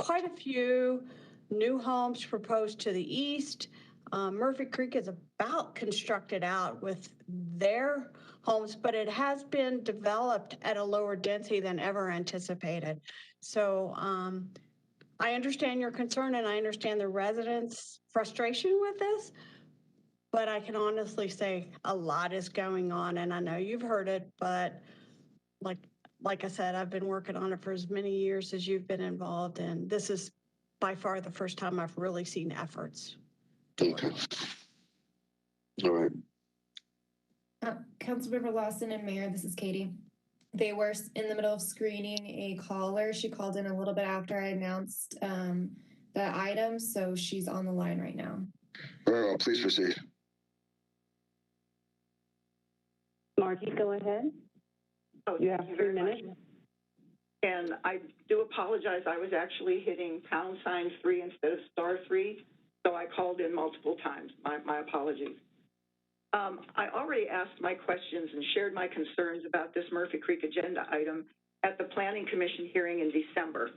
quite a few new homes proposed to the east. Murphy Creek is about constructed out with their homes, but it has been developed at a lower density than ever anticipated. So I understand your concern and I understand the residents' frustration with this, but I can honestly say a lot is going on, and I know you've heard it, but like I said, I've been working on it for as many years as you've been involved, and this is by far the first time I've really seen efforts. Okay. All right. Councilmember Lawson and Mayor, this is Katie. They were in the middle of screening a caller. She called in a little bit after I announced the item, so she's on the line right now. Very well, please proceed. Margie, go ahead. Oh, you have 3 minutes. And I do apologize. I was actually hitting #3 instead of *3, so I called in multiple times. My apologies. I already asked my questions and shared my concerns about this Murphy Creek agenda item at the Planning Commission hearing in December.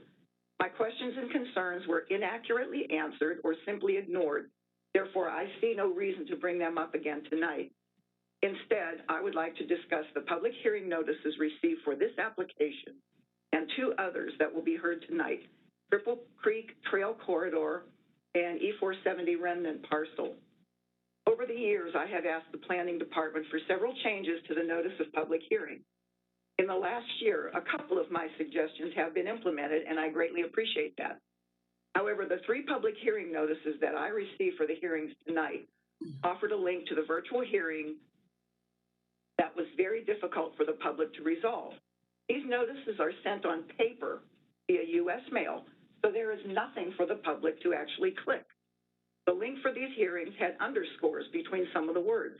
My questions and concerns were inaccurately answered or simply ignored. Therefore, I see no reason to bring them up again tonight. Instead, I would like to discuss the public hearing notices received for this application and 2 others that will be heard tonight, Cripple Creek Trail Corridor and E470 Remnant Parcel. Over the years, I have asked the Planning Department for several changes to the notice of public hearing. In the last year, a couple of my suggestions have been implemented, and I greatly appreciate that. However, the 3 public hearing notices that I received for the hearings tonight offered a link to the virtual hearing that was very difficult for the public to resolve. These notices are sent on paper via U.S. mail, so there is nothing for the public to actually click. The link for these hearings had underscores between some of the words.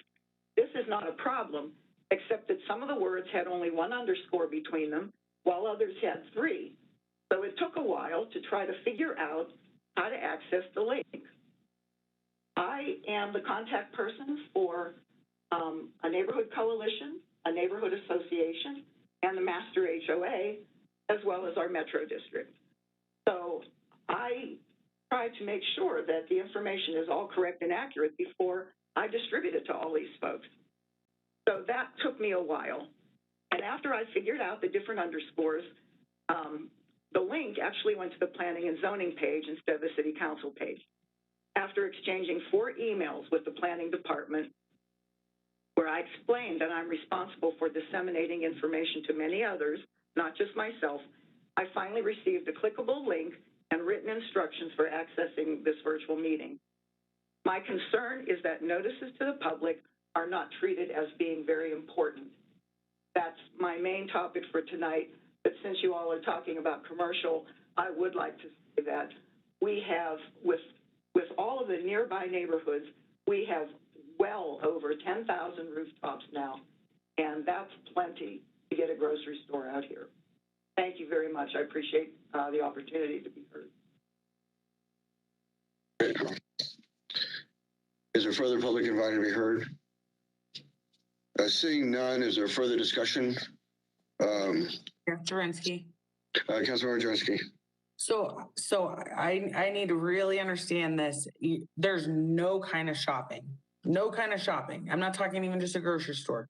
This is not a problem, except that some of the words had only 1 underscore between them, while others had 3. So it took a while to try to figure out how to access the link. I am the contact person for a neighborhood coalition, a neighborhood association, and the master HOA, as well as our metro district. So I try to make sure that the information is all correct and accurate before I distribute it to all these folks. So that took me a while. And after I figured out the different underscores, the link actually went to the planning and zoning page instead of the city council page. After exchanging 4 emails with the planning department, where I explained that I'm responsible for disseminating information to many others, not just myself, I finally received a clickable link and written instructions for accessing this virtual meeting. My concern is that notices to the public are not treated as being very important. That's my main topic for tonight, but since you all are talking about commercial, I would like to say that we have, with all of the nearby neighborhoods, we have well over 10,000 rooftops now, and that's plenty to get a grocery store out here. Thank you very much. I appreciate the opportunity to be heard. Is there further public invited to be heard? Seeing none, is there further discussion? Jurenski. Councilmember Jurenski. So I need to really understand this. There's no kind of shopping. No kind of shopping. I'm not talking even just a grocery store.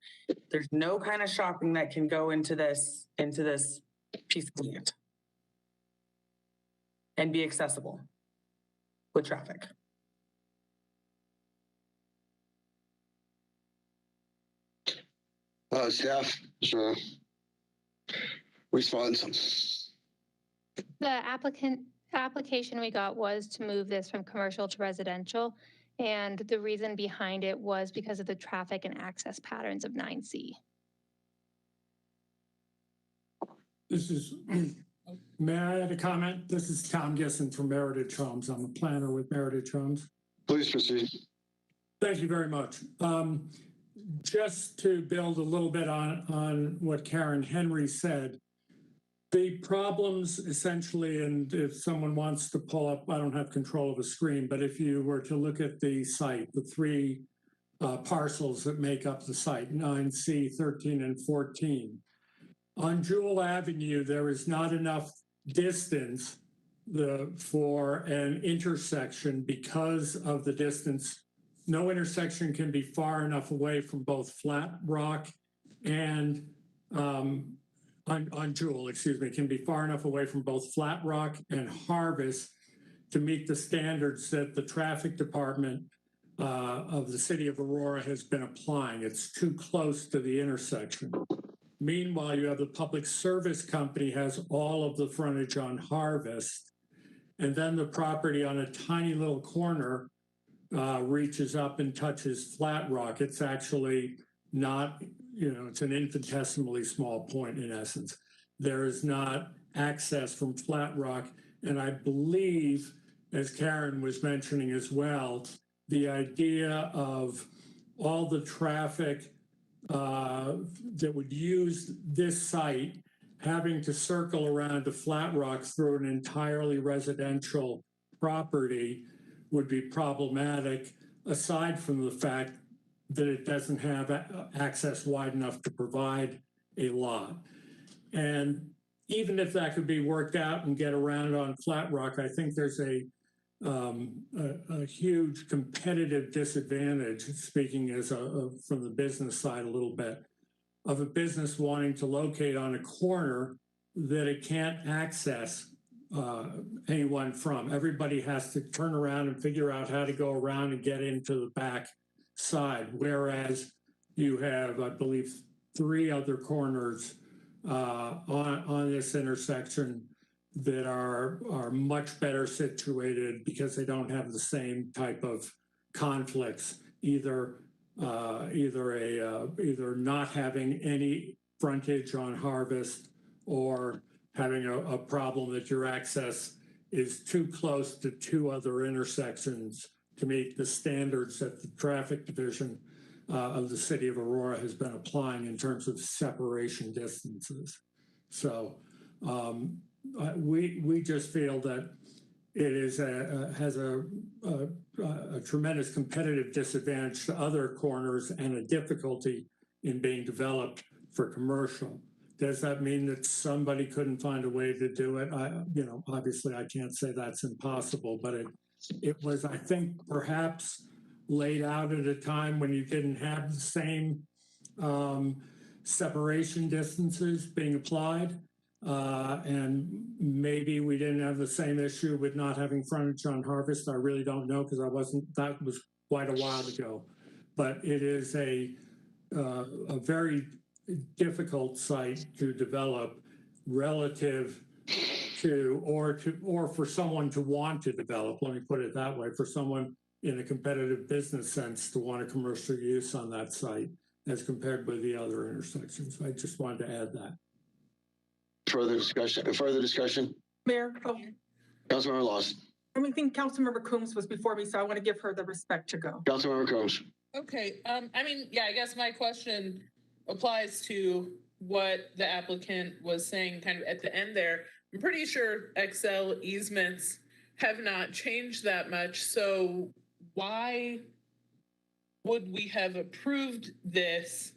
There's no kind of shopping that can go into this piece of land and be accessible with traffic. Staff, response. The application we got was to move this from commercial to residential. And the reason behind it was because of the traffic and access patterns of 9C. This is, may I add a comment? This is Tom Gisson from Meritage Homes. I'm a planner with Meritage Homes. Please proceed. Thank you very much. Just to build a little bit on what Karen Henry said, the problems essentially, and if someone wants to pull up, I don't have control of a screen, but if you were to look at the site, the 3 parcels that make up the site, 9C, 13, and 14. On Jewel Avenue, there is not enough distance for an intersection because of the distance. No intersection can be far enough away from both Flat Rock and on Jewel, excuse me, can be far enough away from both Flat Rock and Harvest to meet the standards that the traffic department of the city of Aurora has been applying. It's too close to the intersection. Meanwhile, you have the public service company has all of the frontage on Harvest, and then the property on a tiny little corner reaches up and touches Flat Rock. It's actually not, it's an infinitesimally small point in essence. There is not access from Flat Rock. And I believe, as Karen was mentioning as well, the idea of all the traffic that would use this site having to circle around to Flat Rock through an entirely residential property would be problematic, aside from the fact that it doesn't have access wide enough to provide a lot. And even if that could be worked out and get around on Flat Rock, I think there's a huge competitive disadvantage, speaking as from the business side a little bit, of a business wanting to locate on a corner that it can't access anyone from. Everybody has to turn around and figure out how to go around and get into the back side, whereas you have, I believe, 3 other corners on this intersection that are much better situated because they don't have the same type of conflicts, either not having any frontage on Harvest or having a problem that your access is too close to 2 other intersections to meet the standards that the traffic division of the city of Aurora has been applying in terms of separation distances. So we just feel that it is has a tremendous competitive disadvantage to other corners and a difficulty in being developed for commercial. Does that mean that somebody couldn't find a way to do it? Obviously I can't say that's impossible, but it was, I think, perhaps laid out at a time when you didn't have the same separation distances being applied. And maybe we didn't have the same issue with not having frontage on Harvest. I really don't know because that was quite a while ago. But it is a very difficult site to develop relative to, or for someone to want to develop, let me put it that way, for someone in a competitive business sense to want a commercial use on that site as compared with the other intersections. I just wanted to add that. Further discussion? Mayor, Councilmember Lawson. I think Councilmember Coombs was before me, so I want to give her the respect to go. Councilmember Coombs. Okay. I guess my question applies to what the applicant was saying kind of at the end there. I'm pretty sure XL easements have not changed that much. So why would we have approved this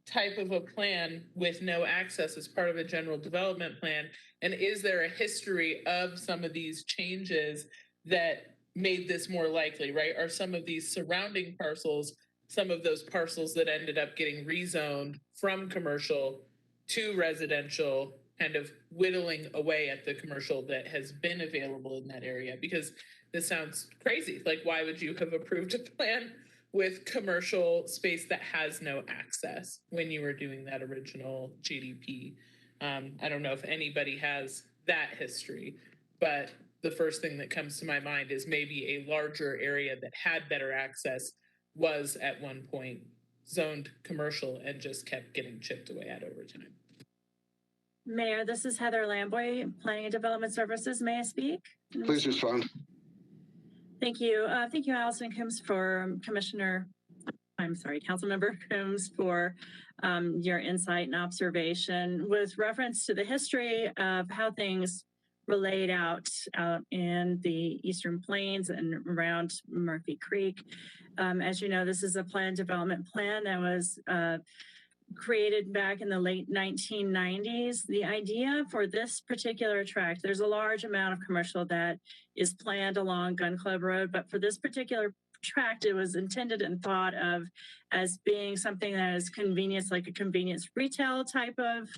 type of a plan with no access as part of a general development plan? And is there a history of some of these changes that made this more likely, right? Are some of these surrounding parcels, some of those parcels that ended up getting rezoned from commercial to residential, kind of whittling away at the commercial that has been available in that area? Because this sounds crazy. Like, why would you have approved a plan with commercial space that has no access when you were doing that original GDP? I don't know if anybody has that history, but the first thing that comes to my mind is maybe a larger area that had better access was at one point zoned commercial and just kept getting chipped away at over time. Mayor, this is Heather Lamboy, Planning and Development Services. May I speak? Please respond. Thank you. Thank you, Allison Coombs, for Councilmember Coombs, for your insight and observation with reference to the history of how things were laid out in the Eastern Plains and around Murphy Creek. As you know, this is a planned development plan that was created back in the late 1990s. The idea for this particular tract, there's a large amount of commercial that is planned along Gun Club Road, but for this particular tract, it was intended and thought of as being something that is convenience, like a convenience retail type of,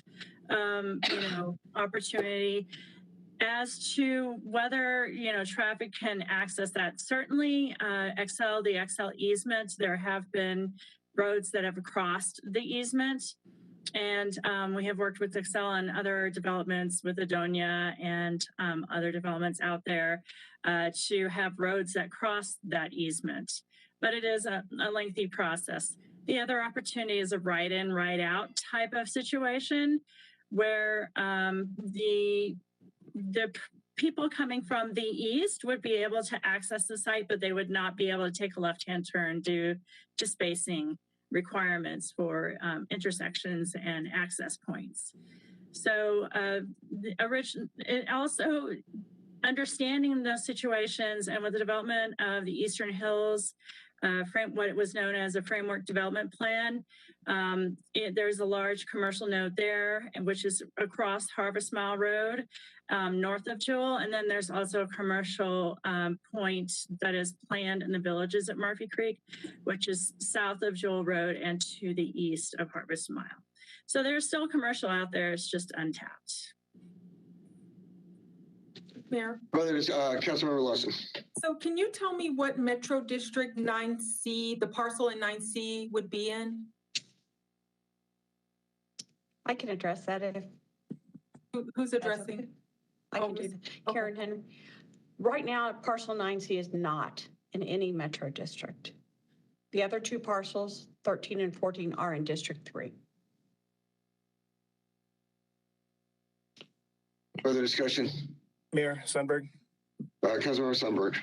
opportunity. As to whether, traffic can access that, certainly the XL easement, there have been roads that have crossed the easement. And we have worked with XL on other developments with Adonia and other developments out there to have roads that cross that easement. But it is a lengthy process. The other opportunity is a right-in, right-out type of situation where the people coming from the east would be able to access the site, but they would not be able to take a left-hand turn due to spacing requirements for intersections and access points. So also understanding those situations, and with the development of the Eastern Hills, what was known as a framework development plan, there's a large commercial node there, which is across Harvest Mile Road, north of Jewel. And then there's also a commercial point that is planned in the villages at Murphy Creek, which is south of Jewel Road and to the east of Harvest Mile. So there's still commercial out there, it's just untapped. Mayor. Councilmember Lawson. So can you tell me what Metro District 9C, the parcel in 9C would be in? I can address that if. Who's addressing? I can do that. Karen Henry. Right now, parcel 9C is not in any Metro District. The other two parcels, 13 and 14, are in District 3. Further discussion? Mayor Sundberg. Councilmember Sundberg.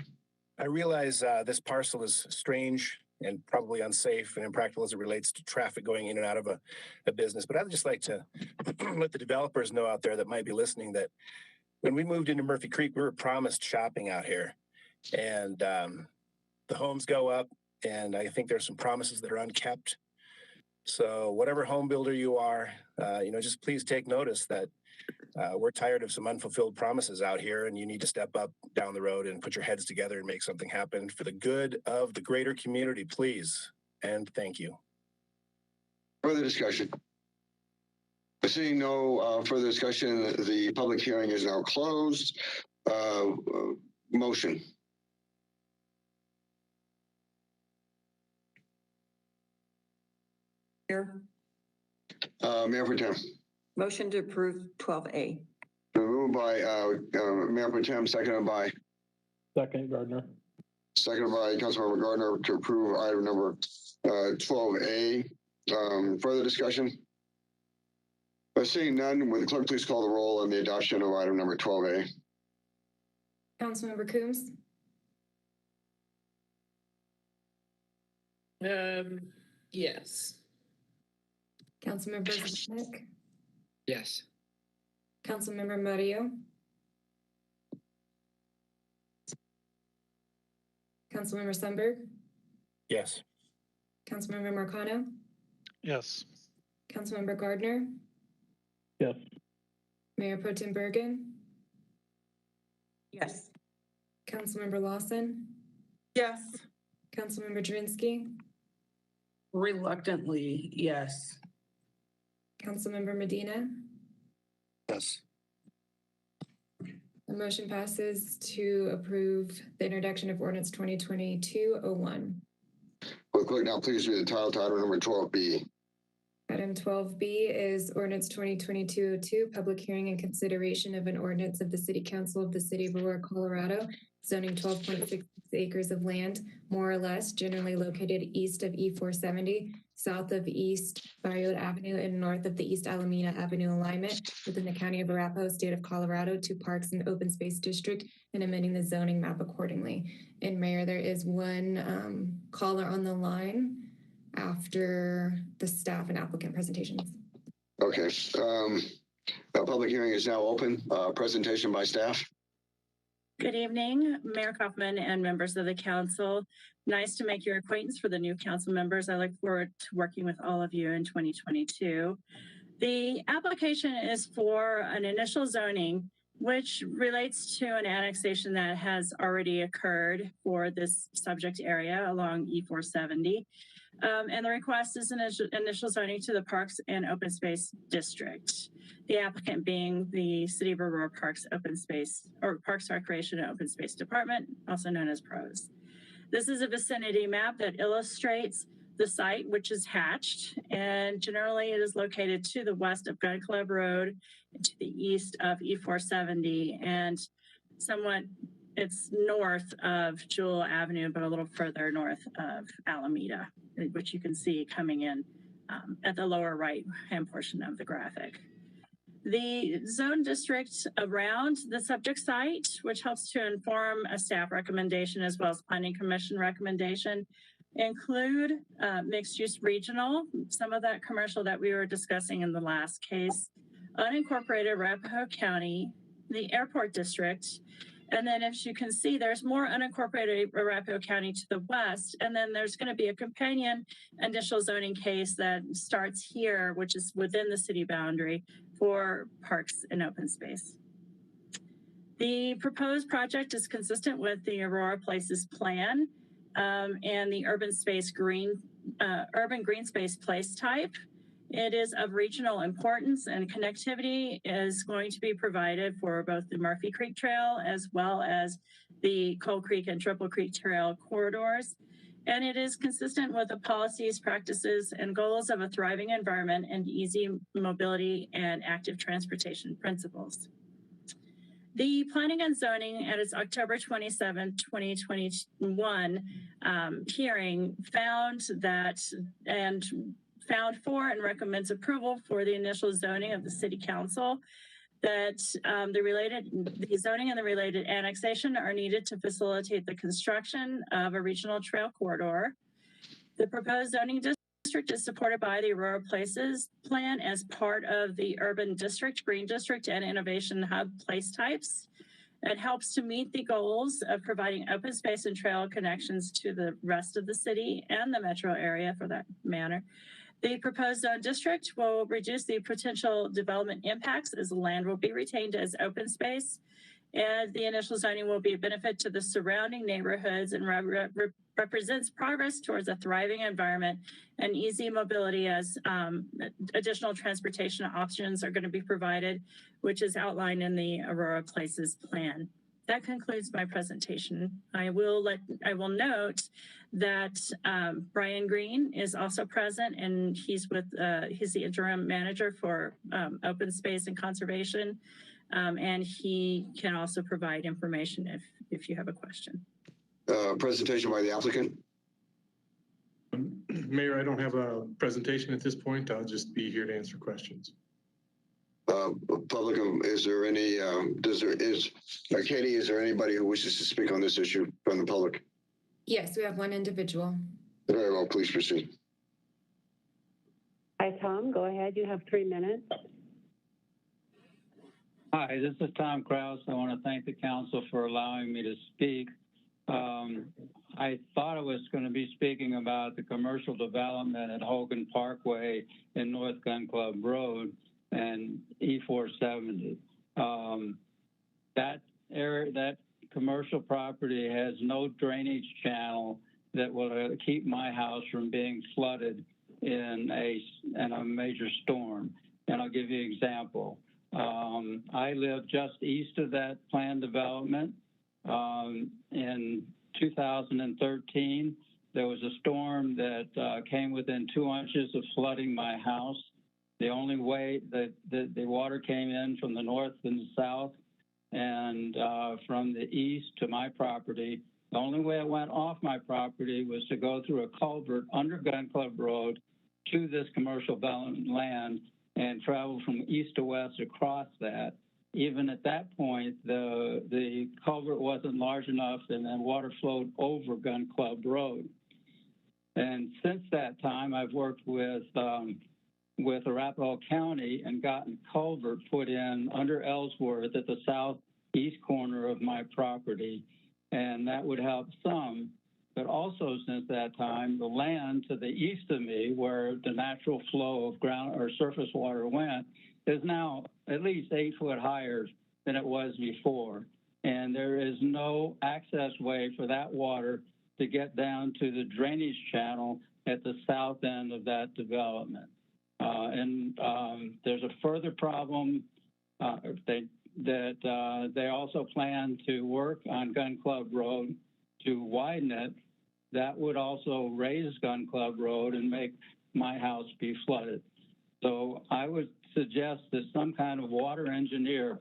I realize this parcel is strange and probably unsafe and impractical as it relates to traffic going in and out of a business. But I'd just like to let the developers know out there that might be listening that when we moved into Murphy Creek, we were promised shopping out here. And the homes go up, and I think there's some promises that are unkept. So whatever home builder you are, just please take notice that we're tired of some unfulfilled promises out here, and you need to step up down the road and put your heads together and make something happen for the good of the greater community, please. And thank you. Further discussion? Seeing no further discussion, the public hearing is now closed. Motion. Here. Mayor Pro Tem. Motion to approve 12A. Moved by Mayor Pro Tem, seconded by? Second, Gardner. Seconded by Councilmember Gardner to approve item number 12A. Further discussion? Seeing none, would the clerk please call the roll on the adoption of item number 12A? Councilmember Coombs? Yes. Councilmember Zipek? Yes. Councilmember Murillo? Councilmember Sundberg? Yes. Councilmember Marcano? Yes. Councilmember Gardner? Yes. Mayor Pro Tem Bergen? Yes. Councilmember Lawson? Yes. Councilmember Drinsky? Reluctantly, yes. Councilmember Medina? Yes. The motion passes to approve the introduction of ordinance 2022-01. Will the clerk now please read the title to item number 12B? Item 12B is ordinance 2022-02, public hearing and consideration of an ordinance of the City Council of the City of Aurora, Colorado, zoning 12.6 acres of land, more or less, generally located east of E470, south of East Barrios Avenue, and north of the East Alameda Avenue alignment within the County of Arapahoe, State of Colorado, to Parks and Open Space District, and amending the zoning map accordingly. And Mayor, there is one caller on the line after the staff and applicant presentations. Okay. The public hearing is now open. Presentation by staff. Good evening, Mayor Kaufman and members of the council. Nice to make your acquaintance for the new council members. I look forward to working with all of you in 2022. The application is for an initial zoning, which relates to an annexation that has already occurred for this subject area along E470. And the request is initial zoning to the Parks and Open Space District. The applicant being the City of Aurora Parks Open Space or Parks Recreation and Open Space Department, also known as PROS. This is a vicinity map that illustrates the site, which is hatched, and generally it is located to the west of Gun Club Road, to the east of E470, and somewhat it's north of Jewel Avenue, but a little further north of Alameda, which you can see coming in at the lower right-hand portion of the graphic. The zone district around the subject site, which helps to inform a staff recommendation as well as planning commission recommendation, include mixed-use regional, some of that commercial that we were discussing in the last case, unincorporated Arapahoe County, the airport district, and then as you can see, there's more unincorporated Arapahoe County to the west, and then there's going to be a companion initial zoning case that starts here, which is within the city boundary for parks and open space. The proposed project is consistent with the Aurora Places plan and the urban green space place type. It is of regional importance, and connectivity is going to be provided for both the Murphy Creek Trail as well as the Coal Creek and Triple Creek Trail corridors. And it is consistent with the policies, practices, and goals of a thriving environment and easy mobility and active transportation principles. The Planning and Zoning at its October 27, 2021 hearing found for and recommends approval for the initial zoning of the City Council, that the zoning and the related annexation are needed to facilitate the construction of a regional trail corridor. The proposed zoning district is supported by the Aurora Places plan as part of the urban district, green district, and innovation hub place types. It helps to meet the goals of providing open space and trail connections to the rest of the city and the metro area for that matter. The proposed zone district will reduce the potential development impacts as land will be retained as open space, and the initial zoning will be a benefit to the surrounding neighborhoods and represents progress towards a thriving environment and easy mobility as additional transportation options are going to be provided, which is outlined in the Aurora Places plan. That concludes my presentation. I will note that Brian Green is also present, and he's the interim manager for open space and conservation, and he can also provide information if you have a question. Presentation by the applicant. Mayor, I don't have a presentation at this point. I'll just be here to answer questions. Public, is there any, Katie, is there anybody who wishes to speak on this issue from the public? Yes, we have one individual. Very well, please proceed. Hi, Tom, go ahead. You have 3 minutes. Hi, this is Tom Kraus. I want to thank the council for allowing me to speak. I thought I was going to be speaking about the commercial development at Hogan Parkway and North Gun Club Road and E470. That commercial property has no drainage channel that will keep my house from being flooded in a major storm. And I'll give you an example. I live just east of that planned development. In 2013, there was a storm that came within 2 inches of flooding my house. The only way that the water came in from the north and the south and from the east to my property, the only way it went off my property was to go through a culvert under Gun Club Road to this commercial development land and travel from east to west across that. Even at that point, the culvert wasn't large enough, and then water flowed over Gun Club Road. And since that time, I've worked with Arapahoe County and gotten culvert put in under Ellsworth at the east corner of my property, and that would help some. But also since that time, the land to the east of me, where the natural flow of ground or surface water went, is now at least 8 foot higher than it was before. And there is no access way for that water to get down to the drainage channel at the south end of that development. There's a further problem. They also plan to work on Gun Club Road to widen it. That would also raise Gun Club Road and make my house be flooded. So I would suggest that some kind of water engineer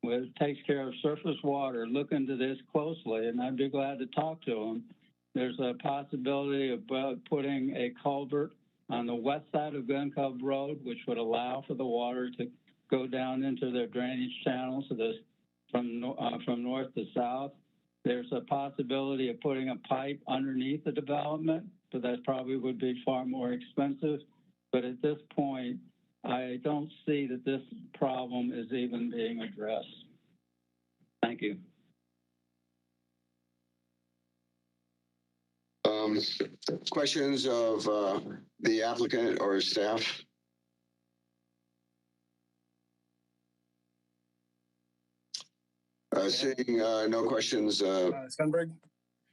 who takes care of surface water look into this closely, and I'd be glad to talk to them. There's a possibility of putting a culvert on the west side of Gun Club Road, which would allow for the water to go down into their drainage channels from north to south. There's a possibility of putting a pipe underneath the development, but that probably would be far more expensive. But at this point, I don't see that this problem is even being addressed. Thank you. Questions of the applicant or staff? Seeing no questions. Sundberg?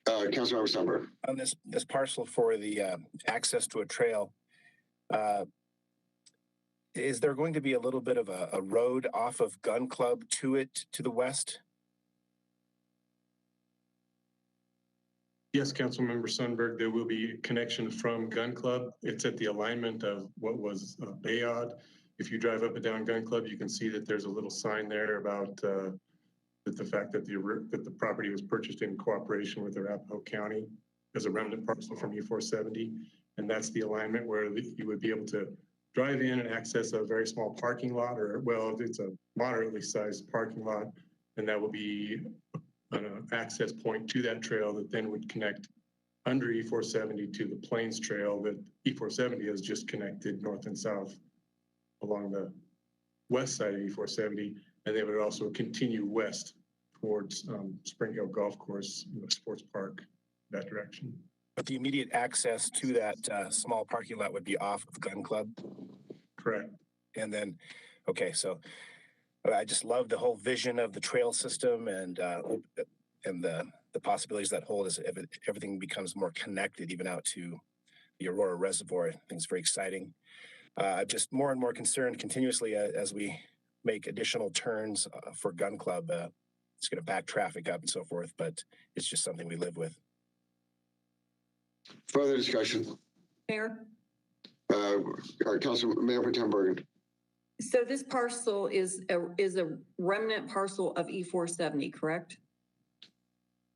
Councilmember Sundberg. On this parcel for the access to a trail, is there going to be a little bit of a road off of Gun Club to it to the west? Yes, Councilmember Sundberg, there will be a connection from Gun Club. It's at the alignment of what was Bayard. If you drive up and down Gun Club, you can see that there's a little sign there about the fact that the property was purchased in cooperation with Arapahoe County as a remnant parcel from E470. And that's the alignment where you would be able to drive in and access a very small parking lot, or, well, it's a moderately sized parking lot, and that will be an access point to that trail that then would connect under E470 to the Plains Trail that E470 has just connected north and south along the west side of E470, and they would also continue west towards Spring Hill Golf Course, Sports Park, that direction. But the immediate access to that small parking lot would be off of Gun Club? Correct. And then, okay, so I just love the whole vision of the trail system and the possibilities that hold as everything becomes more connected, even out to the Aurora Reservoir. I think it's very exciting. Just more and more concerned continuously as we make additional turns for Gun Club. It's going to back traffic up and so forth, but it's just something we live with. Further discussion? Mayor? Mayor Pro Tem Bergen. So this parcel is a remnant parcel of E470, correct?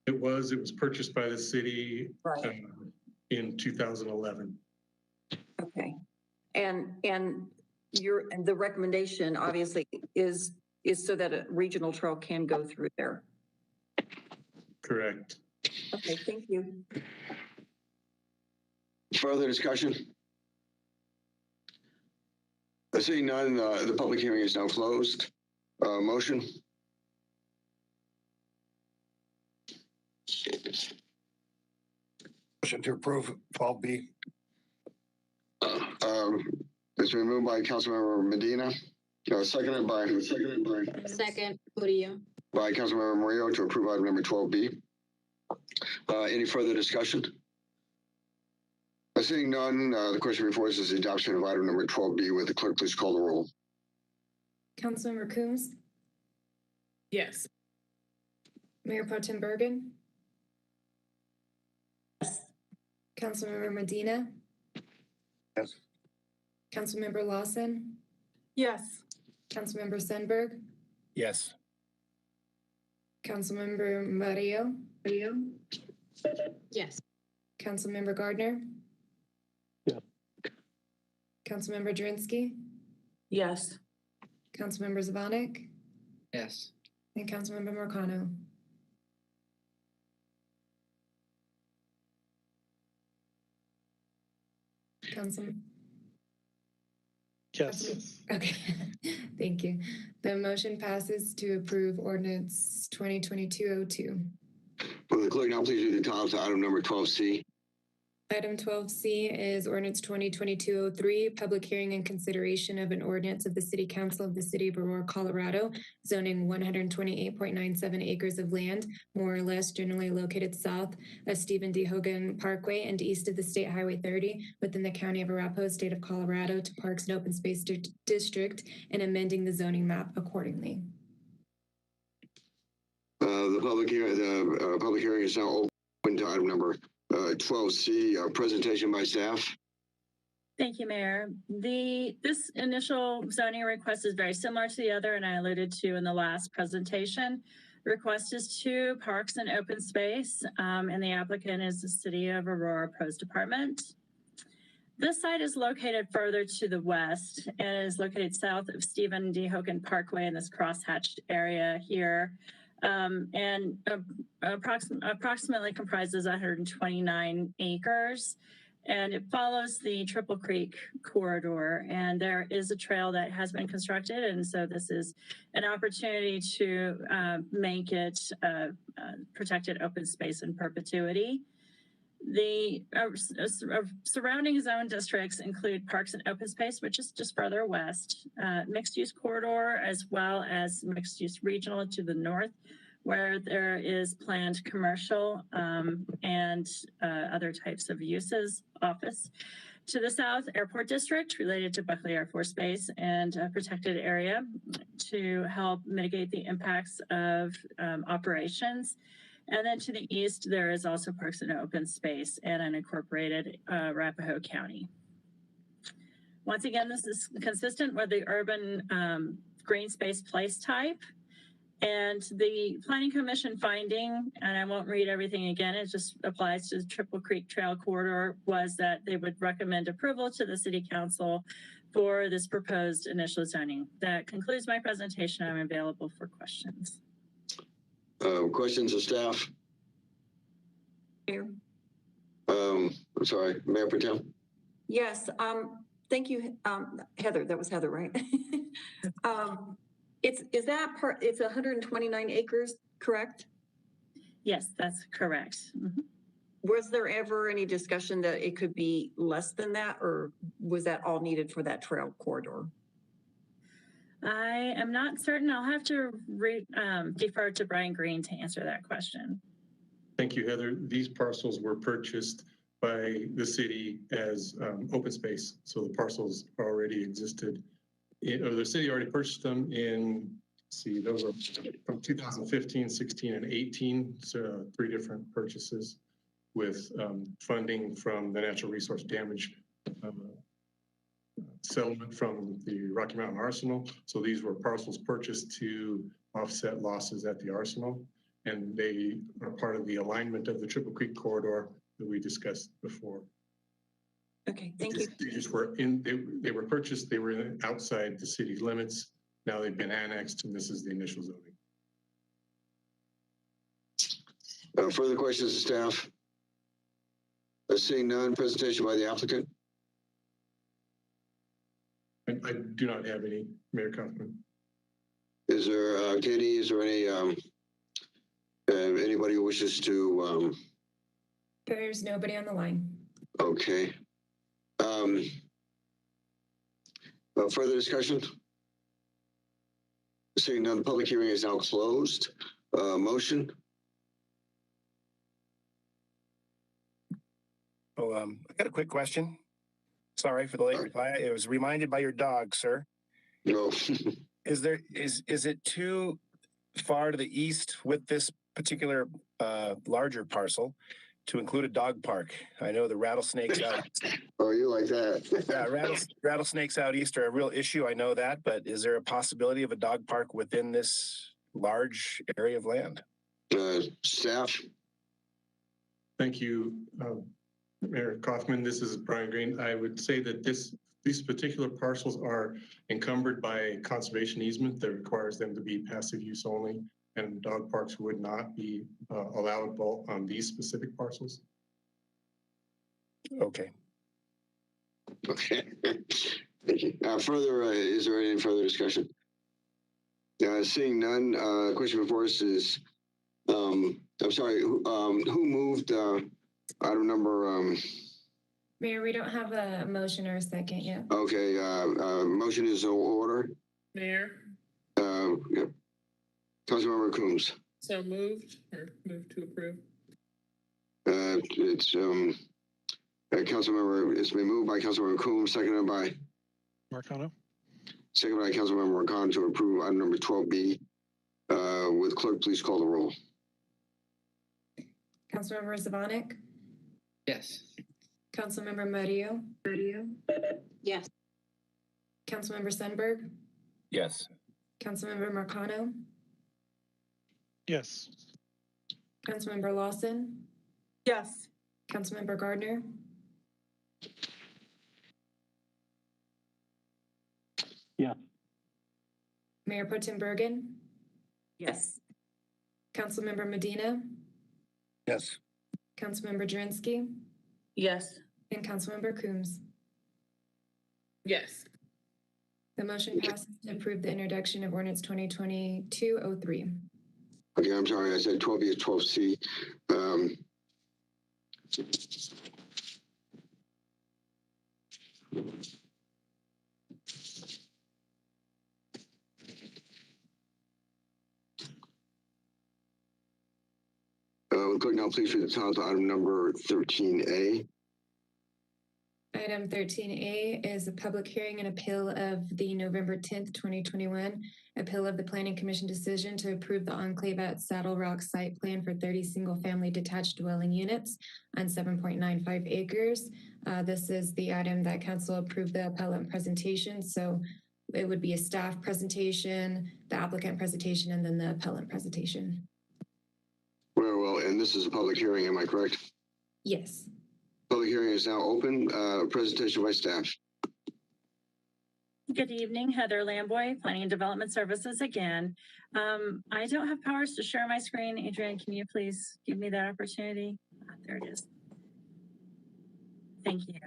It was purchased by the city in 2011. Okay. And the recommendation obviously is so that a regional trail can go through there. Correct. Okay, thank you. Further discussion? Seeing none, the public hearing is now closed. Motion? Motion to approve 12B. It's been moved by Councilmember Medina. Seconded by Second, Murillo. by Councilmember Murillo to approve item number 12B. Any further discussion? Seeing none, the question before us is the adoption of item number 12B. Would the clerk please call the roll? Councilmember Coombs, Yes. Mayor Pro Tem Bergen. Yes. Councilmember Medina, Yes. Councilmember Lawson, Yes. Councilmember Sundberg, Yes. Councilmember Murillo, Yes. Councilmember Gardner. Yes. Councilmember Drinsky, Yes. Councilmember Zvonek, Yes. and Councilmember Marcano. Yes. Okay, thank you. The motion passes to approve ordinance 2022-02. Will the clerk now please read the title to item number 12C? Item 12C is ordinance 2022-03, public hearing and consideration of an ordinance of the City Council of the City of Aurora, Colorado, zoning 128.97 acres of land, more or less generally located south of Stephen D. Hogan Parkway and east of the State Highway 30 within the County of Arapahoe, State of Colorado, to Parks and Open Space District and amending the zoning map accordingly. The public hearing is now open to item number 12C, presentation by staff. Thank you, Mayor. This initial zoning request is very similar to the other, and I alluded to in the last presentation. The request is to Parks and Open Space, and the applicant is the City of Aurora Pros Department. This site is located further to the west and is located south of Stephen D. Hogan Parkway in this crosshatched area here. And approximately comprises 129 acres, and it follows the Triple Creek corridor, and there is a trail that has been constructed, and so this is an opportunity to make it protected open space in perpetuity. The surrounding zone districts include Parks and Open Space, which is just further west, mixed use corridor, as well as mixed use regional to the north, where there is planned commercial and other types of uses, office. To the south, Airport District related to Buckley Air Force Base and a protected area to help mitigate the impacts of operations. And then to the east, there is also Parks and Open Space and an incorporated Arapahoe County. Once again, this is consistent with the urban green space place type. And the Planning Commission finding, and I won't read everything again, it just applies to the Triple Creek Trail Corridor, was that they would recommend approval to the City Council for this proposed initial zoning. That concludes my presentation. I'm available for questions. Questions of staff? Mayor? I'm sorry, Mayor Patel. Yes, thank you, Heather. That was Heather, right? Is that part? It's 129 acres, correct? Yes, that's correct. Mm-hmm. Was there ever any discussion that it could be less than that, or was that all needed for that trail corridor? I am not certain. I'll have to defer to Brian Green to answer that question. Thank you, Heather. These parcels were purchased by the city as open space. So the parcels already existed, or the city already purchased them in, those were from 2015, 16, and 18. So 3 different purchases with funding from the natural resource damage settlement from the Rocky Mountain Arsenal. So these were parcels purchased to offset losses at the arsenal, and they are part of the alignment of the Triple Creek corridor that we discussed before. Okay, thank you. They were purchased, they were outside the city limits. Now they've been annexed, and this is the initial zoning. Further questions of staff? Seeing none, presentation by the applicant. I do not have any, Mayor Kaufman. Is there, Katie, is there any, anybody who wishes to? There's nobody on the line. Okay. Further discussion? Seeing none, the public hearing is now closed. Motion? Oh, I got a quick question. Sorry for the late reply. I was reminded by your dog, sir. No. Is it too far to the east with this particular larger parcel to include a dog park? I know the rattlesnakes out. Oh, you like that? Yeah, rattlesnakes out east are a real issue. I know that, but is there a possibility of a dog park within this large area of land? Staff. Thank you, Mayor Kaufman. This is Brian Green. I would say that these particular parcels are encumbered by conservation easement that requires them to be passive use only, and dog parks would not be allowable on these specific parcels. Okay. Okay. Thank you. Is there any further discussion? Seeing none, question before us is, I'm sorry, who moved item number? Mayor, we don't have a motion or a second yet. Okay, motion is in order. Mayor, Yep. Councilmember Coombs. so moved or moved to approve. It's Councilmember. It's been moved by Councilmember Coombs, seconded by Marcano. Seconded by Councilmember Marcano to approve item number 12B. With clerk, please call the roll. Councilmember Zavonic, Yes. Councilmember Murillo, Yes. Councilmember Sundberg, Yes. Councilmember Marcano, Yes. Councilmember Lawson, Yes. Councilmember Gardner, Yeah. Mayor Pro Tem Bergen, Yes. Councilmember Medina, Yes. Councilmember Drinsky, Yes. and Councilmember Coombs. Yes. The motion passes to approve the introduction of ordinance 2022-03. Okay, I'm sorry, I said 12B is 12C. Clerk, now please read the title to item number 13A. Item 13A is a public hearing and appeal of the November 10th, 2021 appeal of the Planning Commission decision to approve the enclave at Saddle Rock site plan for 30 single-family detached dwelling units on 7.95 acres. This is the item that council approved the appellant presentation. So it would be a staff presentation, the applicant presentation, and then the appellant presentation. Well, and this is a public hearing, am I correct? Yes. Public hearing is now open. Presentation by staff. Good evening, Heather Lamboy, Planning and Development Services again. I don't have powers to share my screen. Adrian, can you please give me that opportunity? There it is. Thank you.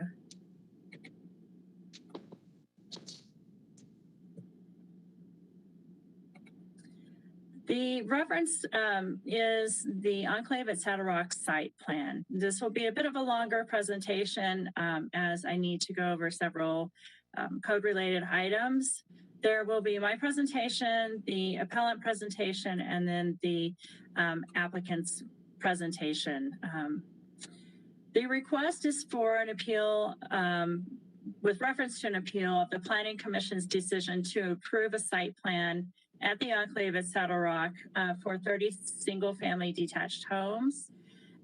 The reference is the Enclave at Saddle Rock site plan. This will be a bit of a longer presentation as I need to go over several code-related items. There will be my presentation, the appellant presentation, and then the applicant's presentation. The request is for an appeal with reference to an appeal of the Planning Commission's decision to approve a site plan at the Enclave at Saddle Rock for 30 single-family detached homes.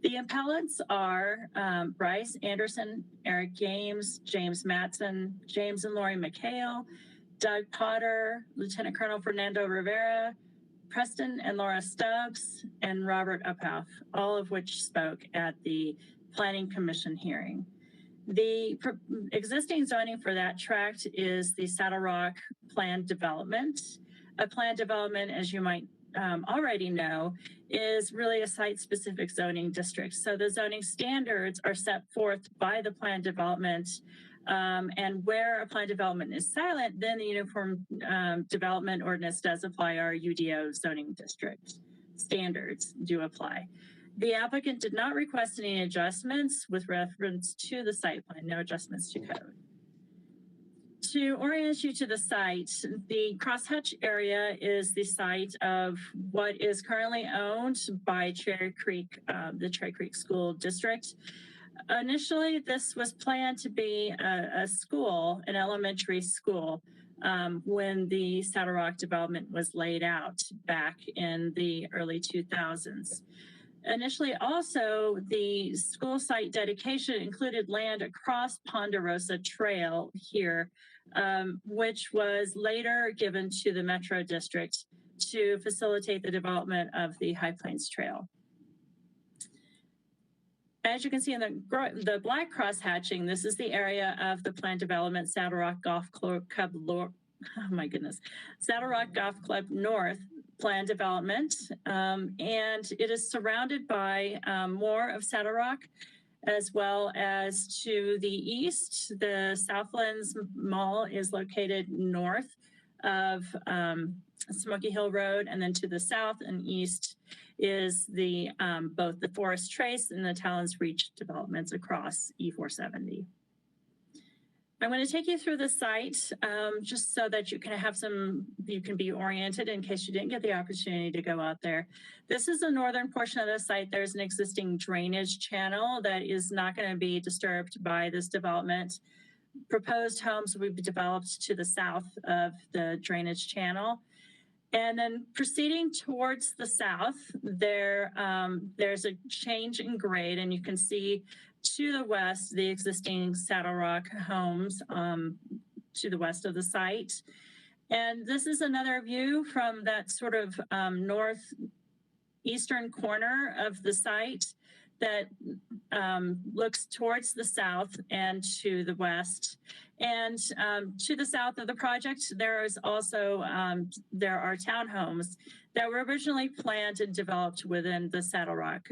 The appellants are Bryce Anderson, Eric Games, James Matson, James and Lori McHale, Doug Potter, Lieutenant Colonel Fernando Rivera, Preston and Laura Stubbs, and Robert Uphoff, all of which spoke at the Planning Commission hearing. The existing zoning for that tract is the Saddle Rock planned development. A planned development, as you might already know, is really a site-specific zoning district. So the zoning standards are set forth by the planned development, and where a planned development is silent, then the Uniform Development Ordinance does apply. Our UDO zoning district standards do apply. The applicant did not request any adjustments with reference to the site plan, no adjustments to code. To orient you to the site, the crosshatch area is the site of what is currently owned by Cherry Creek, the Cherry Creek School District. Initially, this was planned to be a school, an elementary school, when the Saddle Rock development was laid out back in the early 2000s. Initially, also, the school site dedication included land across Ponderosa Trail here, which was later given to the Metro District to facilitate the development of the High Plains Trail. As you can see in the black cross hatching, this is the area of the planned development Saddle Rock Golf Club, Saddle Rock Golf Club North planned development, and it is surrounded by more of Saddle Rock as well as to the east. The Southlands Mall is located north of Smoky Hill Road, and then to the south and east is the both the Forest Trace and the Talons Reach developments across E470. I'm going to take you through the site just so that you can be oriented in case you didn't get the opportunity to go out there. This is the northern portion of the site. There's an existing drainage channel that is not going to be disturbed by this development. Proposed homes will be developed to the south of the drainage channel. And then proceeding towards the south, there's a change in grade, and you can see to the west, the existing Saddle Rock homes to the west of the site. And this is another view from that sort of northeastern corner of the site that looks towards the south and to the west. And to the south of the project, there is also, there are townhomes that were originally planned and developed within the Saddle Rock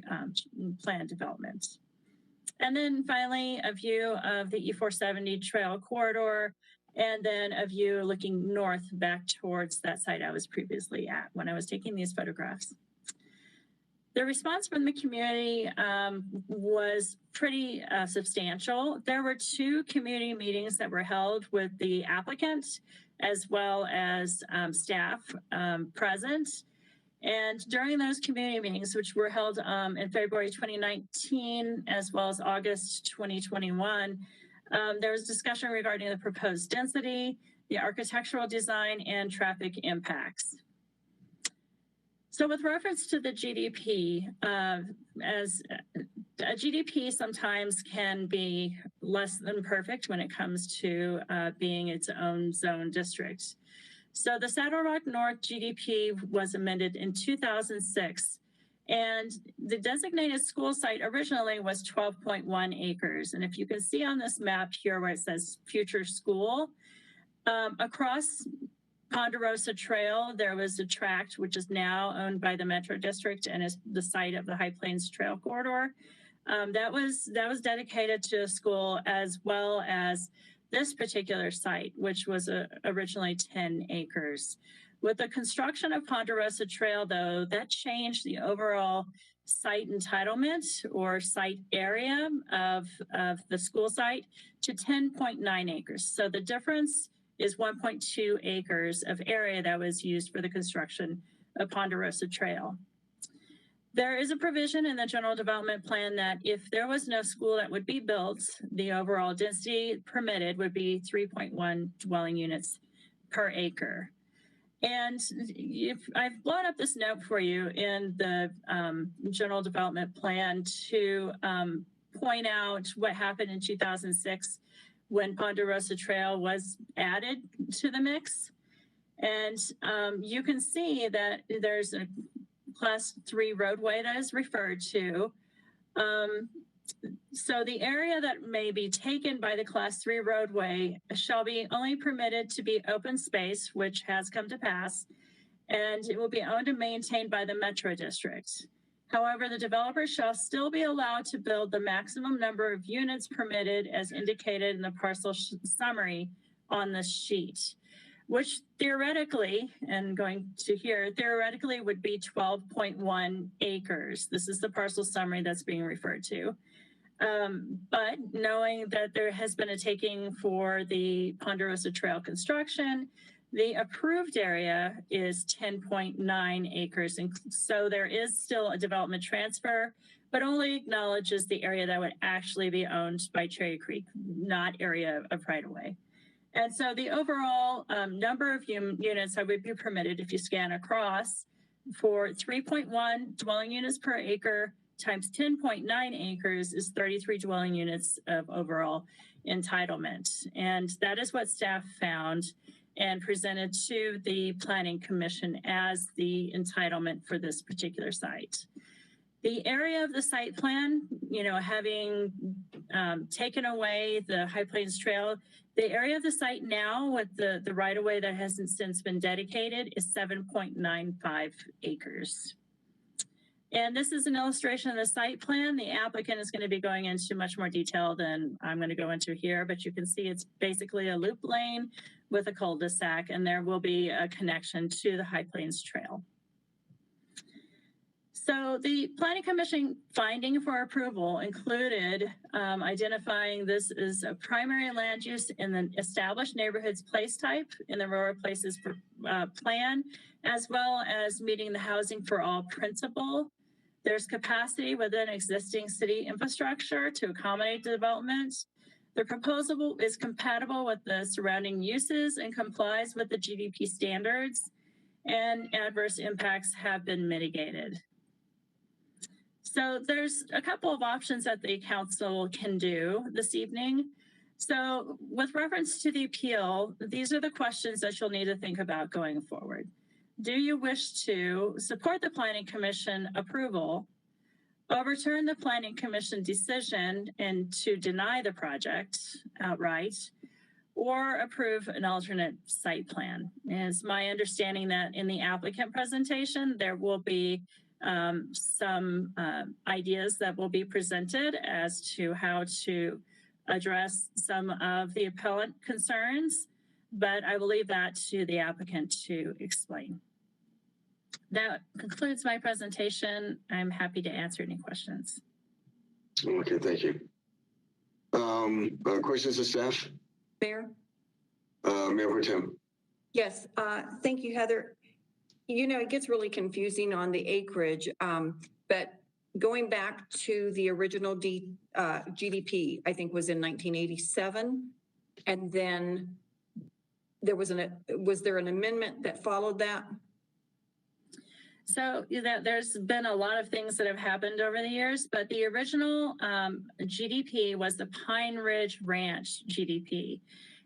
planned development. And then finally, a view of the E470 trail corridor, and then a view looking north back towards that site I was previously at when I was taking these photographs. The response from the community was pretty substantial. There were 2 community meetings that were held with the applicant as well as staff present. And during those community meetings, which were held in February 2019, as well as August 2021, there was discussion regarding the proposed density, the architectural design, and traffic impacts. So with reference to the GDP, as a GDP sometimes can be less than perfect when it comes to being its own zone district. So the Saddle Rock North GDP was amended in 2006, and the designated school site originally was 12.1 acres. And if you can see on this map here where it says future school, across Ponderosa Trail, there was a tract which is now owned by the Metro District and is the site of the High Plains Trail Corridor. That was dedicated to a school, as well as this particular site, which was originally 10 acres. With the construction of Ponderosa Trail, though, that changed the overall site entitlement or site area of the school site to 10.9 acres. So the difference is 1.2 acres of area that was used for the construction of Ponderosa Trail. There is a provision in the general development plan that if there was no school that would be built, the overall density permitted would be 3.1 dwelling units per acre. And if I've blown up this note for you in the general development plan to point out what happened in 2006 when Ponderosa Trail was added to the mix. And you can see that there's a Class 3 roadway that is referred to. So the area that may be taken by the Class 3 roadway shall be only permitted to be open space, which has come to pass, and it will be owned and maintained by the Metro District. However, the developer shall still be allowed to build the maximum number of units permitted as indicated in the parcel summary on this sheet, which theoretically, and going to here, theoretically would be 12.1 acres. This is the parcel summary that's being referred to. But knowing that there has been a taking for the Ponderosa Trail construction, the approved area is 10.9 acres. And so there is still a development transfer, but only acknowledges the area that would actually be owned by Cherry Creek, not area of right-of-way. And so the overall number of units that would be permitted if you scan across for 3.1 dwelling units per acre times 10.9 acres is 33 dwelling units of overall entitlement. And that is what staff found and presented to the Planning Commission as the entitlement for this particular site. The area of the site plan, you know, having taken away the High Plains Trail, the area of the site now with the right-of-way that hasn't since been dedicated is 7.95 acres. And this is an illustration of the site plan. The applicant is going to be going into much more detail than I'm going to go into here, but you can see it's basically a loop lane with a cul-de-sac, and there will be a connection to the High Plains Trail. So the Planning Commission finding for approval included identifying this as a primary land use in the established neighborhoods place type in the Aurora Places plan, as well as meeting the housing for all principle. There's capacity within existing city infrastructure to accommodate the development. The proposal is compatible with the surrounding uses and complies with the GDP standards, and adverse impacts have been mitigated. So there's a couple of options that the council can do this evening. So with reference to the appeal, these are the questions that you'll need to think about going forward. Do you wish to support the Planning Commission approval, overturn the Planning Commission decision and to deny the project outright, or approve an alternate site plan? It's my understanding that in the applicant presentation, there will be some ideas that will be presented as to how to address some of the appellant concerns, but I will leave that to the applicant to explain. That concludes my presentation. I'm happy to answer any questions. Okay, thank you. Questions of staff? Mayor? Mayor Pro Tem. Yes, thank you, Heather. You know, it gets really confusing on the acreage, but going back to the original GDP, I think was in 1987, and then there was there an amendment that followed that? So there's been a lot of things that have happened over the years, but the original GDP was the Pine Ridge Ranch GDP.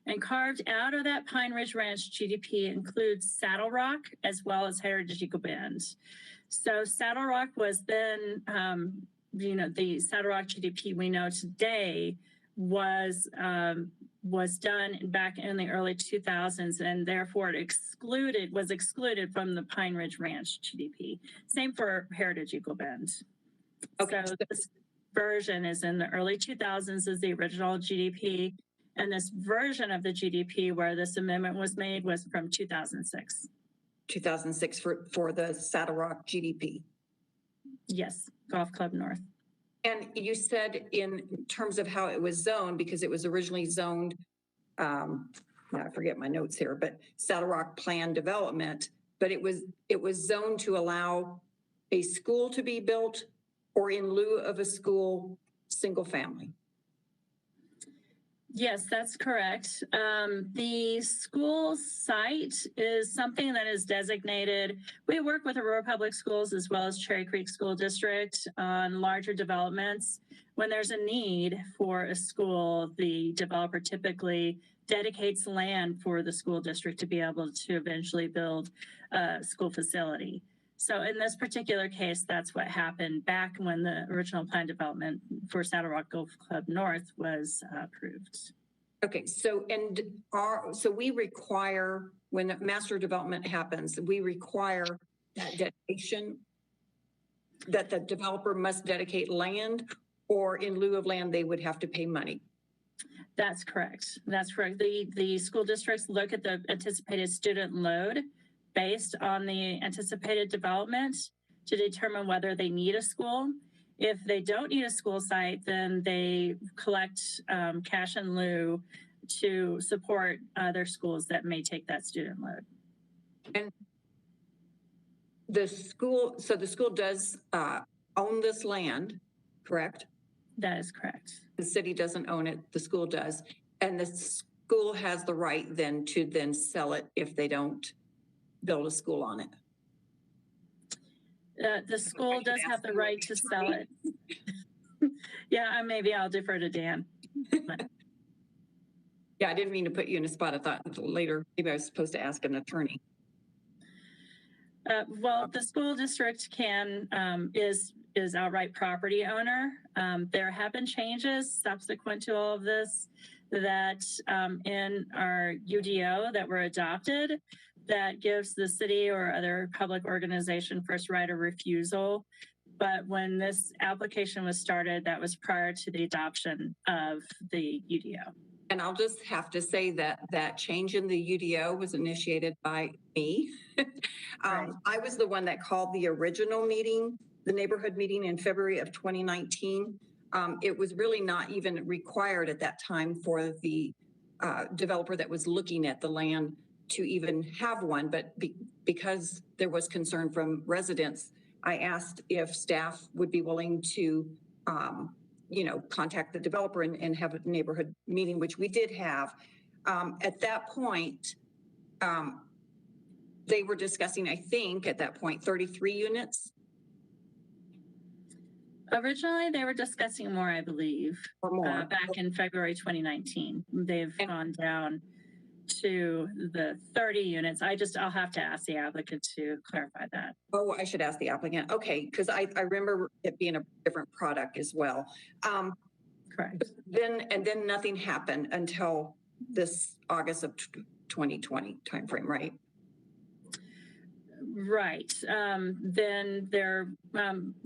And carved out of that Pine Ridge Ranch GDP includes Saddle Rock as well as Heritage Eagle Bend. So Saddle Rock was then, the Saddle Rock GDP we know today was done back in the early 2000s, and therefore it was excluded from the Pine Ridge Ranch GDP. Same for Heritage Eagle Bend. Okay. So this version is in the early 2000s is the original GDP. And this version of the GDP where this amendment was made was from 2006. 2006 for the Saddle Rock GDP? Yes, Golf Club North. And you said in terms of how it was zoned, because it was originally zoned, I forget my notes here, but Saddle Rock Plan Development, but it was zoned to allow a school to be built or in lieu of a school, single family. Yes, that's correct. The school site is something that is designated. We work with Aurora Public Schools as well as Cherry Creek School District on larger developments. When there's a need for a school, the developer typically dedicates land for the school district to be able to eventually build a school facility. So in this particular case, that's what happened back when the original plan development for Saddle Rock Golf Club North was approved. Okay, so we require, when the master development happens, we require that dedication, that the developer must dedicate land, or in lieu of land, they would have to pay money. That's correct. That's correct. The school districts look at the anticipated student load based on the anticipated development to determine whether they need a school. If they don't need a school site, then they collect cash in lieu to support other schools that may take that student load. And the school does own this land, correct? That is correct. The city doesn't own it, the school does. And the school has the right then to sell it if they don't build a school on it. The school does have the right to sell it. Yeah, maybe I'll defer to Dan. Yeah, I didn't mean to put you in a spot. I thought later maybe I was supposed to ask an attorney. Well, the school district is outright property owner. There have been changes subsequent to all of this that in our UDO that were adopted that gives the city or other public organization first right of refusal But when this application was started, that was prior to the adoption of the UDO. And I'll just have to say that that change in the UDO was initiated by me. I was the one that called the original meeting, the neighborhood meeting in February of 2019. It was really not even required at that time for the developer that was looking at the land to even have one, but because there was concern from residents, I asked if staff would be willing to contact the developer and have a neighborhood meeting, which we did have. At that point, they were discussing, I think at that point, 33 units. Originally, they were discussing more, I believe, or more. Back in February 2019. They've gone down to the 30 units. I'll have to ask the applicant to clarify that. Oh, I should ask the applicant. Okay, because I remember it being a different product as well. Correct. Then nothing happened until this August of 2020 timeframe, right? Right. Then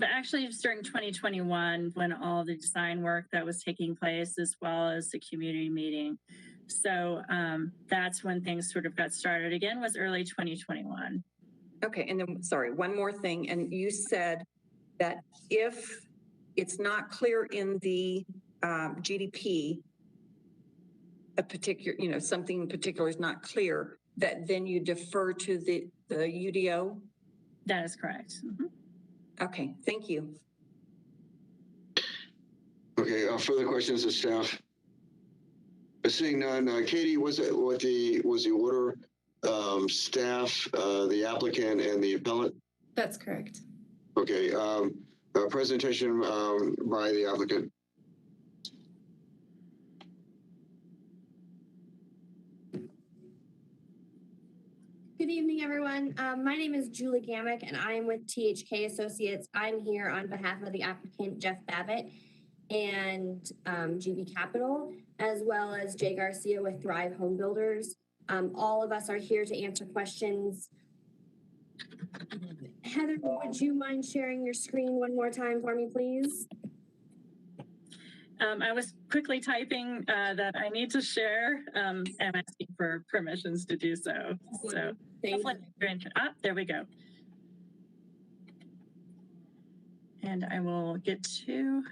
actually just during 2021, when all the design work that was taking place, as well as the community meeting. So that's when things sort of got started again, was early 2021. Okay. And then, sorry, one more thing. And you said that if it's not clear in the GDP, a particular, something particular is not clear, that then you defer to the UDO? That is correct. Mm-hmm. Okay, thank you. Okay, further questions of staff? Seeing none, Katie, was the order staff, the applicant, and the appellant? That's correct. Okay, presentation by the applicant. Good evening, everyone. My name is Julie Gamick, and I am with THK Associates. I'm here on behalf of the applicant, Jeff Babbitt, and GB Capital, as well as Jay Garcia with Thrive Home Builders. All of us are here to answer questions. Heather, would you mind sharing your screen one more time for me, please? I was quickly typing that I need to share. I'm asking for permissions to do so. So there we go. And I will get to,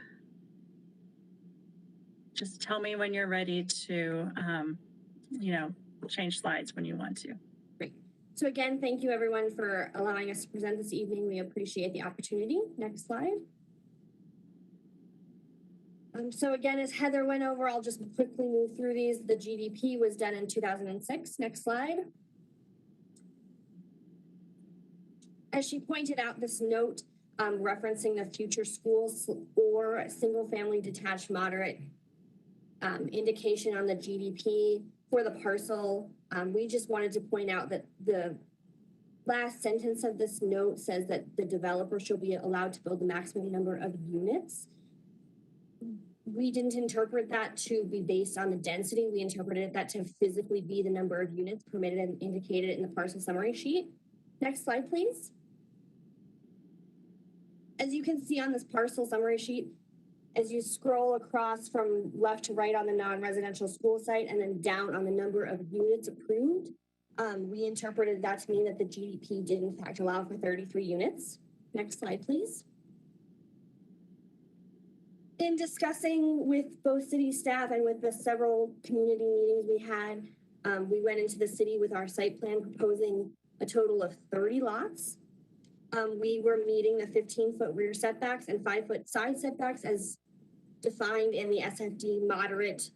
just tell me when you're ready to, change slides when you want to. Great. So again, thank you everyone for allowing us to present this evening. We appreciate the opportunity. Next slide. So again, as Heather went over, I'll just quickly move through these. The GDP was done in 2006. Next slide. As she pointed out, this note referencing the future schools or single family detached moderate indication on the GDP for the parcel. We just wanted to point out that the last sentence of this note says that the developer shall be allowed to build the maximum number of units. We didn't interpret that to be based on the density. We interpreted that to physically be the number of units permitted and indicated in the parcel summary sheet. Next slide, please. As you can see on this parcel summary sheet, as you scroll across from left to right on the non-residential school site and then down on the number of units approved, we interpreted that to mean that the GDP did in fact allow for 33 units. Next slide, please. In discussing with both city staff and with the several community meetings we had, we went into the city with our site plan proposing a total of 30 lots. We were meeting the 15-foot rear setbacks and 5-foot side setbacks as defined in the SFD moderate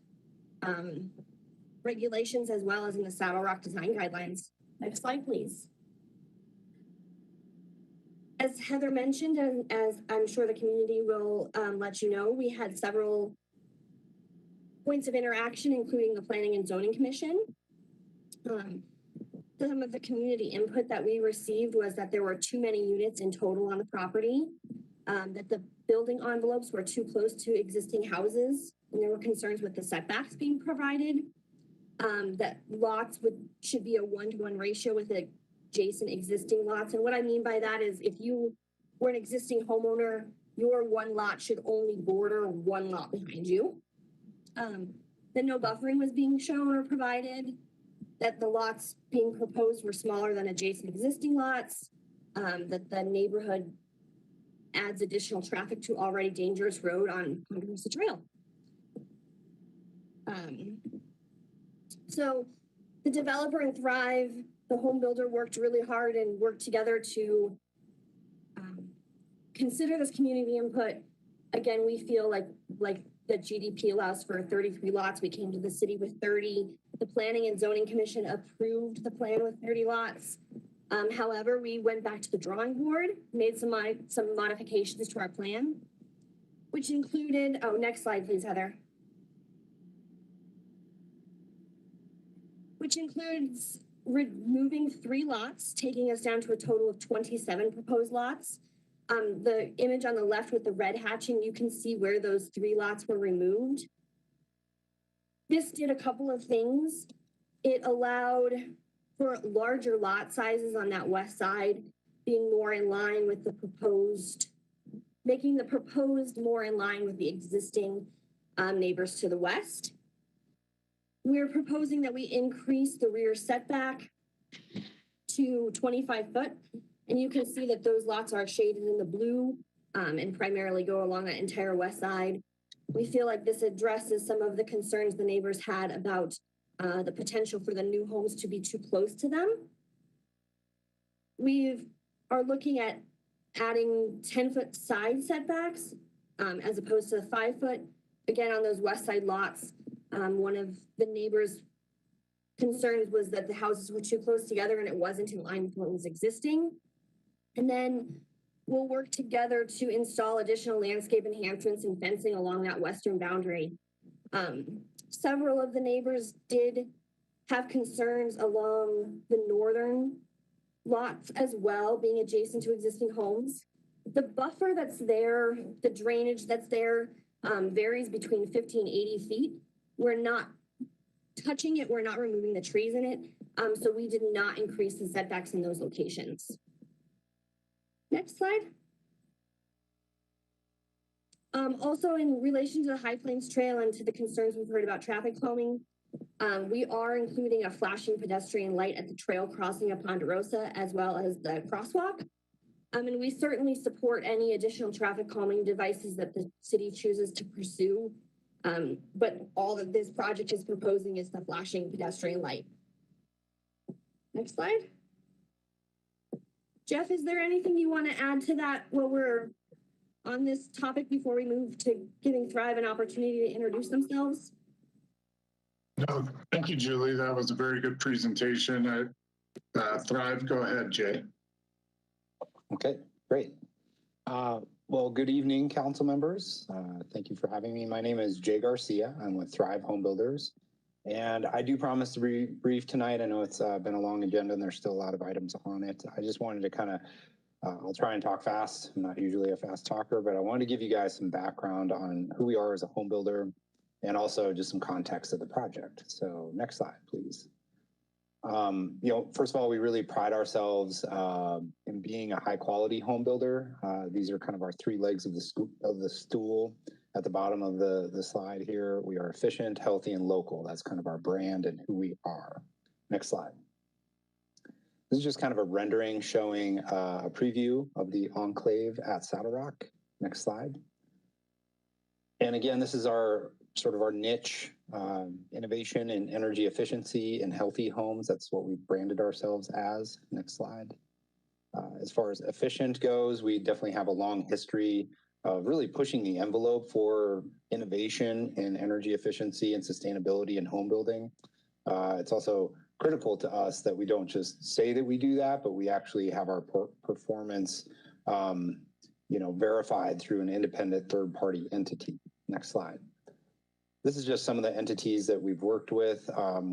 regulations, as well as in the Saddle Rock design guidelines. Next slide, please. As Heather mentioned, and as I'm sure the community will let you know, we had several points of interaction, including the Planning and Zoning Commission. Some of the community input that we received was that there were too many units in total on the property, that the building envelopes were too close to existing houses, and there were concerns with the setbacks being provided, that lots should be a 1-to-1 ratio with the adjacent existing lots. And what I mean by that is if you we're an existing homeowner, your one lot should only border one lot behind you. That no buffering was being shown or provided, that the lots being proposed were smaller than adjacent existing lots, that the neighborhood adds additional traffic to already dangerous road on Ponderosa Trail. So the developer and Thrive, the home builder, worked really hard and worked together to consider this community input. Again, we feel like the GDP allows for 33 lots. We came to the city with 30. The Planning and Zoning Commission approved the plan with 30 lots. However, we went back to the drawing board, made some modifications to our plan, which included, oh, next slide, please, Heather. Which includes removing 3 lots, taking us down to a total of 27 proposed lots. The image on the left with the red hatching, you can see where those 3 lots were removed. This did a couple of things. It allowed for larger lot sizes on that west side, being more in line with the proposed, making the proposed more in line with the existing neighbors to the west. We're proposing that we increase the rear setback to 25 foot. And you can see that those lots are shaded in the blue and primarily go along that entire west side. We feel like this addresses some of the concerns the neighbors had about the potential for the new homes to be too close to them. We are looking at adding 10-foot side setbacks as opposed to the 5-foot. Again, on those west side lots, one of the neighbors' concerns was that the houses were too close together and it wasn't in line with what was existing. And then we'll work together to install additional landscape enhancements and fencing along that western boundary. Several of the neighbors did have concerns along the northern lots as well, being adjacent to existing homes. The buffer that's there, the drainage that's there, varies between 50 and 80 feet. We're not touching it, we're not removing the trees in it, so we did not increase the setbacks in those locations. Next slide. Also, in relation to the High Plains Trail and to the concerns we've heard about traffic calming, we are including a flashing pedestrian light at the trail crossing of Ponderosa as well as the crosswalk. And we certainly support any additional traffic calming devices that the city chooses to pursue. But all that this project is proposing is the flashing pedestrian light. Next slide. Jeff, is there anything you want to add to that while we're on this topic before we move to giving Thrive an opportunity to introduce themselves? No, thank you, Julie. That was a very good presentation. Thrive, go ahead, Jay. Okay, great. Well, good evening, council members. Thank you for having me. My name is Jay Garcia. I'm with Thrive Home Builders. And I do promise to be brief tonight. I know it's been a long agenda and there's still a lot of items on it. I just wanted to kind of, I'll try and talk fast. I'm not usually a fast talker, but I wanted to give you guys some background on who we are as a home builder and also just some context of the project. So next slide, please. First of all, we really pride ourselves in being a high quality home builder. These are kind of our 3 legs of the stool at the bottom of the slide here. We are efficient, healthy, and local. That's kind of our brand and who we are. Next slide. This is just kind of a rendering showing a preview of the enclave at Saddle Rock. Next slide. And again, this is our sort of our niche, innovation in energy efficiency and healthy homes. That's what we've branded ourselves as. Next slide. As far as efficient goes, we definitely have a long history of really pushing the envelope for innovation in energy efficiency and sustainability in home building. It's also critical to us that we don't just say that we do that, but we actually have our performance, verified through an independent third-party entity. Next slide. This is just some of the entities that we've worked with.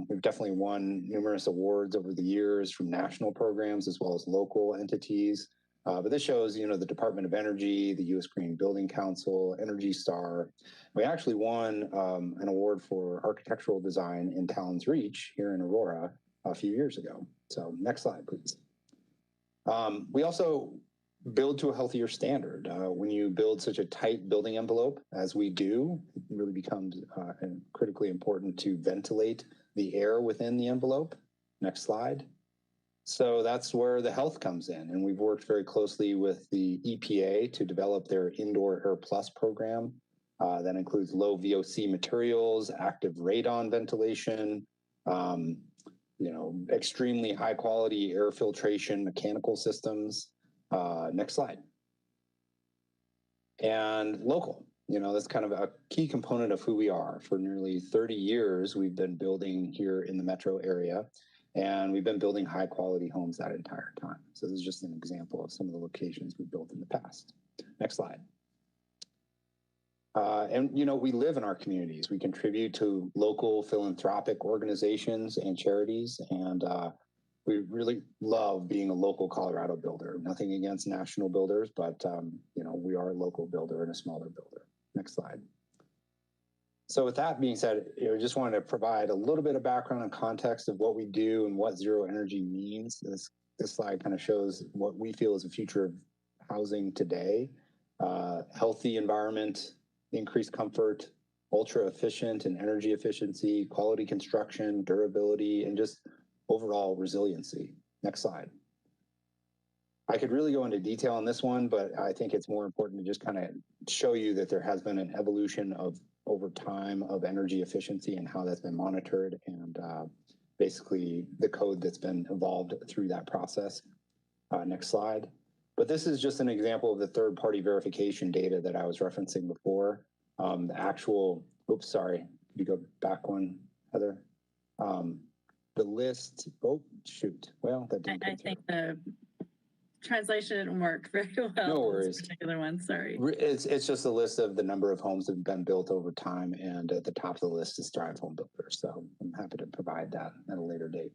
We've definitely won numerous awards over the years from national programs as well as local entities. But this shows, the Department of Energy, the U.S. Green Building Council, Energy Star. We actually won an award for architectural design in Talon's Reach here in Aurora a few years ago. So next slide, please. We also build to a healthier standard. When you build such a tight building envelope as we do, it really becomes critically important to ventilate the air within the envelope. Next slide. So that's where the health comes in. And we've worked very closely with the EPA to develop their Indoor Air Plus program. That includes low VOC materials, active radon ventilation, extremely high quality air filtration, mechanical systems. Next slide. And local, that's kind of a key component of who we are. For nearly 30 years, we've been building here in the metro area, and we've been building high quality homes that entire time. So this is just an example of some of the locations we've built in the past. Next slide. We live in our communities. We contribute to local philanthropic organizations and charities, and we really love being a local Colorado builder. Nothing against national builders, but we are a local builder and a smaller builder. Next slide. So with that being said, I just wanted to provide a little bit of background and context of what we do and what zero energy means. This slide kind of shows what we feel is the future of housing today. Healthy environment, increased comfort, ultra efficient and energy efficiency, quality construction, durability, and just overall resiliency. Next slide. I could really go into detail on this one, but I think it's more important to just kind of show you that there has been an evolution of over time of energy efficiency and how that's been monitored, and basically the code that's been evolved through that process. Next slide. But this is just an example of the third-party verification data that I was referencing before. The actual, oops, sorry, could you go back one, Heather? The list, oh, shoot. Well, that didn't I think the translation didn't work very well. No worries. This particular one, sorry. It's just a list of the number of homes that have been built over time, and at the top of the list is Thrive Home Builders. So I'm happy to provide that at a later date.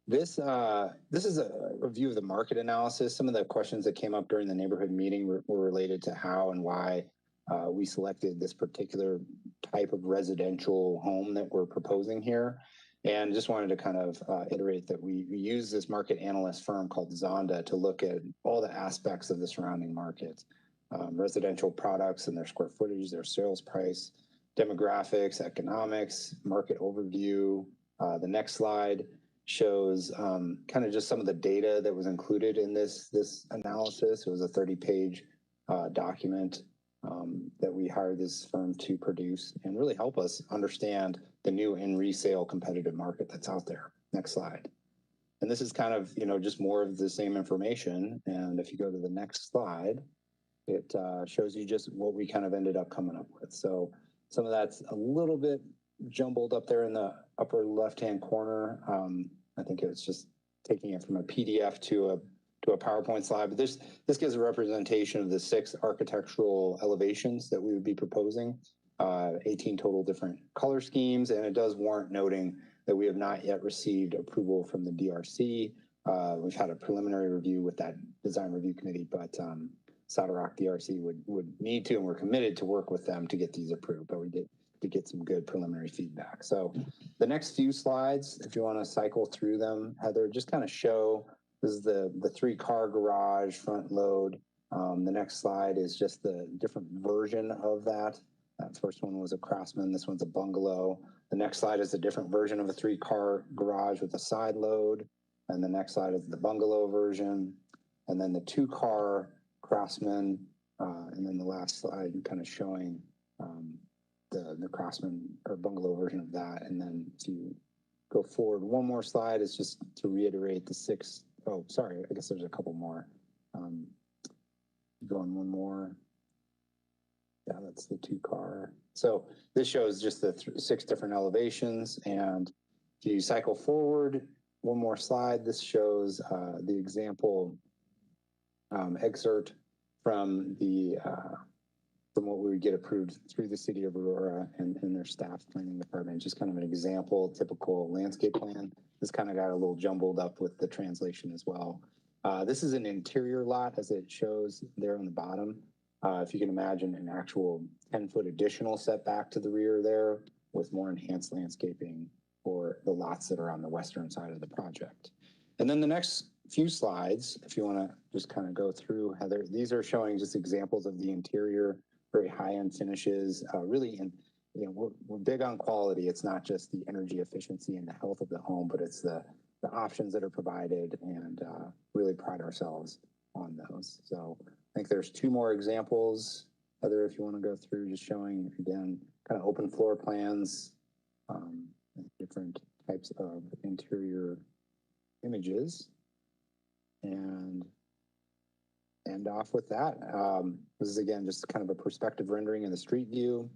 This is a review of the market analysis. Some of the questions that came up during the neighborhood meeting were related to how and why we selected this particular type of residential home that we're proposing here. And just wanted to kind of iterate that we use this market analyst firm called Zonda to look at all the aspects of the surrounding market, residential products and their square footage, their sales price, demographics, economics, market overview. The next slide shows kind of just some of the data that was included in this analysis. It was a 30-page document that we hired this firm to produce and really help us understand the new and resale competitive market that's out there. Next slide. And this is kind of, just more of the same information. And if you go to the next slide, it shows you just what we kind of ended up coming up with. So some of that's a little bit jumbled up there in the upper left-hand corner. I think it was just taking it from a PDF to a PowerPoint slide, but this gives a representation of the 6 architectural elevations that we would be proposing, 18 total different color schemes, and it does warrant noting that we have not yet received approval from the DRC. We've had a preliminary review with that design review committee, but Saddle Rock DRC would need to, and we're committed to work with them to get these approved, but we did get some good preliminary feedback. So the next few slides, if you want to cycle through them, Heather, just kind of show. This is the 3-car garage front load. The next slide is just the different version of that. That first one was a Craftsman. This one's a bungalow. The next slide is a different version of a 3-car garage with a side load. And the next slide is the bungalow version. And then the 2-car Craftsman. And then the last slide kind of showing the Craftsman or bungalow version of that. And then to go forward, one more slide is just to reiterate the 6. Oh, sorry, I guess there's a couple more. Going one more. Yeah, that's the 2-car. So this shows just the 6 different elevations. And if you cycle forward one more slide, this shows the example excerpt from what we would get approved through the city of Aurora and their staff planning department. Just kind of an example, typical landscape plan. This kind of got a little jumbled up with the translation as well. This is an interior lot as it shows there on the bottom. If you can imagine an actual 10-foot additional setback to the rear there with more enhanced landscaping for the lots that are on the western side of the project. And then the next few slides, if you want to just kind of go through, Heather. These are showing just examples of the interior, very high-end finishes. Really, and we're big on quality. It's not just the energy efficiency and the health of the home, but it's the options that are provided, and really pride ourselves on those. So I think there's two more examples, Heather, if you want to go through, just showing again kind of open floor plans, different types of interior images, and end off with that. This is again just kind of a perspective rendering in the street view.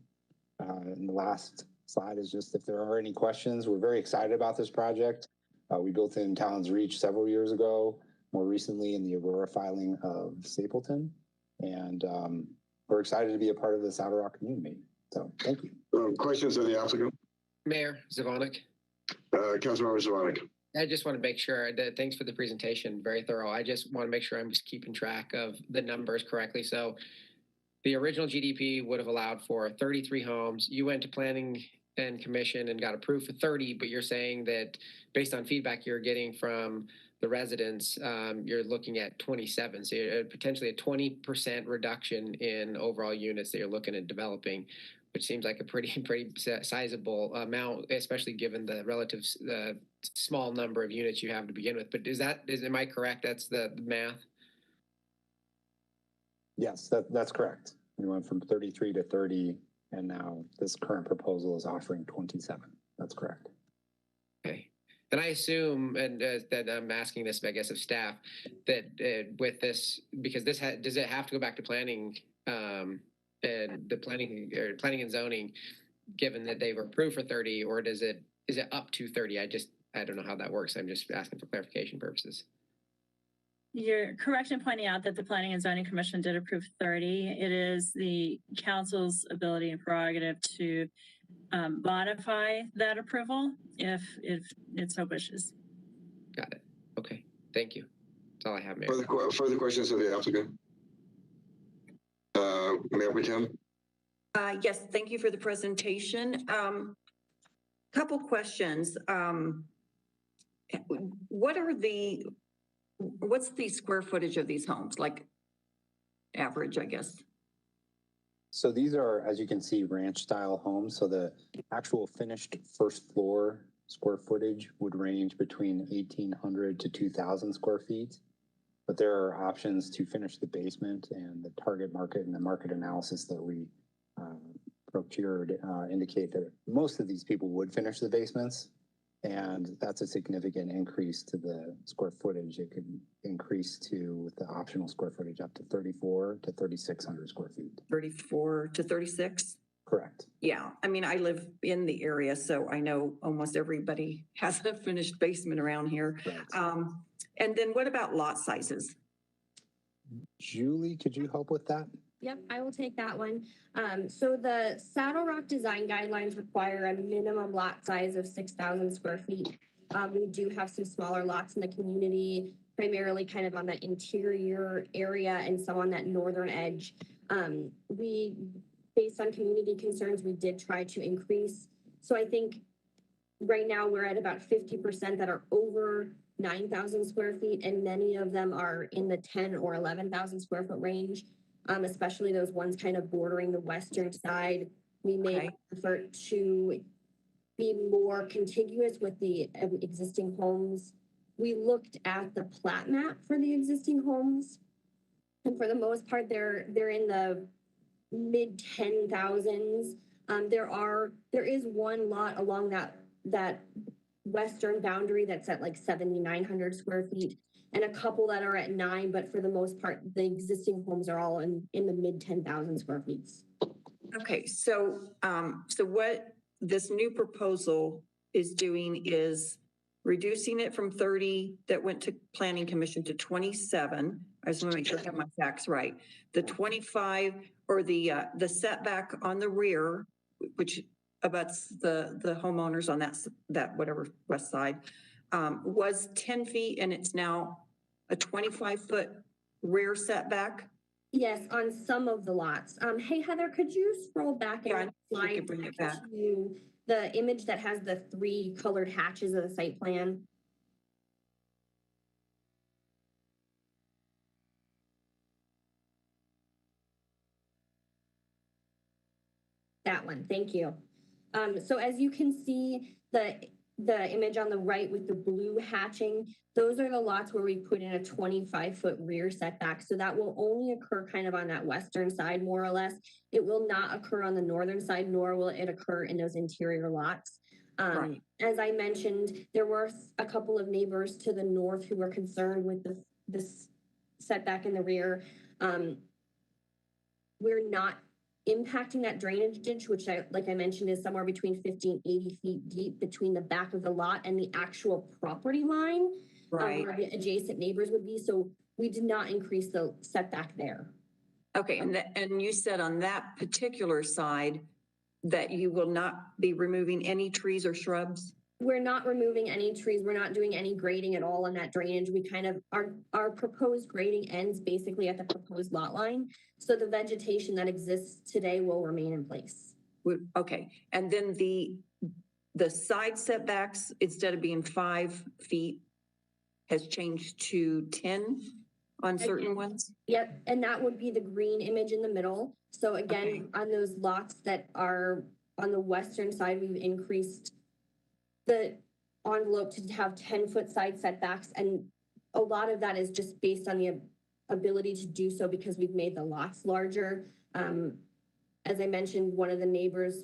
And the last slide is just if there are any questions. We're very excited about this project. We built in Talon's Reach several years ago, more recently in the Aurora filing of Stapleton, and we're excited to be a part of this Outer Rock community. So thank you. Questions of the applicant? Mayor Zvonek. Councilmember Zvonek. I just want to make sure that thanks for the presentation, very thorough. I just want to make sure I'm just keeping track of the numbers correctly. So the original GDP would have allowed for 33 homes. You went to planning and commission and got approved for 30, but you're saying that based on feedback you're getting from the residents, you're looking at 27. So you're potentially a 20% reduction in overall units that you're looking at developing, which seems like a pretty sizable amount, especially given the relative small number of units you have to begin with. But am I correct? That's the math? Yes, that's correct. We went from 33 to 30, and now this current proposal is offering 27. That's correct. Okay. And I assume, and that I'm asking this, I guess, of staff, that with this, because does it have to go back to planning and the planning and zoning, given that they were approved for 30, or is it up to 30? I don't know how that works. I'm just asking for clarification purposes. You're correct in pointing out that the Planning and Zoning Commission did approve 30. It is the council's ability and prerogative to modify that approval if it so wishes. Got it. Okay. Thank you. That's all I have, Mayor. Further questions of the applicant? Mayor Protem? Yes, thank you for the presentation. Couple questions. What's the square footage of these homes? Like average, I guess. So these are, as you can see, ranch style homes. So the actual finished first floor square footage would range between 1,800 to 2,000 square feet. But there are options to finish the basement, and the target market and the market analysis that we procured indicate that most of these people would finish the basements. And that's a significant increase to the square footage. It could increase to, with the optional square footage, up to 34 to 3,600 square feet. 34 to 36? Correct. Yeah, I mean, I live in the area, so I know almost everybody has a finished basement around here. Right. And then what about lot sizes? Julie, could you help with that? Yep, I will take that one. So the Saddle Rock design guidelines require a minimum lot size of 6,000 square feet. We do have some smaller lots in the community, primarily kind of on the interior area and some on that northern edge. Based on community concerns, we did try to increase. So I think right now we're at about 50% that are over 9,000 square feet, and many of them are in the 10 or 11,000 square foot range. Especially those ones kind of bordering the western side. We made an effort to be more contiguous with the existing homes. We looked at the plat map for the existing homes, and for the most part, they're in the mid 10,000s. There is one lot along that western boundary that's at like 7,900 square feet, and a couple that are at 9, but for the most part, the existing homes are all in the mid 10,000 square feet. Okay, so what this new proposal is doing is reducing it from 30 that went to Planning Commission to 27. I just want to make sure I have my facts right. The 25 or the setback on the rear, which abuts the homeowners on that whatever west side, was 10 feet, and it's now a 25-foot rear setback. Yes, on some of the lots. Hey, Heather, could you scroll back and slide bring it back to the image that has the 3 colored hatches of the site plan? That one, thank you. So as you can see, the image on the right with the blue hatching, those are the lots where we put in a 25-foot rear setback. So that will only occur kind of on that western side, more or less. It will not occur on the northern side, nor will it occur in those interior lots. Right. As I mentioned, there were a couple of neighbors to the north who were concerned with this setback in the rear. We're not impacting that drainage ditch, which like I mentioned, is somewhere between 50 and 80 feet deep between the back of the lot and the actual property line, Right. where the adjacent neighbors would be. So we did not increase the setback there. Okay, and you said on that particular side that you will not be removing any trees or shrubs? We're not removing any trees. We're not doing any grading at all on that drainage. We kind of, our proposed grading ends basically at the proposed lot line. So the vegetation that exists today will remain in place. Okay, and then the side setbacks, instead of being 5 feet, has changed to 10 on certain ones? Yep, and that would be the green image in the middle. So again, on those lots that are on the western side, we've increased the envelope to have 10-foot side setbacks. And a lot of that is just based on the ability to do so because we've made the lots larger. As I mentioned, one of the neighbors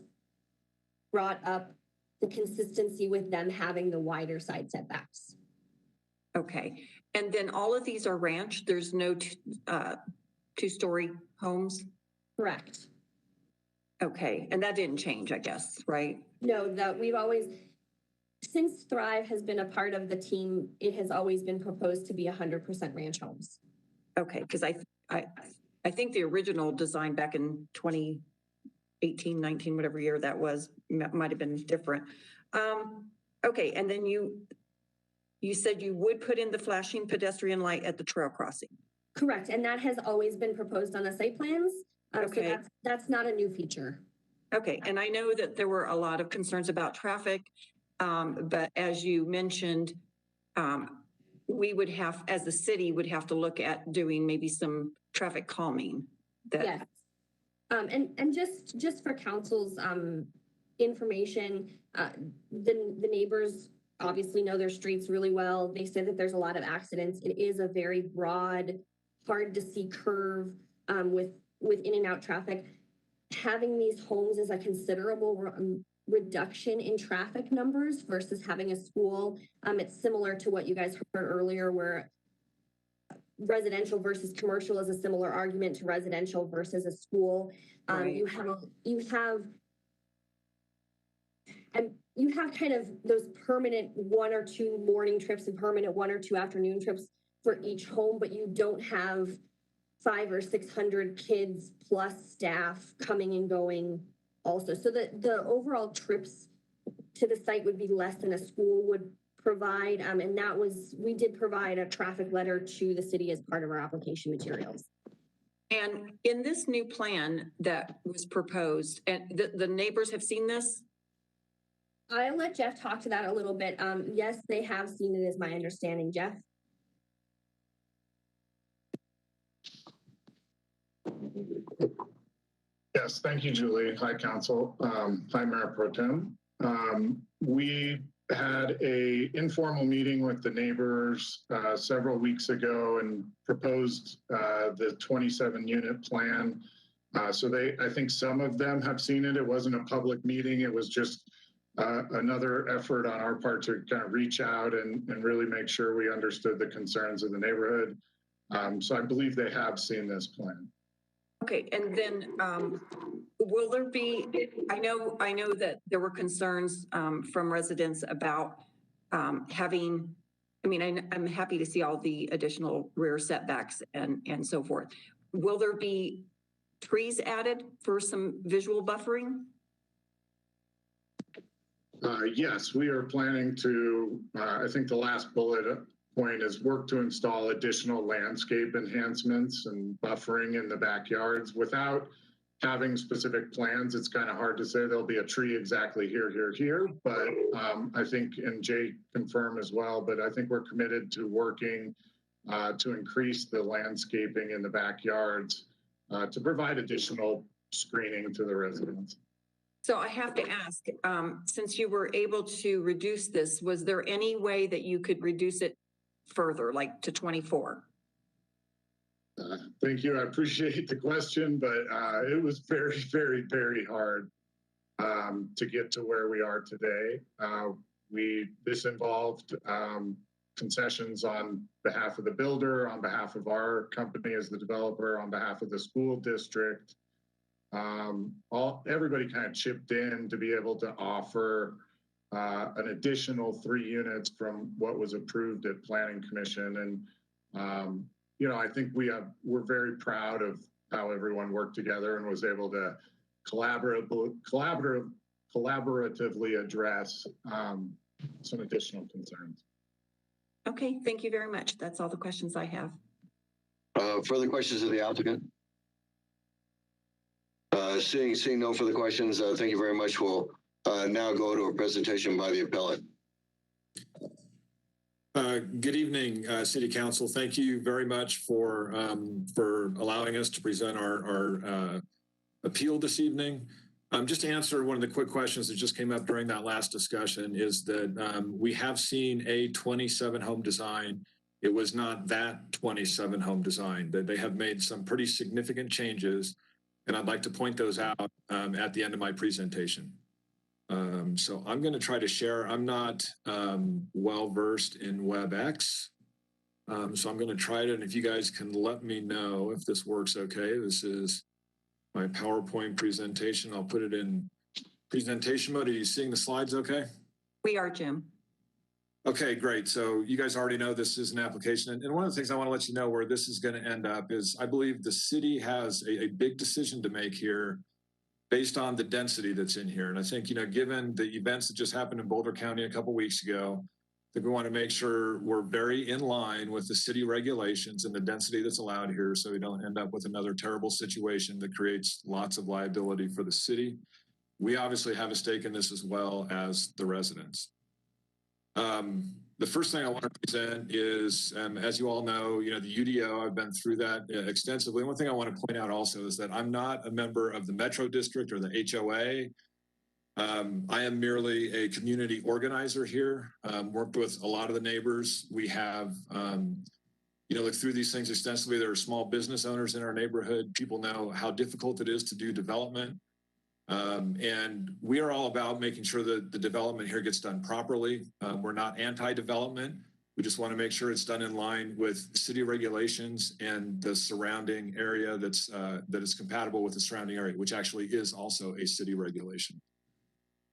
brought up the consistency with them having the wider side setbacks. Okay, and then all of these are ranch? There's no two-story homes? Correct. Okay, and that didn't change, I guess, right? No, that we've always, since Thrive has been a part of the team, it has always been proposed to be 100% ranch homes. Okay, because I think the original design back in 2018, 19, whatever year that was, might have been different. Okay, and then you said you would put in the flashing pedestrian light at the trail crossing. Correct, and that has always been proposed on the site plans. Okay. So that's not a new feature. Okay, and I know that there were a lot of concerns about traffic, but as you mentioned, we would have, as the city, would have to look at doing maybe some traffic calming. Yes. And just for council's information, the neighbors obviously know their streets really well. They said that there's a lot of accidents. It is a very broad, hard to see curve with in and out traffic. Having these homes is a considerable reduction in traffic numbers versus having a school. It's similar to what you guys heard earlier, where residential versus commercial is a similar argument to residential versus a school. Right. You have kind of those permanent 1 or 2 morning trips and permanent 1 or 2 afternoon trips for each home, but you don't have 500 or 600 kids plus staff coming and going also. So the overall trips to the site would be less than a school would provide. And we did provide a traffic letter to the city as part of our application materials. And in this new plan that was proposed, and the neighbors have seen this? I'll let Jeff talk to that a little bit. Yes, they have seen it, is my understanding. Jeff? Yes, thank you, Julie. Hi, Council. Hi, Mayor Pro Tem. We had a informal meeting with the neighbors several weeks ago and proposed the 27-unit plan. So I think some of them have seen it. It wasn't a public meeting. It was just another effort on our part to kind of reach out and really make sure we understood the concerns of the neighborhood. So I believe they have seen this plan. Okay, and then will there be, I know that there were concerns from residents about having, I mean, I'm happy to see all the additional rear setbacks and so forth. Will there be trees added for some visual buffering? Yes, we are planning to, I think the last bullet point is work to install additional landscape enhancements and buffering in the backyards. Without having specific plans, it's kind of hard to say there'll be a tree exactly here, but I think, and Jay confirm as well, but I think we're committed to working to increase the landscaping in the backyards to provide additional screening to the residents. So I have to ask, since you were able to reduce this, was there any way that you could reduce it further, like to 24? Thank you. I appreciate the question, but it was very, very, very hard to get to where we are today. This involved concessions on behalf of the builder, on behalf of our company as the developer, on behalf of the school district. Everybody kind of chipped in to be able to offer an additional 3 units from what was approved at Planning Commission. And I think we're very proud of how everyone worked together and was able to collaboratively address some additional concerns. Okay, thank you very much. That's all the questions I have. Further questions of the applicant? Seeing no further questions, thank you very much. We'll now go to a presentation by the appellate. Good evening, City Council. Thank you very much for allowing us to present our appeal this evening. Just to answer one of the quick questions that just came up during that last discussion is that we have seen a 27 home design. It was not that 27 home design, that they have made some pretty significant changes, and I'd like to point those out at the end of my presentation. So I'm going to try to share. I'm not well versed in WebEx, so I'm going to try it, and if you guys can let me know if this works okay. This is my PowerPoint presentation. I'll put it in presentation mode. Are you seeing the slides okay? We are, Jim. Okay, great. So you guys already know this is an application. And one of the things I want to let you know where this is going to end up is I believe the city has a big decision to make here based on the density that's in here. And I think, given the events that just happened in Boulder County a couple of weeks ago, I think we want to make sure we're very in line with the city regulations and the density that's allowed here so we don't end up with another terrible situation that creates lots of liability for the city. We obviously have a stake in this as well as the residents. The first thing I want to present is, as you all know, the UDO, I've been through that extensively. One thing I want to point out also is that I'm not a member of the Metro District or the HOA. I am merely a community organizer here, worked with a lot of the neighbors. We have, looked through these things extensively. There are small business owners in our neighborhood. People know how difficult it is to do development. And we are all about making sure that the development here gets done properly. We're not anti-development. We just want to make sure it's done in line with city regulations and the surrounding area that is compatible with the surrounding area, which actually is also a city regulation.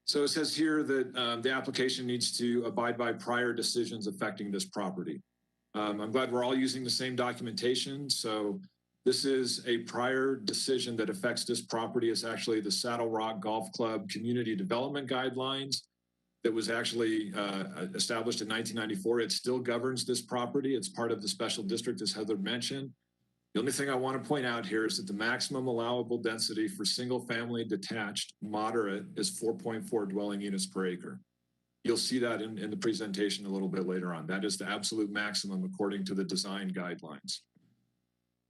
So it says here that the application needs to abide by prior decisions affecting this property. I'm glad we're all using the same documentation. So this is a prior decision that affects this property. It's actually the Saddle Rock Golf Club Community Development Guidelines that was actually established in 1994. It still governs this property. It's part of the special district, as Heather mentioned. The only thing I want to point out here is that the maximum allowable density for single-family detached moderate is 4.4 dwelling units per acre. You'll see that in the presentation a little bit later on. That is the absolute maximum according to the design guidelines.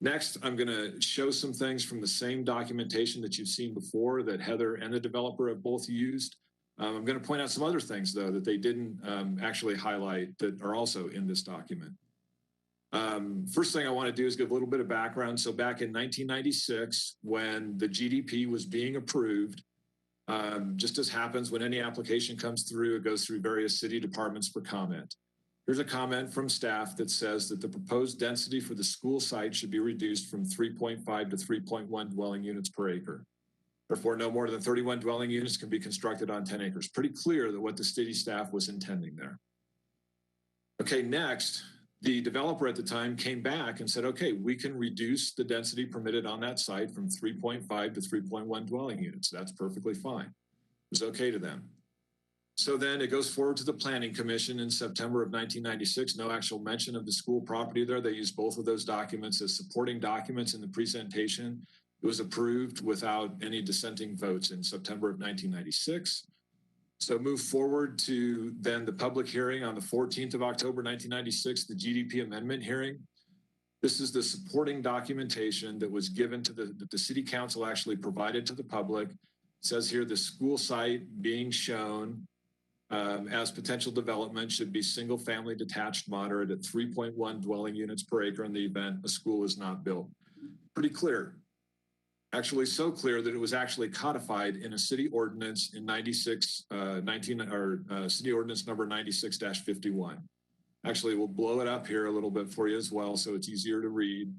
Next, I'm going to show some things from the same documentation that you've seen before that Heather and the developer have both used. I'm going to point out some other things, though, that they didn't actually highlight that are also in this document. First thing I want to do is give a little bit of background. So back in 1996, when the GDP was being approved, just as happens when any application comes through, it goes through various city departments for comment. Here's a comment from staff that says that the proposed density for the school site should be reduced from 3.5 to 3.1 dwelling units per acre. Therefore, no more than 31 dwelling units can be constructed on 10 acres. Pretty clear that what the city staff was intending there. Okay, next, the developer at the time came back and said, okay, we can reduce the density permitted on that site from 3.5 to 3.1 dwelling units. That's perfectly fine. It was okay to them. So then it goes forward to the Planning Commission in September of 1996. No actual mention of the school property there. They used both of those documents as supporting documents in the presentation. It was approved without any dissenting votes in September of 1996. So move forward to then the public hearing on the 14th of October, 1996, the GDP amendment hearing. This is the supporting documentation that was given to the city council actually provided to the public It says here the school site being shown as potential development should be single family detached moderate at 3.1 dwelling units per acre in the event a school is not built. Pretty clear. Actually so clear that it was actually codified in a city ordinance in city ordinance number 96-51. Actually, we'll blow it up here a little bit for you as well, so it's easier to read.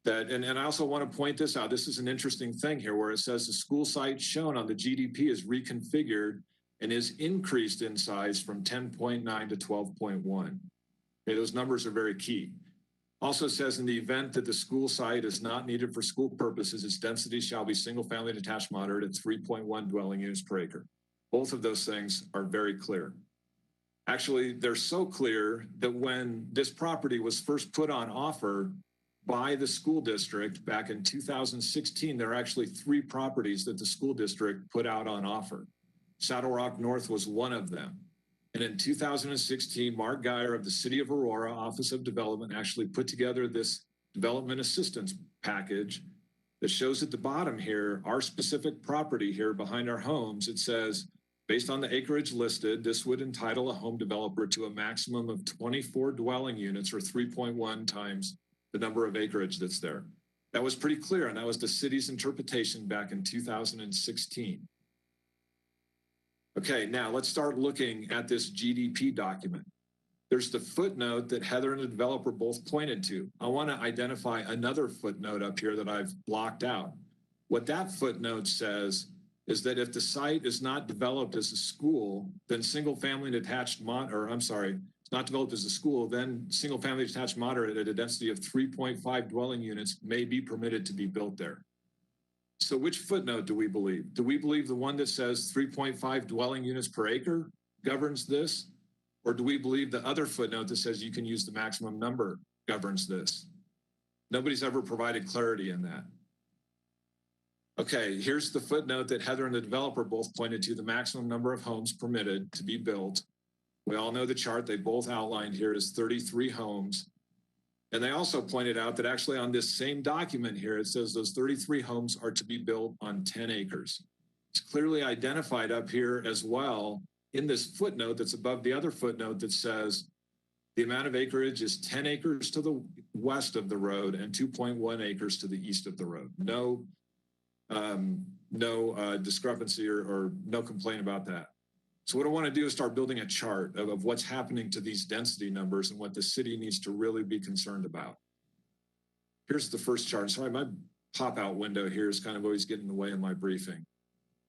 And I also want to point this out. This is an interesting thing here where it says the school site shown on the GDP is reconfigured and is increased in size from 10.9 to 12.1. Okay, those numbers are very key. Also says in the event that the school site is not needed for school purposes, its density shall be single family detached moderate at 3.1 dwelling units per acre. Both of those things are very clear. Actually, they're so clear that when this property was first put on offer by the school district back in 2016, there are actually 3 properties that the school district put out on offer. Saddle Rock North was one of them. And in 2016, Mark Geyer of the City of Aurora Office of Development actually put together this development assistance package that shows at the bottom here, our specific property here behind our homes. It says, based on the acreage listed, this would entitle a home developer to a maximum of 24 dwelling units or 3.1 times the number of acreage that's there. That was pretty clear, and that was the city's interpretation back in 2016. Okay, now let's start looking at this GDP document. There's the footnote that Heather and the developer both pointed to. I want to identify another footnote up here that I've blocked out. What that footnote says is that if the site is not developed as a school, then single family detached it's not developed as a school, then single family detached moderate at a density of 3.5 dwelling units may be permitted to be built there. So which footnote do we believe? Do we believe the one that says 3.5 dwelling units per acre governs this? Or do we believe the other footnote that says you can use the maximum number governs this? Nobody's ever provided clarity in that. Okay, here's the footnote that Heather and the developer both pointed to, the maximum number of homes permitted to be built. We all know the chart they both outlined here is 33 homes. And they also pointed out that actually on this same document here, it says those 33 homes are to be built on 10 acres. It's clearly identified up here as well in this footnote that's above the other footnote that says the amount of acreage is 10 acres to the west of the road and 2.1 acres to the east of the road. No discrepancy or no complaint about that. So what I want to do is start building a chart of what's happening to these density numbers and what the city needs to really be concerned about. Here's the first chart. Sorry, my pop-out window here is kind of always getting in the way of my briefing.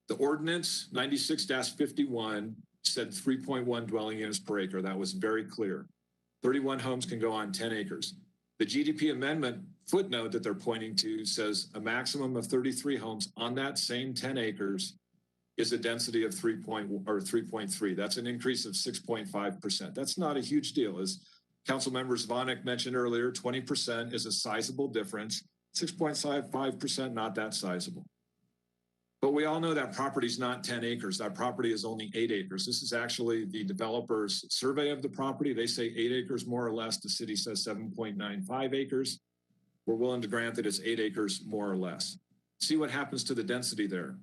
The ordinance 96-51 said 3.1 dwelling units per acre. That was very clear. 31 homes can go on 10 acres. The GDP amendment footnote that they're pointing to says a maximum of 33 homes on that same 10 acres is a density of 3.3. That's an increase of 6.5%. That's not a huge deal. As Councilmember Zvonek mentioned earlier, 20% is a sizable difference. 6.55%, not that sizable. But we all know that property is not 10 acres. That property is only 8 acres. This is actually the developer's survey of the property. They say 8 acres more or less. The city says 7.95 acres. We're willing to grant that it's 8 acres more or less. See what happens to the density there.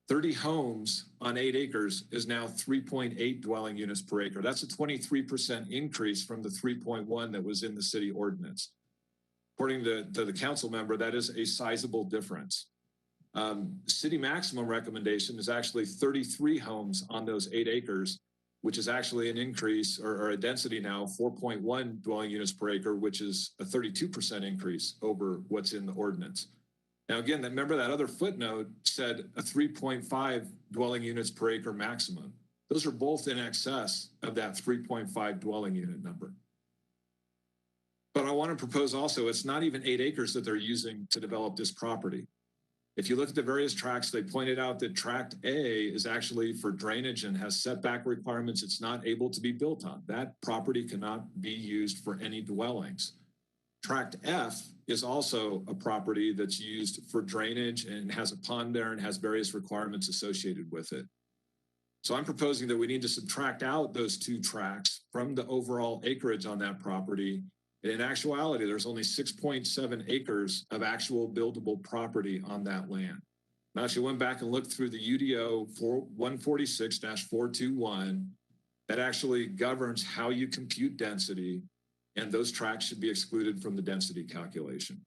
30 homes on 8 acres is now 3.8 dwelling units per acre. That's a 23% increase from the 3.1 that was in the city ordinance. According to the council member, that is a sizable difference. City maximum recommendation is actually 33 homes on those 8 acres, which is actually an increase or a density now 4.1 dwelling units per acre, which is a 32% increase over what's in the ordinance. Now, again, remember that other footnote said a 3.5 dwelling units per acre maximum. Those are both in excess of that 3.5 dwelling unit number. But I want to propose also, it's not even 8 acres that they're using to develop this property. If you look at the various tracts, they pointed out that tract A is actually for drainage and has setback requirements it's not able to be built on. That property cannot be used for any dwellings. Tract F is also a property that's used for drainage and has a pond there and has various requirements associated with it. So I'm proposing that we need to subtract out those 2 tracts from the overall acreage on that property. And in actuality, there's only 6.7 acres of actual buildable property on that land. Now, she went back and looked through the UDO 146-421 that actually governs how you compute density, and those tracts should be excluded from the density calculation.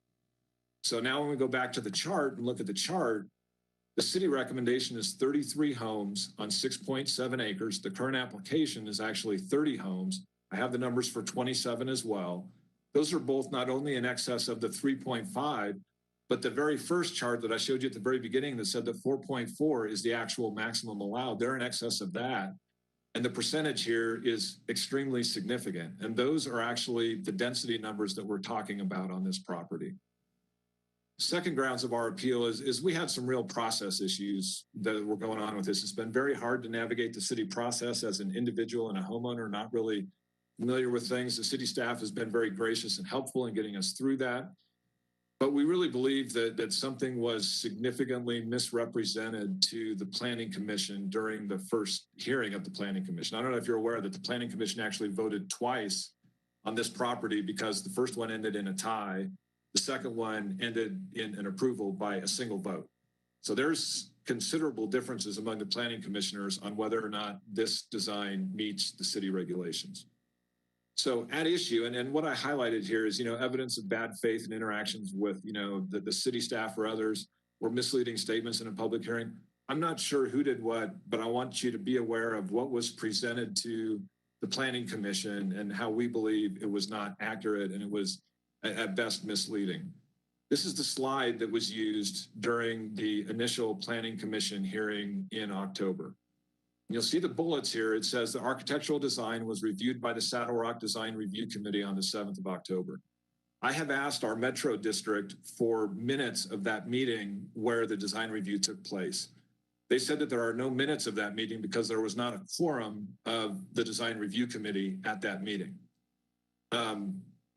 So now when we go back to the chart and look at the chart, the city recommendation is 33 homes on 6.7 acres. The current application is actually 30 homes. I have the numbers for 27 as well. Those are both not only in excess of the 3.5, but the very first chart that I showed you at the very beginning that said that 4.4 is the actual maximum allowed, they're in excess of that. And the percentage here is extremely significant. And those are actually the density numbers that we're talking about on this property. Second grounds of our appeal is we had some real process issues that were going on with this. It's been very hard to navigate the city process as an individual and a homeowner, not really familiar with things. The city staff has been very gracious and helpful in getting us through that. But we really believe that something was significantly misrepresented to the Planning Commission during the first hearing of the Planning Commission. I don't know if you're aware that the Planning Commission actually voted twice on this property because the first one ended in a tie. The second one ended in an approval by a single vote. So there's considerable differences among the planning commissioners on whether or not this design meets the city regulations. So at issue, and what I highlighted here is, evidence of bad faith and interactions with, the city staff or others, or misleading statements in a public hearing. I'm not sure who did what, but I want you to be aware of what was presented to the Planning Commission and how we believe it was not accurate and it was at best misleading. This is the slide that was used during the initial Planning Commission hearing in October. You'll see the bullets here. It says the architectural design was reviewed by the Saddle Rock Design Review Committee on the 7th of October. I have asked our Metro District for minutes of that meeting where the design review took place. They said that there are no minutes of that meeting because there was not a quorum of the Design Review Committee at that meeting.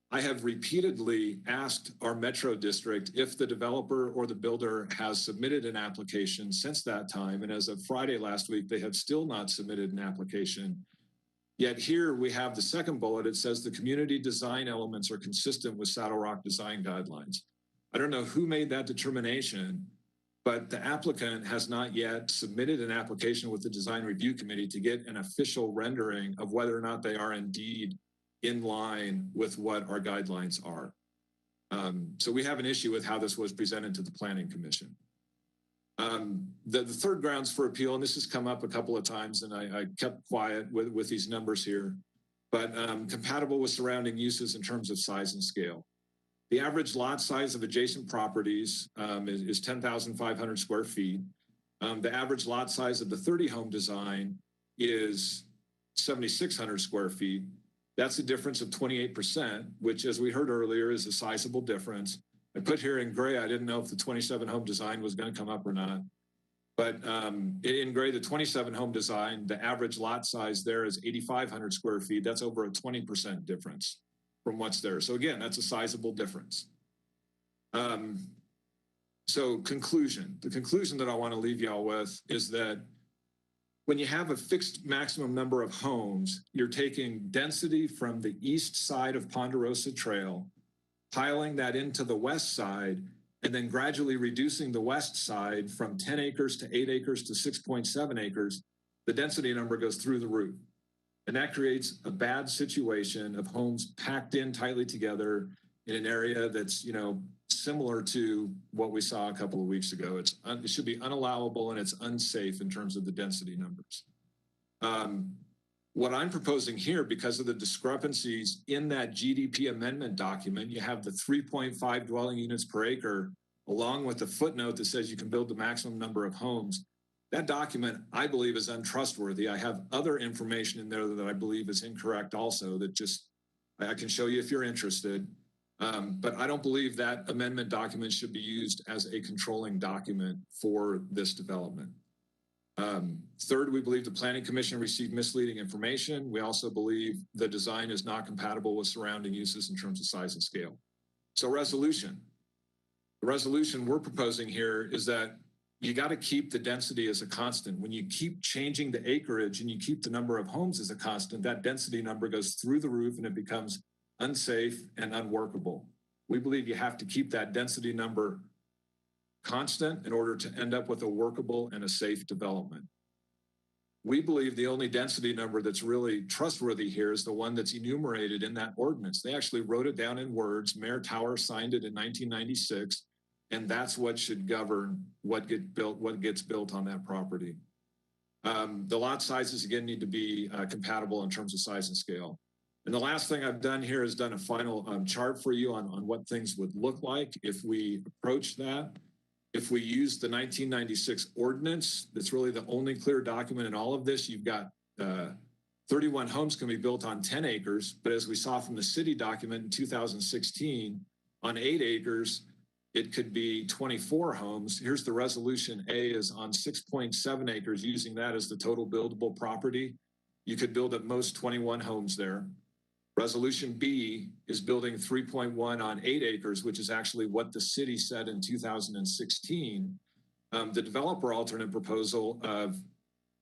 I have repeatedly asked our Metro District if the developer or the builder has submitted an application since that time. And as of Friday last week, they have still not submitted an application. Yet here we have the second bullet. It says the community design elements are consistent with Saddle Rock design guidelines. I don't know who made that determination, but the applicant has not yet submitted an application with the Design Review Committee to get an official rendering of whether or not they are indeed in line with what our guidelines are. So we have an issue with how this was presented to the Planning Commission. The third grounds for appeal, and this has come up a couple of times, and I kept quiet with these numbers here, but compatible with surrounding uses in terms of size and scale. The average lot size of adjacent properties is 10,500 square feet. The average lot size of the 30-home design is 7,600 square feet. That's a difference of 28%, which, as we heard earlier, is a sizable difference. I put here in gray, I didn't know if the 27-home design was going to come up or not. But in gray, the 27-home design, the average lot size there is 8,500 square feet. That's over a 20% difference from what's there. So again, that's a sizable difference. So conclusion. The conclusion that I want to leave y'all with is that when you have a fixed maximum number of homes, you're taking density from the east side of Ponderosa Trail, piling that into the west side, and then gradually reducing the west side from 10 acres to 8 acres to 6.7 acres, the density number goes through the roof. And that creates a bad situation of homes packed in tightly together in an area that's, similar to what we saw a couple of weeks ago. It should be unallowable and it's unsafe in terms of the density numbers. What I'm proposing here, because of the discrepancies in that GDP amendment document, you have the 3.5 dwelling units per acre, along with the footnote that says you can build the maximum number of homes. That document, I believe, is untrustworthy. I have other information in there that I believe is incorrect also that I can show you if you're interested. But I don't believe that amendment document should be used as a controlling document for this development. Third, we believe the Planning Commission received misleading information. We also believe the design is not compatible with surrounding uses in terms of size and scale. So resolution. The resolution we're proposing here is that you got to keep the density as a constant. When you keep changing the acreage and you keep the number of homes as a constant, that density number goes through the roof and it becomes unsafe and unworkable. We believe you have to keep that density number constant in order to end up with a workable and a safe development. We believe the only density number that's really trustworthy here is the one that's enumerated in that ordinance. They actually wrote it down in words. Mayor Tower signed it in 1996, and that's what should govern what gets built on that property. The lot sizes, again, need to be compatible in terms of size and scale. And the last thing I've done here is done a final chart for you on what things would look like if we approach that. If we use the 1996 ordinance, that's really the only clear document in all of this. You've got 31 homes can be built on 10 acres, but as we saw from the city document in 2016, on 8 acres, it could be 24 homes. Here's the resolution A is on 6.7 acres, using that as the total buildable property. You could build at most 21 homes there. Resolution B is building 3.1 on 8 acres, which is actually what the city said in 2016. The developer alternate proposal of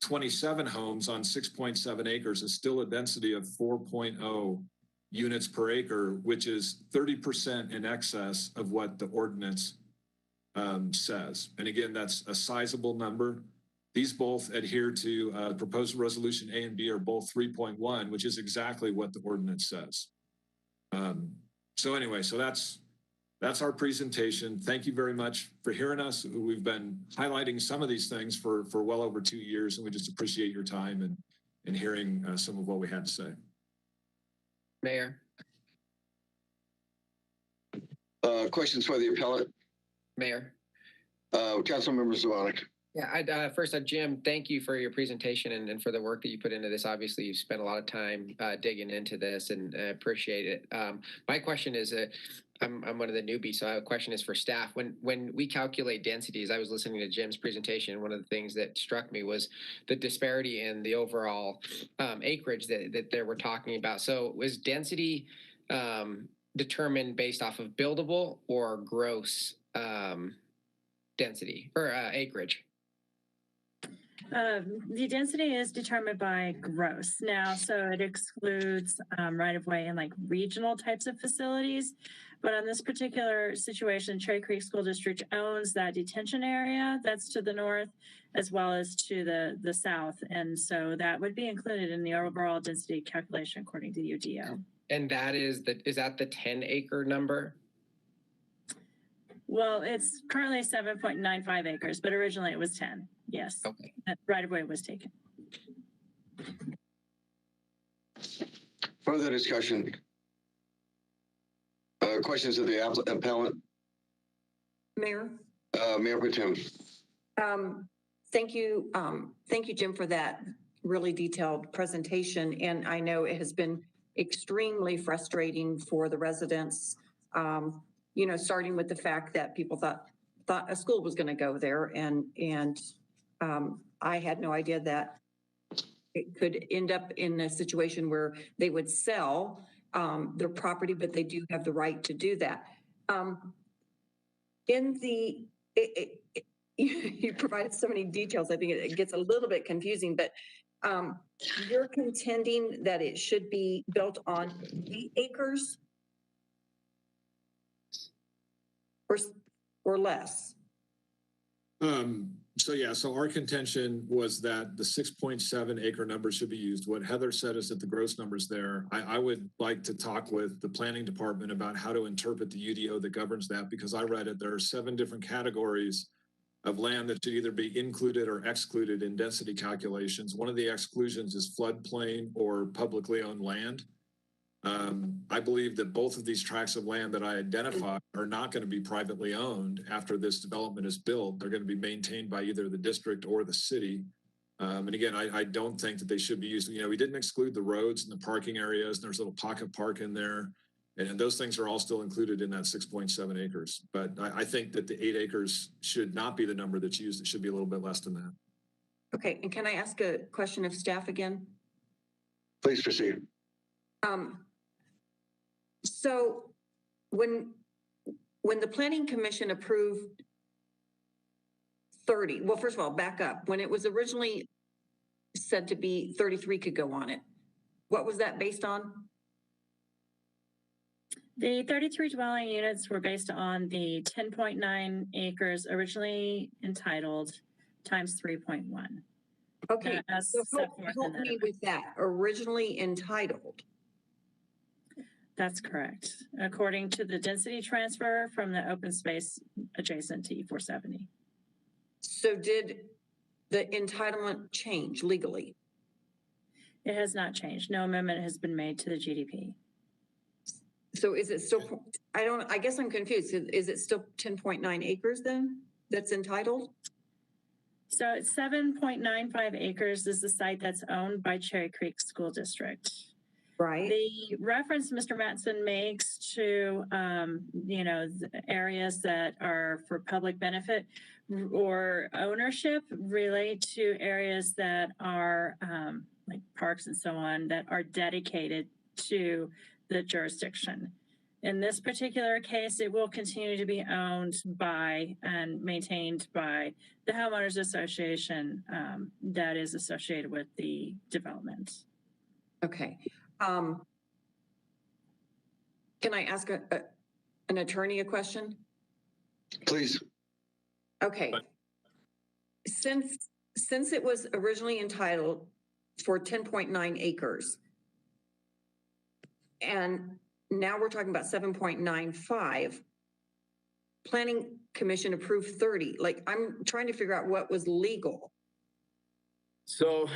27 homes on 6.7 acres is still a density of 4.0 units per acre, which is 30% in excess of what the ordinance says. And again, that's a sizable number. These both adhere to proposed resolution A and B are both 3.1, which is exactly what the ordinance says. So anyway, so that's our presentation. Thank you very much for hearing us. We've been highlighting some of these things for well over 2 years, and we just appreciate your time and hearing some of what we had to say. Mayor. Questions for the appellate? Mayor. Councilmember Zvonek. Yeah, first, Jim, thank you for your presentation and for the work that you put into this. Obviously, you've spent a lot of time digging into this, and I appreciate it. My question is, I'm one of the newbies, so a question is for staff. When we calculate densities, I was listening to Jim's presentation, and one of the things that struck me was the disparity in the overall acreage that they were talking about. So was density determined based off of buildable or gross density or acreage? The density is determined by gross now, so it excludes right-of-way and like regional types of facilities. But on this particular situation, Cherry Creek School District owns that detention area that's to the north as well as to the south. And so that would be included in the overall density calculation according to UDO. And that is that the 10-acre number? Well, it's currently 7.95 acres, but originally it was 10. Yes. Okay. That right-of-way was taken. Further discussion. Questions of the appellant? Mayor. Mayor Pro Tem. Thank you, Jim, for that really detailed presentation. And I know it has been extremely frustrating for the residents. Starting with the fact that people thought a school was going to go there, and I had no idea that it could end up in a situation where they would sell their property, but they do have the right to do that. You provided so many details. I think it gets a little bit confusing, but you're contending that it should be built on 8 acres or less. So our contention was that the 6.7 acre number should be used. What Heather said is that the gross number's there. I would like to talk with the planning department about how to interpret the UDO that governs that, because I read it. There are 7 different categories of land that should either be included or excluded in density calculations. One of the exclusions is floodplain or publicly owned land. I believe that both of these tracts of land that I identified are not going to be privately owned after this development is built. They're going to be maintained by either the district or the city. And again, I don't think that they should be used. We didn't exclude the roads and the parking areas. And there's a little pocket park in there. And those things are all still included in that 6.7 acres. But I think that the 8 acres should not be the number that's used. It should be a little bit less than that. Okay, and can I ask a question of staff again? Please proceed. So when the Planning Commission approved 30, well, first of all, back up. When it was originally said to be 33 could go on it, what was that based on? The 33 dwelling units were based on the 10.9 acres originally entitled times 3.1. Okay, As so set help, forth in help that me with that. Originally entitled. That's correct. According to the density transfer from the open space adjacent to E470. So did the entitlement change legally? It has not changed. No amendment has been made to the GDP. So is it still, I guess I'm confused. Is it still 10.9 acres then that's entitled? So it's 7.95 acres is the site that's owned by Cherry Creek School District. Right. The reference Mr. Mattson makes to, the areas that are for public benefit or ownership relate to areas that are like parks and so on that are dedicated to the jurisdiction. In this particular case, it will continue to be owned by and maintained by the homeowners association that is associated with the development. Okay. Can I ask an attorney a question? Please. Okay. Since it was originally entitled for 10.9 acres, and now we're talking about 7.95, Planning Commission approved 30. Like, I'm trying to figure out what was legal. So,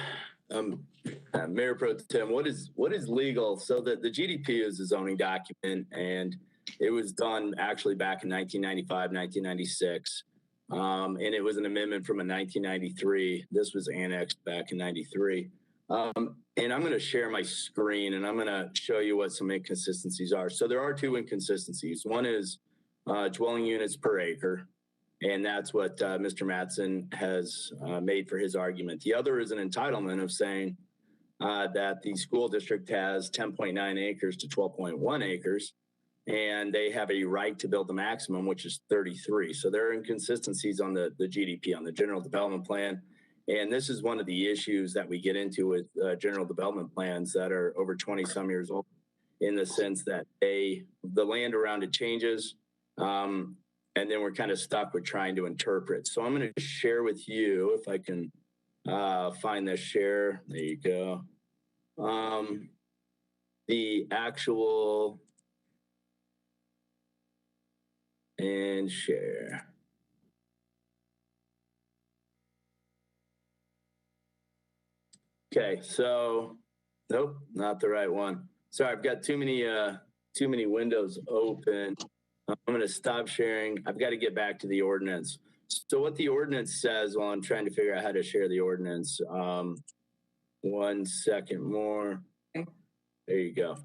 Mayor Pro Tem, what is legal? So that the GDP is a zoning document, and it was done actually back in 1995, 1996. And it was an amendment from a 1993. This was annexed back in 93. And I'm going to share my screen, and I'm going to show you what some inconsistencies are. So there are two inconsistencies. One is dwelling units per acre, and that's what Mr. Mattson has made for his argument. The other is an entitlement of saying that the school district has 10.9 acres to 12.1 acres, and they have a right to build the maximum, which is 33. So there are inconsistencies on the GDP, on the general development plan. And this is one of the issues that we get into with general development plans that are over 20 some years old, in the sense that the land around it changes. And then we're kind of stuck with trying to interpret. So I'm going to share with you, if I can find this share. There you go. The actual and share. Okay, so nope, not the right one. Sorry, I've got too many windows open. I'm going to stop sharing. I've got to get back to the ordinance. So what the ordinance says, while I'm trying to figure out how to share the ordinance, 1 second more. There you go.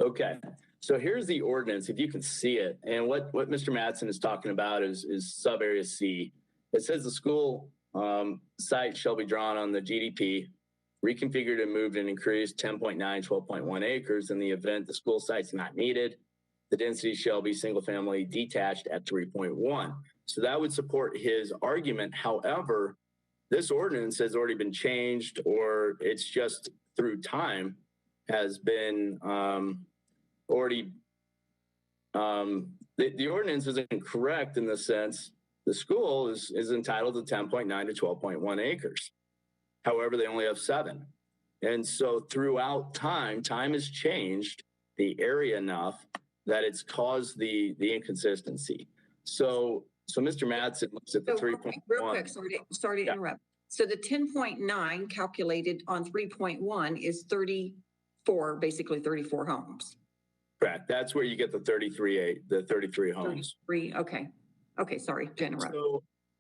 Okay, so here's the ordinance, if you can see it. And what Mr. Mattson is talking about is sub area C. It says the school site shall be drawn on the GDP, reconfigured and moved and increased 10.9, 12.1 acres. In the event the school site's not needed, the density shall be single family detached at 3.1. So that would support his argument. However, this ordinance has already been changed, or it's just through time has been already, the ordinance is incorrect in the sense the school is entitled to 10.9 to 12.1 acres. However, they only have 7. And so throughout time has changed the area enough that it's caused the inconsistency. So Mr. Mattson looks at the 3.1. Real quick, sorry to interrupt. So the 10.9 calculated on 3.1 is 34, basically 34 homes. Correct. That's where you get the 33 homes. 33, okay. Okay, sorry to interrupt.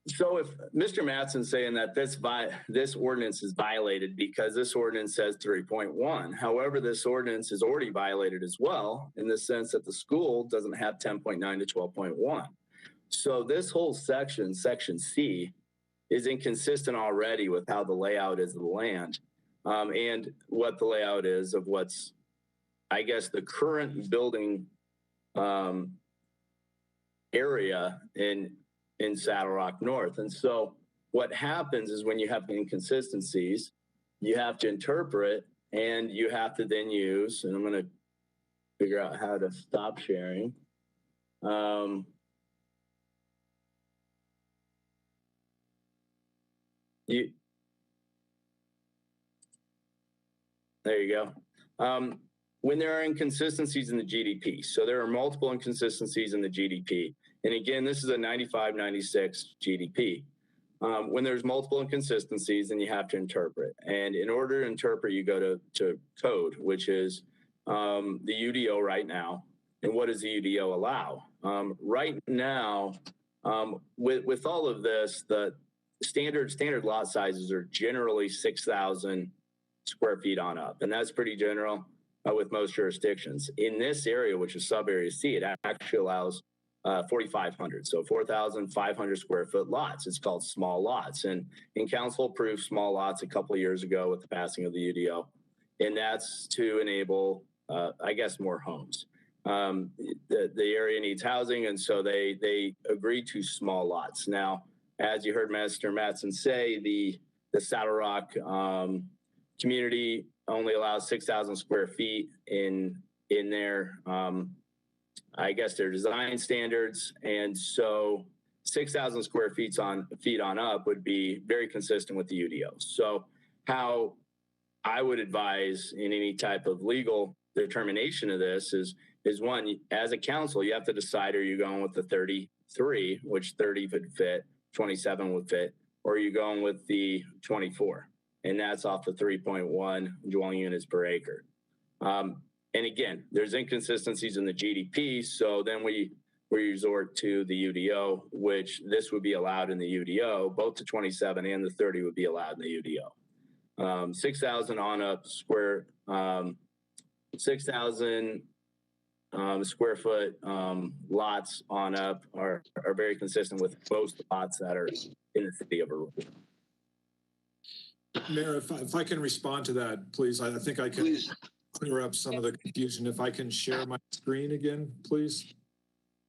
So if Mr. Mattson's saying that this ordinance is violated because this ordinance says 3.1, however, this ordinance is already violated as well in the sense that the school doesn't have 10.9 to 12.1. So this whole section C, is inconsistent already with how the layout is of the land and what the layout is of what's, I guess, the current building area in Saddle Rock North. And so what happens is when you have inconsistencies, you have to interpret and you have to then use, and I'm going to figure out how to stop sharing. There you go. When there are inconsistencies in the GDP, so there are multiple inconsistencies in the GDP. And again, this is a 95-96 GDP. When there's multiple inconsistencies, then you have to interpret. And in order to interpret, you go to code, which is the UDO right now. And what does the UDO allow? Right now, with all of this, the standard lot sizes are generally 6,000 square feet on up. And that's pretty general with most jurisdictions. In this area, which is sub-area C, it actually allows 4,500, so 4,500 square foot lots. It's called small lots. And council approved small lots a couple of years ago with the passing of the UDO. And that's to enable, I guess, more homes. The area needs housing, and so they agreed to small lots. Now, as you heard Mr. Mattson say, the Saddle Rock community only allows 6,000 square feet in their, I guess, their design standards. And so 6,000 square feet on up would be very consistent with the UDO. So how I would advise in any type of legal determination of this is one, as a council, you have to decide, are you going with the 33, which 30 would fit, 27 would fit, or are you going with the 24? And that's off the 3.1 dwelling units per acre. And again, there's inconsistencies in the GDP, so then we resort to the UDO, which this would be allowed in the UDO, both the 27 and the 30 would be allowed in the UDO. 6,000 on up square, 6,000 square foot lots on up are very consistent with most lots that are in the city of Aurora. Mayor, if I can respond to that, please, I think I can clear up some of the confusion. If I can share my screen again, please.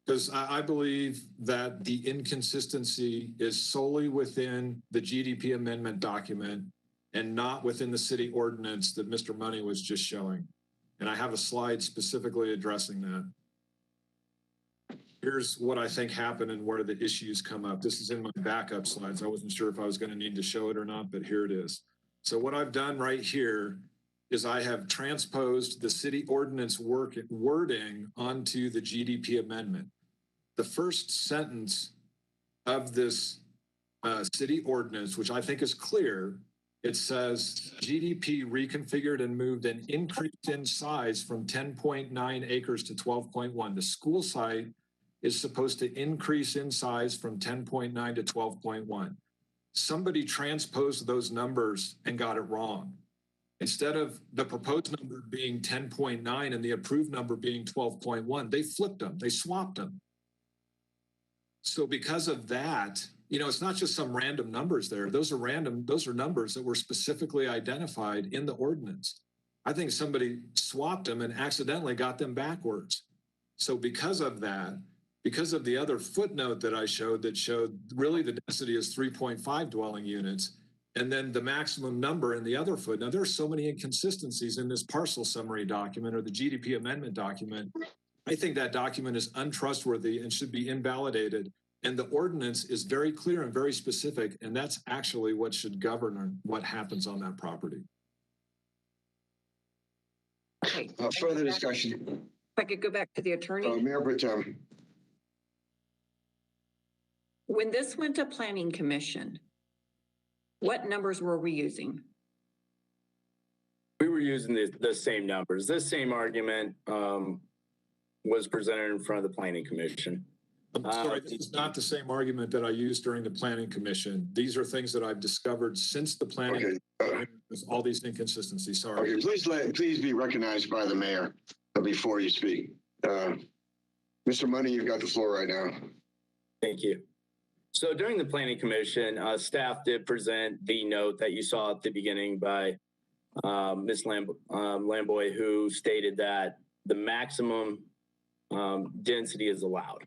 Because I believe that the inconsistency is solely within the GDP amendment document and not within the city ordinance that Mr. Money was just showing. And I have a slide specifically addressing that. Here's what I think happened and where the issues come up. This is in my backup slides. I wasn't sure if I was going to need to show it or not, but here it is. So what I've done right here is I have transposed the city ordinance wording onto the GDP amendment. The first sentence of this city ordinance, which I think is clear, it says GDP reconfigured and moved and increased in size from 10.9 acres to 12.1. The school site is supposed to increase in size from 10.9 to 12.1. Somebody transposed those numbers and got it wrong. Instead of the proposed number being 10.9 and the approved number being 12.1, they flipped them, they swapped them. So because of that, you know, it's not just some random numbers there. Those are random, those are numbers that were specifically identified in the ordinance. I think somebody swapped them and accidentally got them backwards. So because of that, because of the other footnote that I showed that showed really the density is 3.5 dwelling units, and then the maximum number in the other footnote, there are so many inconsistencies in this parcel summary document or the GDP amendment document. I think that document is untrustworthy and should be invalidated. And the ordinance is very clear and very specific, and that's actually what should govern what happens on that property. Okay. Further discussion. If I could go back to the attorney. Mayor Pro Tem. When this went to Planning Commission, what numbers were we using? We were using the same numbers. This same argument was presented in front of the Planning Commission. I'm sorry, this is not the same argument that I used during the Planning Commission. These are things that I've discovered since the planning. All these inconsistencies. Sorry. Okay, please be recognized by the mayor before you speak. Mr. Money, you've got the floor right now. Thank you. So during the Planning Commission, staff did present the note that you saw at the beginning by Ms. Lamboy, who stated that the maximum density is allowed.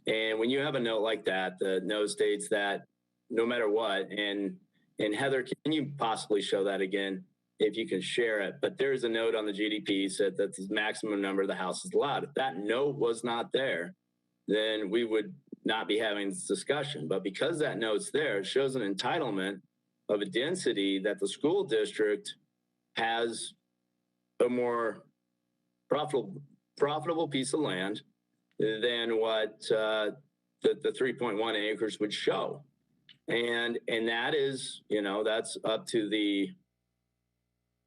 And when you have a note like that, the note states that no matter what, and Heather, can you possibly show that again? if you can share it, but there's a note on the GDP said that the maximum number of the houses allowed. If that note was not there, then we would not be having this discussion. But because that note's there, it shows an entitlement of a density that the school district has a more profitable piece of land than what the 3.1 acres would show. And that is, you know, that's up to the,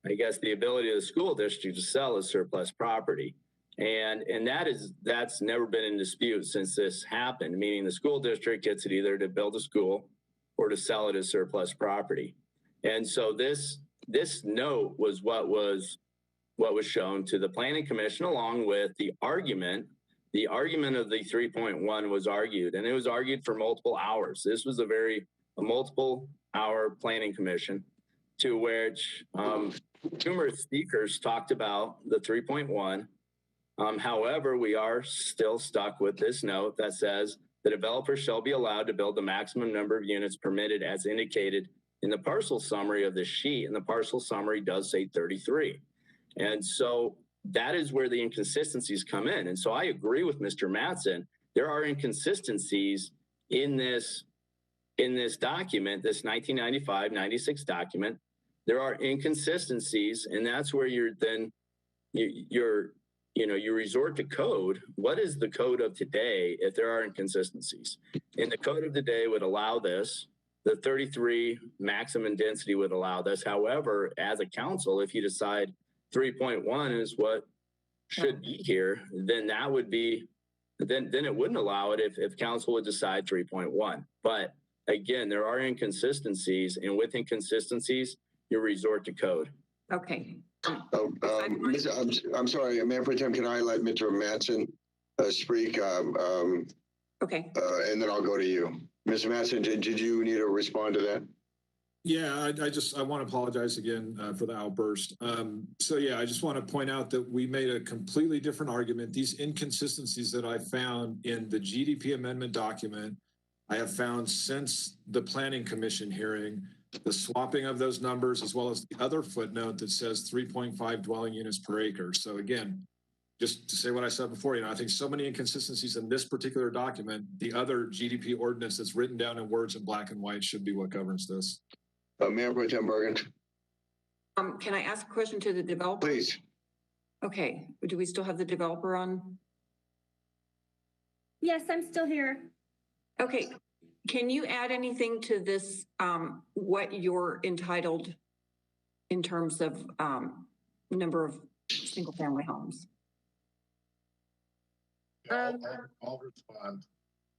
I guess, the ability of the school district to sell as surplus property. And that's never been in dispute since this happened, meaning the school district gets it either to build a school or to sell it as surplus property. And so this note was what was shown to the Planning Commission, along with the argument. The argument of the 3.1 was argued, and it was argued for multiple hours. This was a multiple hour Planning Commission, to which numerous speakers talked about the 3.1. However, we are still stuck with this note that says the developer shall be allowed to build the maximum number of units permitted as indicated in the parcel summary of the sheet. And the parcel summary does say 33. And so that is where the inconsistencies come in. And so I agree with Mr. Mattson. There are inconsistencies in this document, this 1995-96 document. There are inconsistencies, and that's where you resort to code. What is the code of today if there are inconsistencies? And the code of today would allow this. The 33 maximum density would allow this. However, as a council, if you decide 3.1 is what should be here, then that would be, then it wouldn't allow it if council would decide 3.1. But again, there are inconsistencies, and with inconsistencies, you resort to code. Okay. I'm sorry, Mayor Pro Tem, can I let Mr. Mattson speak? Okay. And then I'll go to you. Mr. Mattson, did you need to respond to that? Yeah, I want to apologize again for the outburst. So yeah, I just want to point out that we made a completely different argument. These inconsistencies that I found in the GDP amendment document, I have found since the Planning Commission hearing, the swapping of those numbers, as well as the other footnote that says 3.5 dwelling units per acre. So again, just to say what I said before, I think so many inconsistencies in this particular document, the other GDP ordinance that's written down in words in black and white should be what governs this. Mayor Pro Tem Bergen. Can I ask a question to the developer? Please. Okay. Do we still have the developer on? Yes, I'm still here. Okay. Can you add anything to this, what you're entitled in terms of number of single family homes? I'll respond.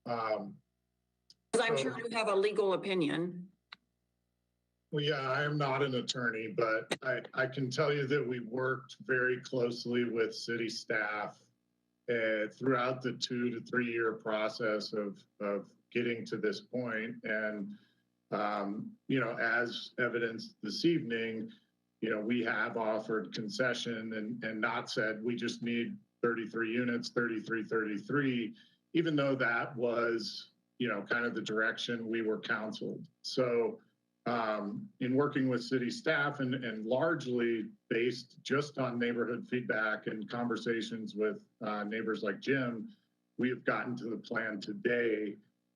Because I'm sure you have a legal opinion. Well, yeah, I am not an attorney, but I can tell you that we worked very closely with city staff throughout the 2 to 3 year process of getting to this point. And, as evidenced this evening, we have offered concession and not said we just need 33 units, 33, even though that was, kind of the direction we were counseled. So in working with city staff and largely based just on neighborhood feedback and conversations with neighbors like Jim, we have gotten to the plan today,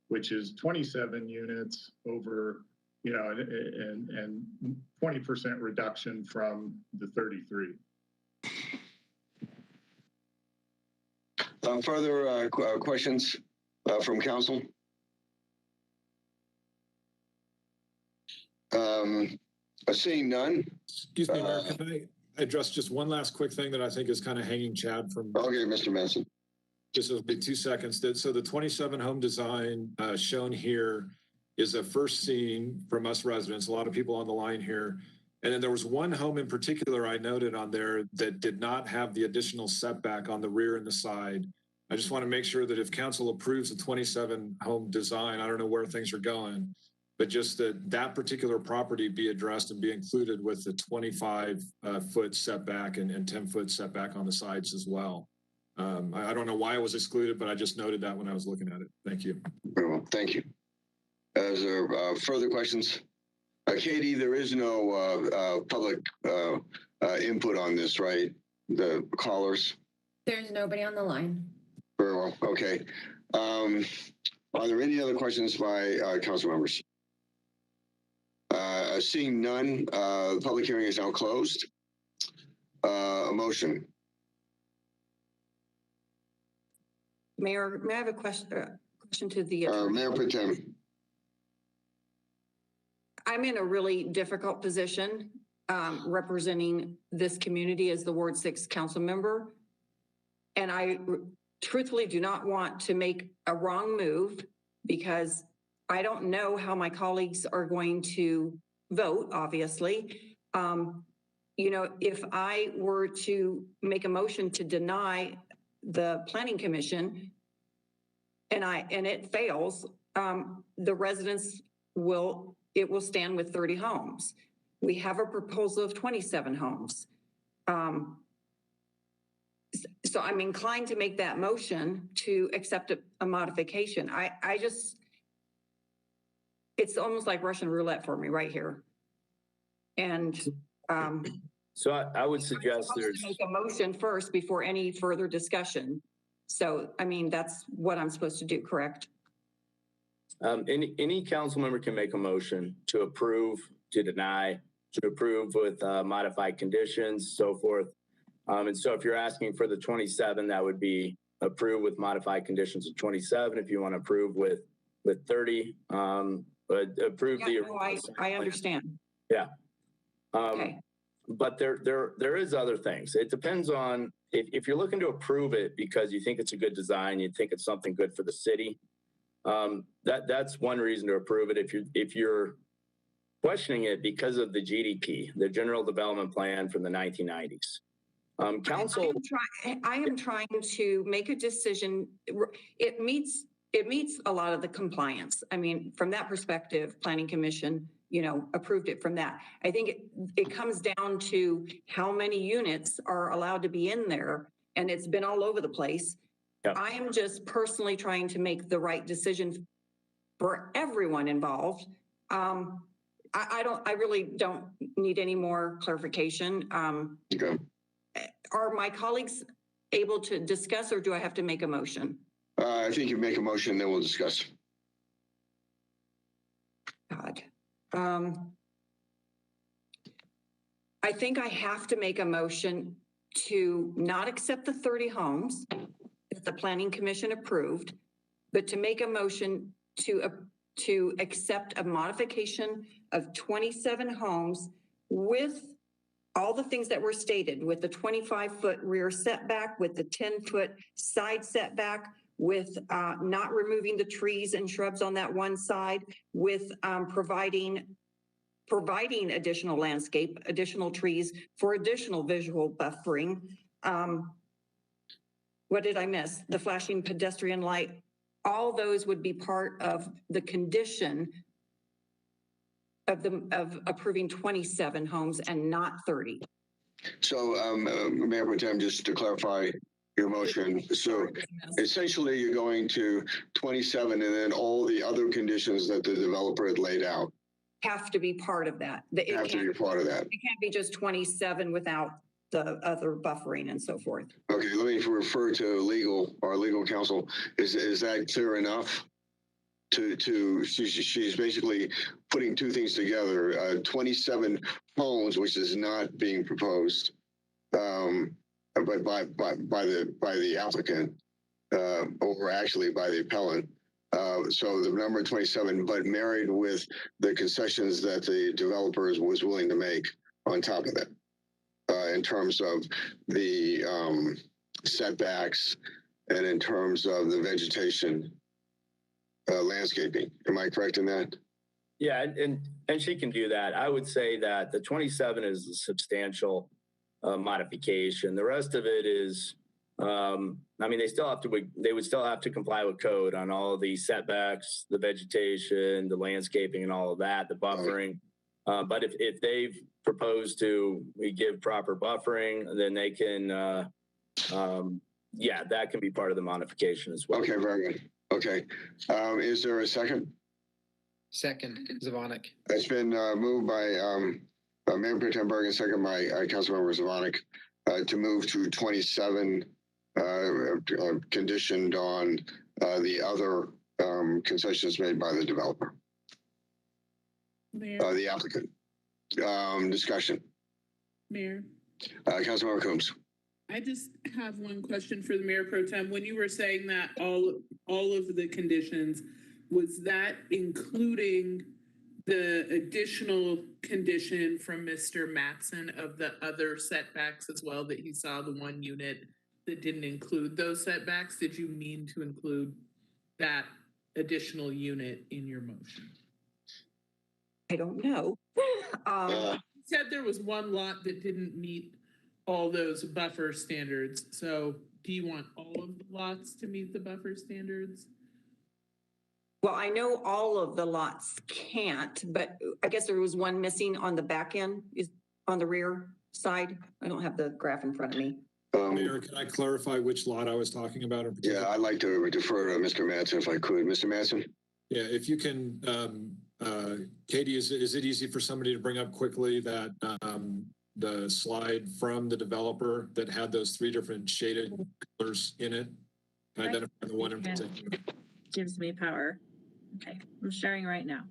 which is 27 units over, and 20% reduction from the 33. Further questions from council? Seeing none. Excuse me, Mayor, can I address just one last quick thing that I think is kind of hanging Chad from? Okay, Mr. Mattson. Just it'll be 2 seconds. So the 27 home design shown here is a first seen from us residents, a lot of people on the line here. And then there was one home in particular I noted on there that did not have the additional setback on the rear and the side. I just want to make sure that if council approves the 27 home design, I don't know where things are going, but just that particular property be addressed and be included with the 25-foot setback and 10-foot setback on the sides as well. I don't know why it was excluded, but I just noted that when I was looking at it. Thank you. Very well, thank you. Is there further questions Katie, there is no public input on this, right? The callers? There's nobody on the line. Very well. Okay. Are there any other questions by council members? Seeing none, the public hearing is now closed. A motion. Mayor, may I have a question to the Mayor Pro Tem. I'm in a really difficult position representing this community as the Ward 6 council member. And I truthfully do not want to make a wrong move because I don't know how my colleagues are going to vote, obviously. You know, if I were to make a motion to deny the Planning Commission and it fails, the residents will stand with 30 homes. We have a proposal of 27 homes. So I'm inclined to make that motion to accept a modification. It's almost like Russian roulette for me right here. And so I would suggest there's make a motion first before any further discussion. So, I mean, that's what I'm supposed to do, correct? any council member can make a motion to approve, to deny, to approve with modified conditions, so forth. And so if you're asking for the 27, that would be approved with modified conditions of 27. If you want to approve with 30, but approve I understand. Yeah. Okay. But there is other things. It depends on if you're looking to approve it because you think it's a good design, you think it's something good for the city. That's one reason to approve it. If you're questioning it because of the GDP, the General Development Plan from the 1990s. Council, I am trying to make a decision. It meets a lot of the compliance. I mean, from that perspective, Planning Commission, approved it from that. I think it comes down to how many units are allowed to be in there, and it's been all over the place. Yep. I am just personally trying to make the right decision for everyone involved. I really don't need any more clarification. Okay. Are my colleagues able to discuss, or do I have to make a motion? I think you make a motion, then we'll discuss. God. I think I have to make a motion to not accept the 30 homes that the Planning Commission approved, but to make a motion to accept a modification of 27 homes with all the things that were stated, with the 25-foot rear setback, with the 10-foot side setback, with not removing the trees and shrubs on that one side, with providing additional landscape, additional trees for additional visual buffering. What did I miss? The flashing pedestrian light. All those would be part of the condition of approving 27 homes and not 30. So, Mayor Pro Tem, just to clarify your motion. So essentially you're going to 27 and then all the other conditions that the developer had laid out have to be part of that. Have to be part of that. It can't be just 27 without the other buffering and so forth. Okay, let me refer to our legal counsel. Is that clear enough? She's basically putting two things together. 27 homes, which is not being proposed, but by the applicant, or actually by the appellant. So the number 27, but married with the concessions that the developers was willing to make on top of that, in terms of the setbacks and in terms of the vegetation, landscaping. Am I correct in that? Yeah, and she can do that. I would say that the 27 is a substantial modification. The rest of it is, I mean, they would still have to comply with code on all of the setbacks, the vegetation, the landscaping and all of that, the buffering. But if they've proposed to give proper buffering, then they can, yeah, that can be part of the modification as well. Okay, very good. Okay. Is there a second? Second, Zvonik. It's been moved by Mayor Pro Tem Bergen, second by Councilmember Zvonik, to move to 27, conditioned on the other concessions made by the developer, the applicant. Discussion. Mayor. Councilmember Coombs. I just have one question for the Mayor Pro Tem. When you were saying that all of the conditions, was that including the additional condition from Mr. Mattson of the other setbacks as well, that he saw the one unit that didn't include those setbacks? Did you mean to include that additional unit in your motion? I don't know. You said there was one lot that didn't meet all those buffer standards. So do you want all of the lots to meet the buffer standards? Well, I know all of the lots can't, but I guess there was one missing on the back end, is on the rear side. I don't have the graph in front of me. Mayor, can I clarify which lot I was talking about? Yeah, I'd like to defer to Mr. Mattson if I could. Mr. Mattson? Yeah, if you can, Katie, is it easy for somebody to bring up quickly that the slide from the developer that had those 3 different shaded colors in it? Identify the one in particular. Gives me power. Okay, I'm sharing right now.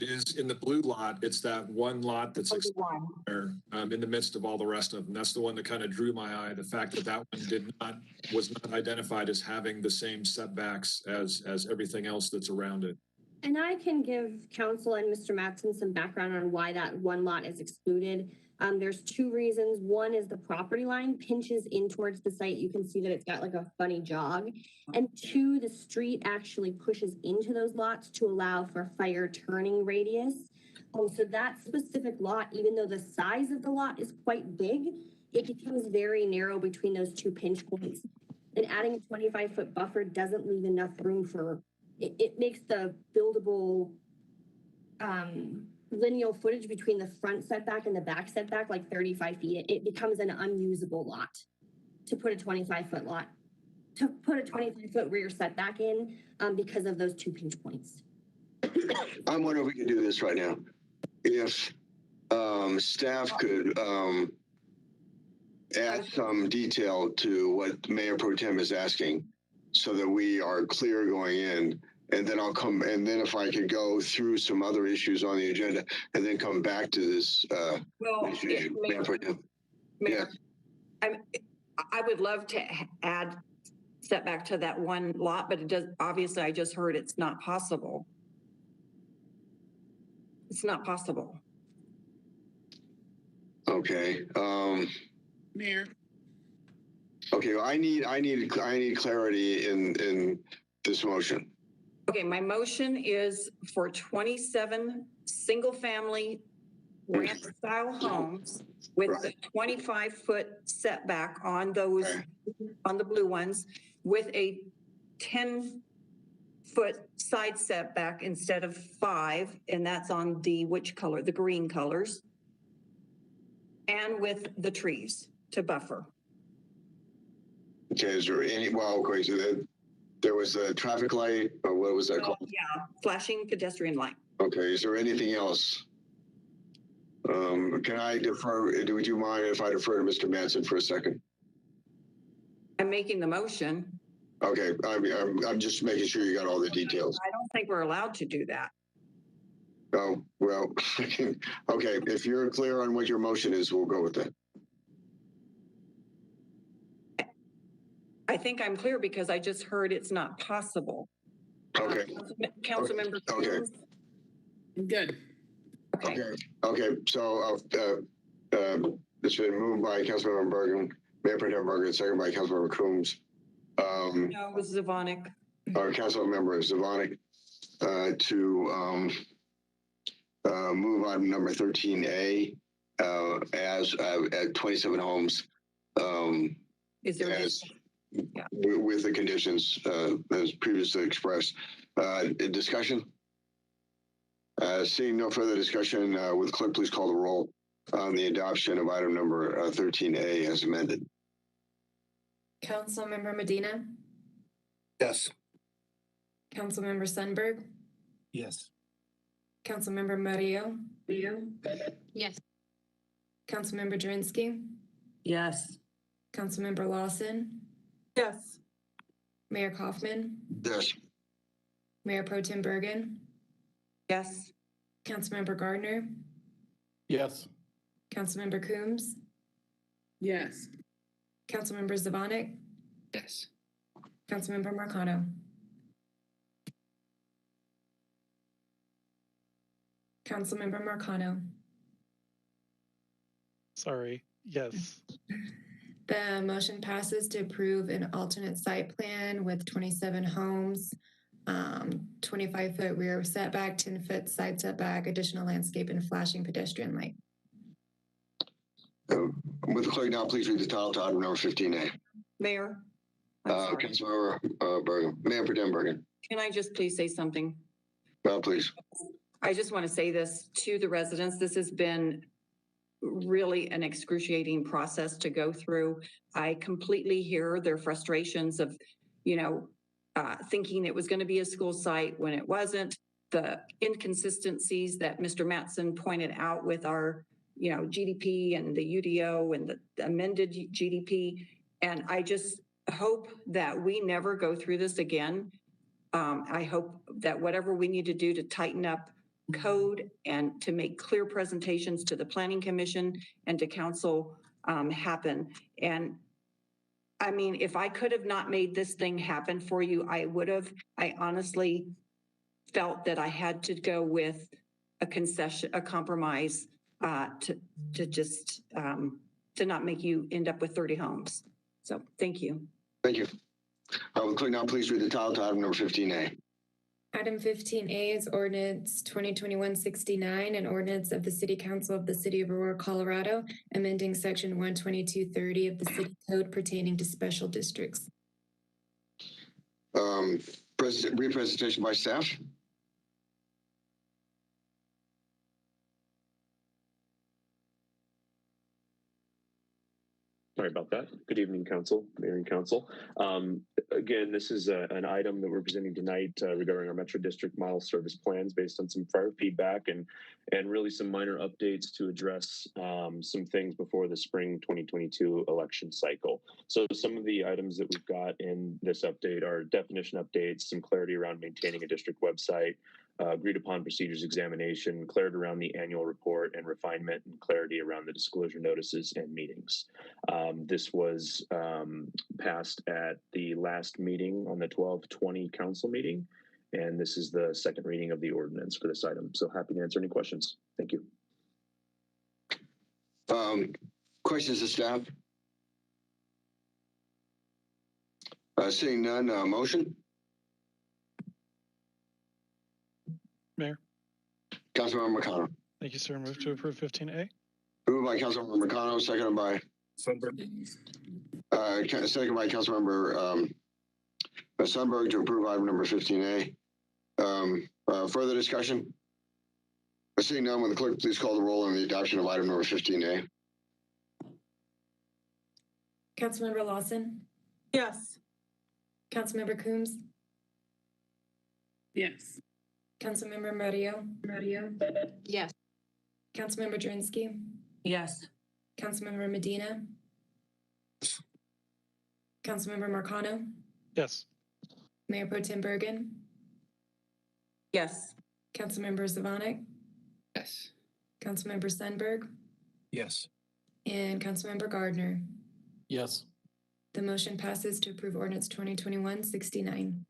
It is in the blue lot. It's that one lot that's there, in the midst of all the rest of them. That's the one that kind of drew my eye. The fact that that one was not identified as having the same setbacks as everything else that's around it. And I can give council and Mr. Mattson some background on why that one lot is excluded. There's 2 reasons. One is the property line pinches in towards the site. You can see that it's got like a funny jog. And 2, the street actually pushes into those lots to allow for fire turning radius. So that specific lot, even though the size of the lot is quite big, it becomes very narrow between those 2 pinch points. And adding a 25-foot buffer doesn't leave enough room for, it makes the buildable lineal footage between the front setback and the back setback like 35 feet. It becomes an unusable lot to put a 25-foot lot, to put a 25-foot rear setback in because of those 2 pinch points. I'm wondering if we can do this right now. If staff could add some detail to what Mayor Pro Tem is asking so that we are clear going in. And then I'll come, and then if I could go through some other issues on the agenda and then come back to this issue. Mayor, I would love to add setback to that one lot, but it does, obviously I just heard it's not possible. It's not possible. Okay. Mayor. Okay, well, I need clarity in this motion. Okay, my motion is for 27 single-family ranch-style homes with a 25-foot setback on those, on the blue ones, with a 10-foot side setback instead of 5, and that's on the which color? The green colors, and with the trees to buffer. Okay, is there any? Well, okay, so there was a traffic light, or what was that called? Yeah, flashing pedestrian light. Okay, is there anything else? Can I defer? Would you mind if I defer to Mr. Mattson for a second? I'm making the motion. Okay, I'm just making sure you got all the details. I don't think we're allowed to do that. Oh, well, okay, if you're clear on what your motion is, we'll go with that. I think I'm clear because I just heard it's not possible. Okay. Councilmember. Okay. Good. Okay. So it's been moved by Councilmember Bergen, Mayor Pro Tem Bergen, second by Councilmember Coombs. No, it was Zvonik. Our Councilmember Zvonik to move item number 13A as at 27 homes. Is there with the conditions as previously expressed. Discussion? Seeing no further discussion, would clerk please call the roll on the adoption of item number 13A as amended? Councilmember Medina, Yes. Councilmember Sundberg, Yes. Councilmember Murillo, Yes. Councilmember Drinsky, Yes. Councilmember Lawson, Yes. Mayor Kaufman, Yes. Mayor Pro Tem Bergen, Yes. Councilmember Gardner, Yes. Councilmember Coombs, Yes. Councilmember Zavonic, Yes. Councilmember Marcano. Councilmember Marcano. Sorry. Yes. The motion passes to approve an alternate site plan with 27 homes, 25-foot rear setback, 10-foot side setback, additional landscape, and flashing pedestrian light. With the clerk now, please read the title to item number 15A. Mayor? I'm sorry. Councilmember Bergen, Mayor Pro Tem Bergen. Can I just please say something? Please. I just want to say this to the residents. This has been really an excruciating process to go through. I completely hear their frustrations of, thinking it was going to be a school site when it wasn't, the inconsistencies that Mr. Mattson pointed out with our, GDP and the UDO and the amended GDP. And I just hope that we never go through this again. I hope that whatever we need to do to tighten up code and to make clear presentations to the Planning Commission and to council happen. And I mean, if I could have not made this thing happen for you, I would have. I honestly felt that I had to go with a concession, a compromise to not make you end up with 30 homes. So thank you. Thank you. Will the clerk now please read the title to item number 15A. Item 15A is ordinance 2021-69, an ordinance of the City Council of the City of Aurora, Colorado, amending section 12230 of the City Code pertaining to special districts. Brief presentation by staff. Sorry about that. Good evening, Council, Mayor and Council. Again, this is an item that we're presenting tonight regarding our Metro District model service plans based on some prior feedback and really some minor updates to address some things before the spring 2022 election cycle. So some of the items that we've got in this update are definition updates, some clarity around maintaining a district website, agreed upon procedures examination, clarity around the annual report, and refinement and clarity around the disclosure notices and meetings. This was passed at the last meeting on the 12/20 council meeting, and this is the second reading of the ordinance for this item. So happy to answer any questions. Thank you. Questions of staff? Seeing none, motion? Mayor. Councilmember McConnell. Thank you, sir. Move to approve 15A. Moved by Councilmember McConnell, seconded by Sundberg. Second by Councilmember Sundberg to approve item number 15A. Further discussion? Seeing none, will the clerk please call the roll on the adoption of item number 15A? Councilmember Lawson, Yes. Councilmember Coombs, Yes. Councilmember Murillo, Yes. Councilmember Drinsky, Yes. Councilmember Medina, Councilmember Marcano, Yes. Mayor Pro Tem Bergen, Yes. Councilmember Zavonic, Yes. Councilmember Sundberg, Yes. and Councilmember Gardner. Yes. The motion passes to approve ordinance 2021-69.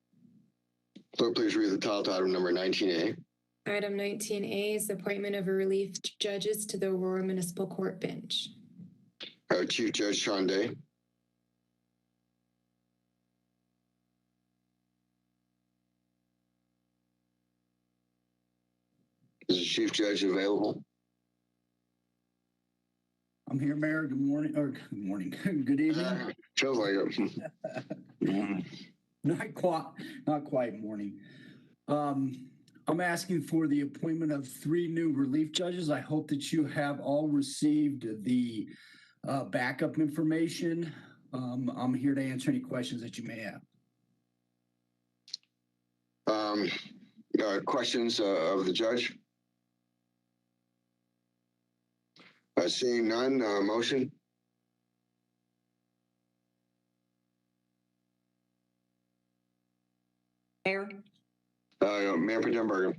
Clerk, please read the title to item number 19A. Item 19A is appointment of relief judges to the Aurora Municipal Court bench. Chief Judge Sean Day. Is the Chief Judge available? I'm here, Mayor. Good morning, or good morning, good evening. Feels like it. Not quite morning. I'm asking for the appointment of 3 new relief judges. I hope that you have all received the backup information I'm here to answer any questions that you may have. Questions of the judge? Seeing none, motion? Mayor, Mayor Pro Tem Bergen.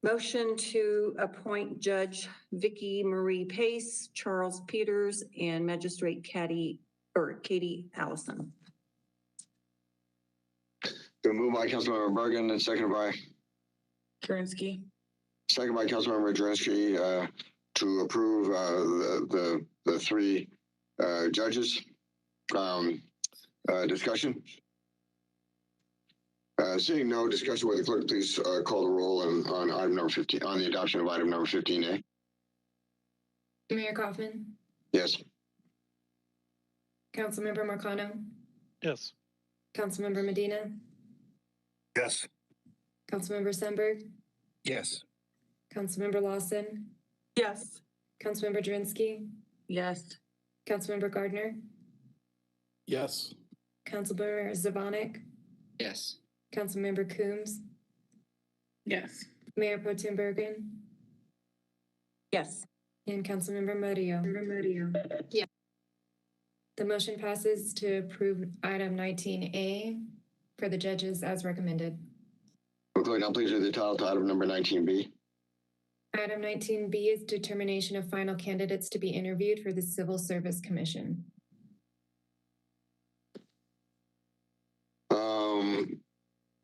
motion to appoint Judge Vicky Marie Pace, Charles Peters, and Magistrate Katie Allison. Been moved by Councilmember Bergen and seconded by Kerensky. Councilmember Drinsky to approve the three judges. Discussion. Seeing no discussion, will the clerk please call the roll on item number 15, on the adoption of item number 15A? Mayor Kaufman, Yes. Councilmember Marcano, Yes. Councilmember Medina, Yes. Councilmember Senberg, Yes. Councilmember Lawson, Yes. Councilmember Drinsky, Yes. Councilmember Gardner, Yes. Councilmember Zavanek, Yes. Councilmember Coombs, Yes. Mayor Pro Tem Bergen, Yes. and Councilmember Murillo. Yeah. The motion passes to approve item 19A for the judges as recommended. Clerk, now please read the title to item number 19B. Item 19B is determination of final candidates to be interviewed for the Civil Service Commission.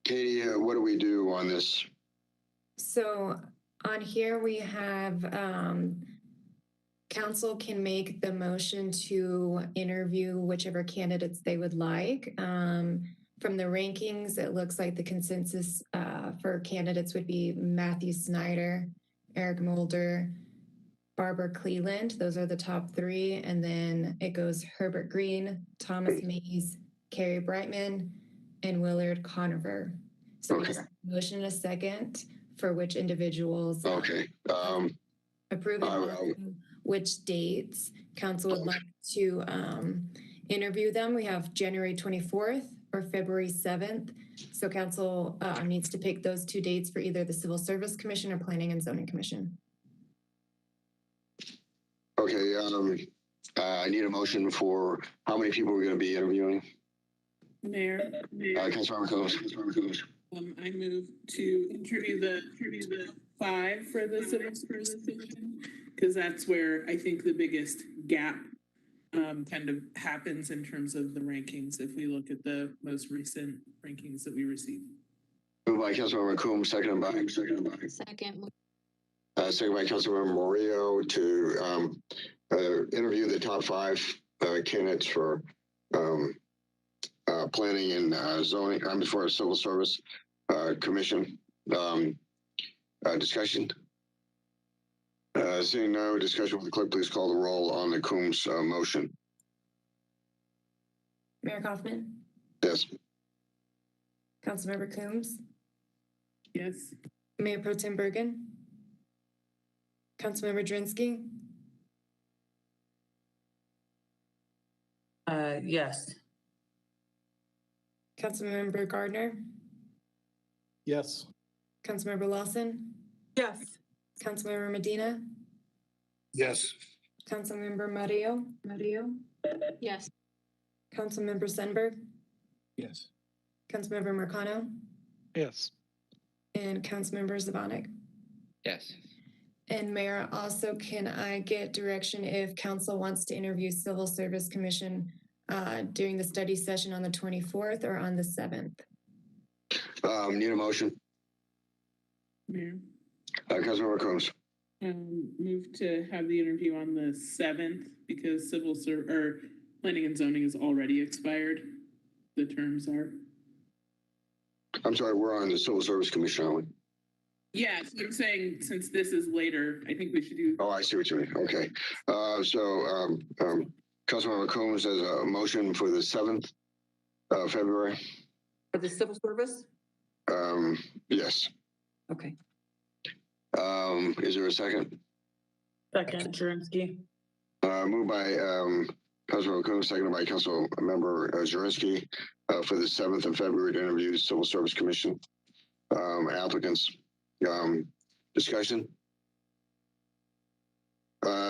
Katie, what do we do on this? So on here we have council can make the motion to interview whichever candidates they would like. From the rankings, it looks like the consensus for candidates would be Matthew Snyder, Eric Mulder, Barbara Cleland. Those are the top three. And then it goes Herbert Green, Thomas Mays, Carrie Brightman, and Willard Conover. So we just motion in a second for which individuals approve and which dates council would like to interview them. We have January 24th or February 7th. So council needs to pick those two dates for either the Civil Service Commission or Planning and Zoning Commission. Okay, I need a motion for how many people we're going to be interviewing. Mayor. Councilmember Coombs. I move to interview the 5 for the Civil Service Commission, because that's where I think the biggest gap kind of happens in terms of the rankings if we look at the most recent rankings that we received. Moved by Councilmember Coombs, seconded by Second. second by Councilmember Murillo to interview the top 5 candidates for planning and zoning. For Civil Service Commission. Discussion. Seeing no discussion, will the clerk please call the roll on the Coombs motion? Mayor Kaufman, Yes. Councilmember Coombs, Yes. Mayor Pro Tem Bergen, Councilmember Drinsky, Yes. Councilmember Gardner, Yes. Councilmember Lawson, Yes. Councilmember Medina, Yes. Councilmember Murillo, Yes. Councilmember Senberg, Yes. Councilmember Marcano, Yes. and Councilmember Zavanek. Yes. And Mayor, also, can I get direction if council wants to interview Civil Service Commission during the study session on the 24th or on the 7th? Need a motion. Mayor. Councilmember Coombs. Move to have the interview on the 7th because planning and zoning is already expired. The terms are. I'm sorry, we're on the Civil Service Commission, aren't we? Yes, I'm saying since this is later, I think we should do. Oh, I see what you mean. Okay. Councilmember Coombs has a motion for the 7th of February. For the Civil Service? Yes. Okay. Is there a second? Second, Kerensky. Moved by Councilmember Coon, seconded by Councilmember Jurenski, for the 7th of February to interview Civil Service Commission applicants. Discussion?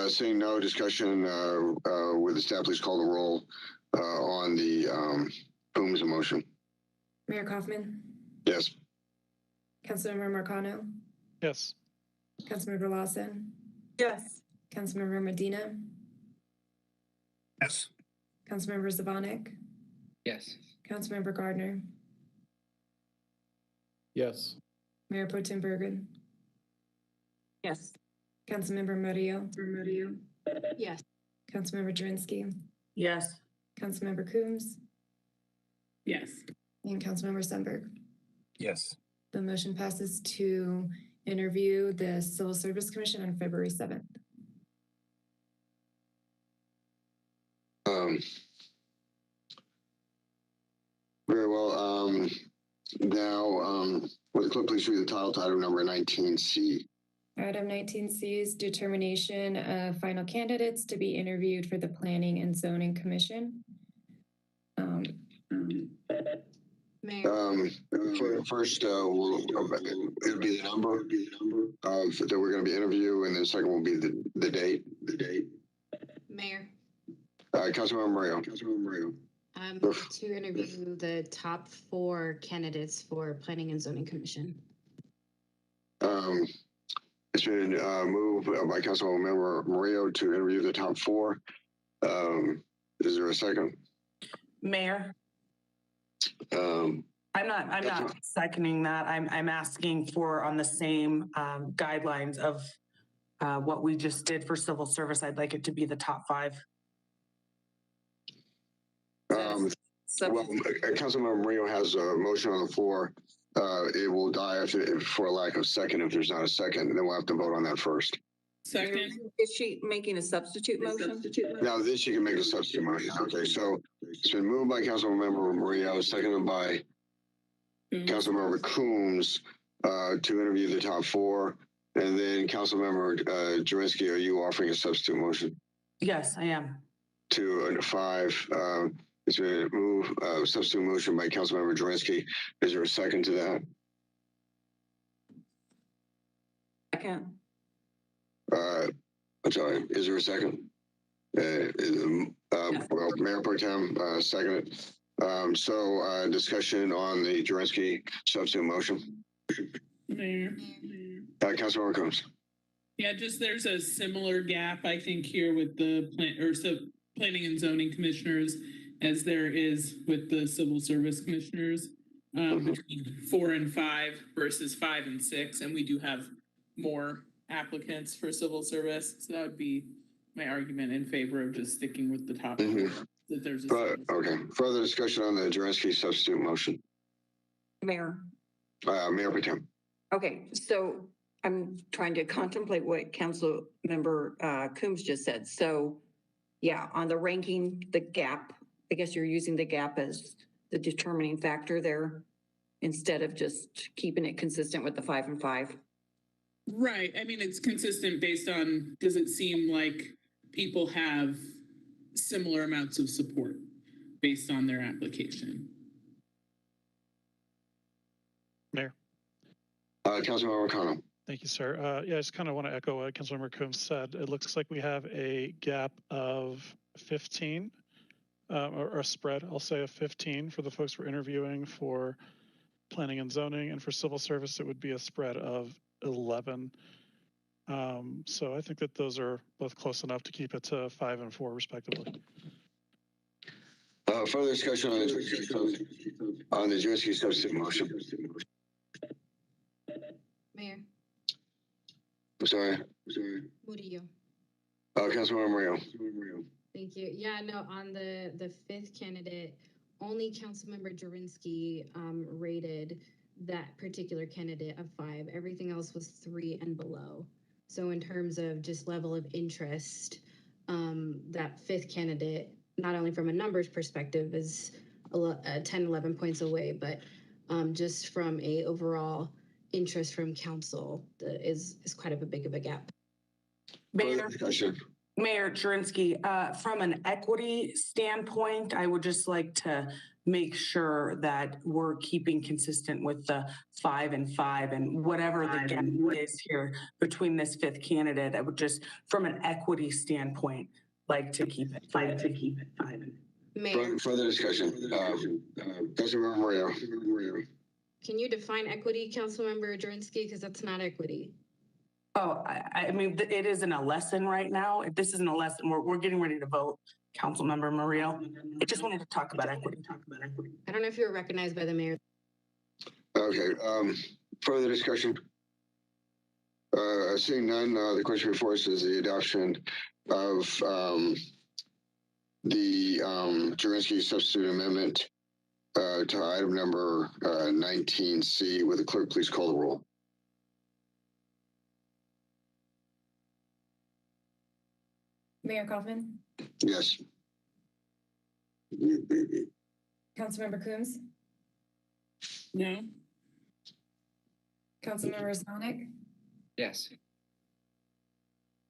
Seeing no discussion, would the staff please call the roll on the Coombs motion? Mayor Kaufman, Yes. Councilmember Marcano, Yes. Councilmember Lawson, Yes. Councilmember Medina, Yes. Councilmember Zavonic, Yes. Councilmember Gardner, Yes. Mayor Pro Tem Bergen, Yes. Councilmember Murillo, Yes. Councilmember Jurenski, Yes. Councilmember Coombs, Yes. and Councilmember Sundberg. Yes. The motion passes to interview the Civil Service Commission on February 7th. Very well. Now, would the clerk please read the title to item number 19C? Item 19C is determination of final candidates to be interviewed for the Planning and Zoning Commission. Mayor. First, it'll be the number of that we're going to be interviewing, and then second will be the date. Mayor. Councilmember Mario. To interview the top 4 candidates for Planning and Zoning Commission. It's been moved by Councilmember Mario to interview the top 4. Is there a second? Mayor, Um, I'm not seconding that. I'm asking for on the same guidelines of what we just did for civil service. I'd like it to be the top 5. well, Councilmember Mario has a motion on the floor. It will die for lack of second if there's not a second, and then we'll have to vote on that first. Second. Is she making a substitute motion? Now, then she can make a substitute motion. Okay, so it's been moved by Councilmember Mario, seconded by Councilmember Coombs to interview the top 4. And then Councilmember Jurenski, are you offering a substitute motion? Yes, I am. To 5. It's been moved, substitute motion by Councilmember Jurenski. Is there a second to that? Second. I'm sorry, is there a second? Well, Mayor Pro Tem, seconded. So discussion on the Jurenski substitute motion. Mayor. Councilmember Coombs. Yeah, just there's a similar gap, I think, here with the planning and zoning commissioners as there is with the civil service commissioners, between 4 and 5 versus 5 and 6. And we do have more applicants for civil service. So that would be my argument in favor of just sticking with the top 4. That there's Okay, further discussion on the Jurenski substitute motion. Mayor. Mayor Pro Tem. Okay, so I'm trying to contemplate what Council Member Coombs just said. So yeah, on the ranking, the gap, I guess you're using the gap as the determining factor there instead of just keeping it consistent with the 5 and 5. Right. I mean, it's consistent based on, does it seem like people have similar amounts of support based on their application? Mayor. Councilmember O'Connell. Thank you, sir. Yeah, I just kind of want to echo what Councilmember Coombs said. It looks like we have a gap of 15, or a spread, I'll say, of 15 for the folks we're interviewing for planning and zoning, and for civil service, it would be a spread of 11. So I think that those are both close enough to keep it to 5 and 4 respectively. Further discussion on the Jurenski substitute motion. Mayor. I'm sorry. Murillo. Councilmember Mario. Thank you. Yeah, no, on the 5th candidate, only Councilmember Jurenski rated that particular candidate a 5. Everything else was 3 and below. So in terms of just level of interest, that 5th candidate, not only from a numbers perspective, is 10, 11 points away, but just from a overall interest from council is quite a big of a gap. Mayor. Mayor Jurenski, from an equity standpoint, I would just like to make sure that we're keeping consistent with the 5 and 5 and whatever the gap is here between this fifth candidate. I would just, from an equity standpoint, like to keep it 5. Mayor, Further discussion. Councilmember Mario. can you define equity, Councilmember Jurenski? Because that's not equity. Oh, I mean, it isn't a lesson right now. If this isn't a lesson, we're getting ready to vote. Councilmember Murillo, I just wanted to talk about equity. I don't know if you were recognized by the mayor. Okay. Further discussion. Seeing none, the question before us is the adoption of the Jurenski substitute amendment to item number 19C. Will the clerk please call the roll? Mayor Kaufman, Yes. Councilmember Coombs, No. Councilmember Sonic, Yes.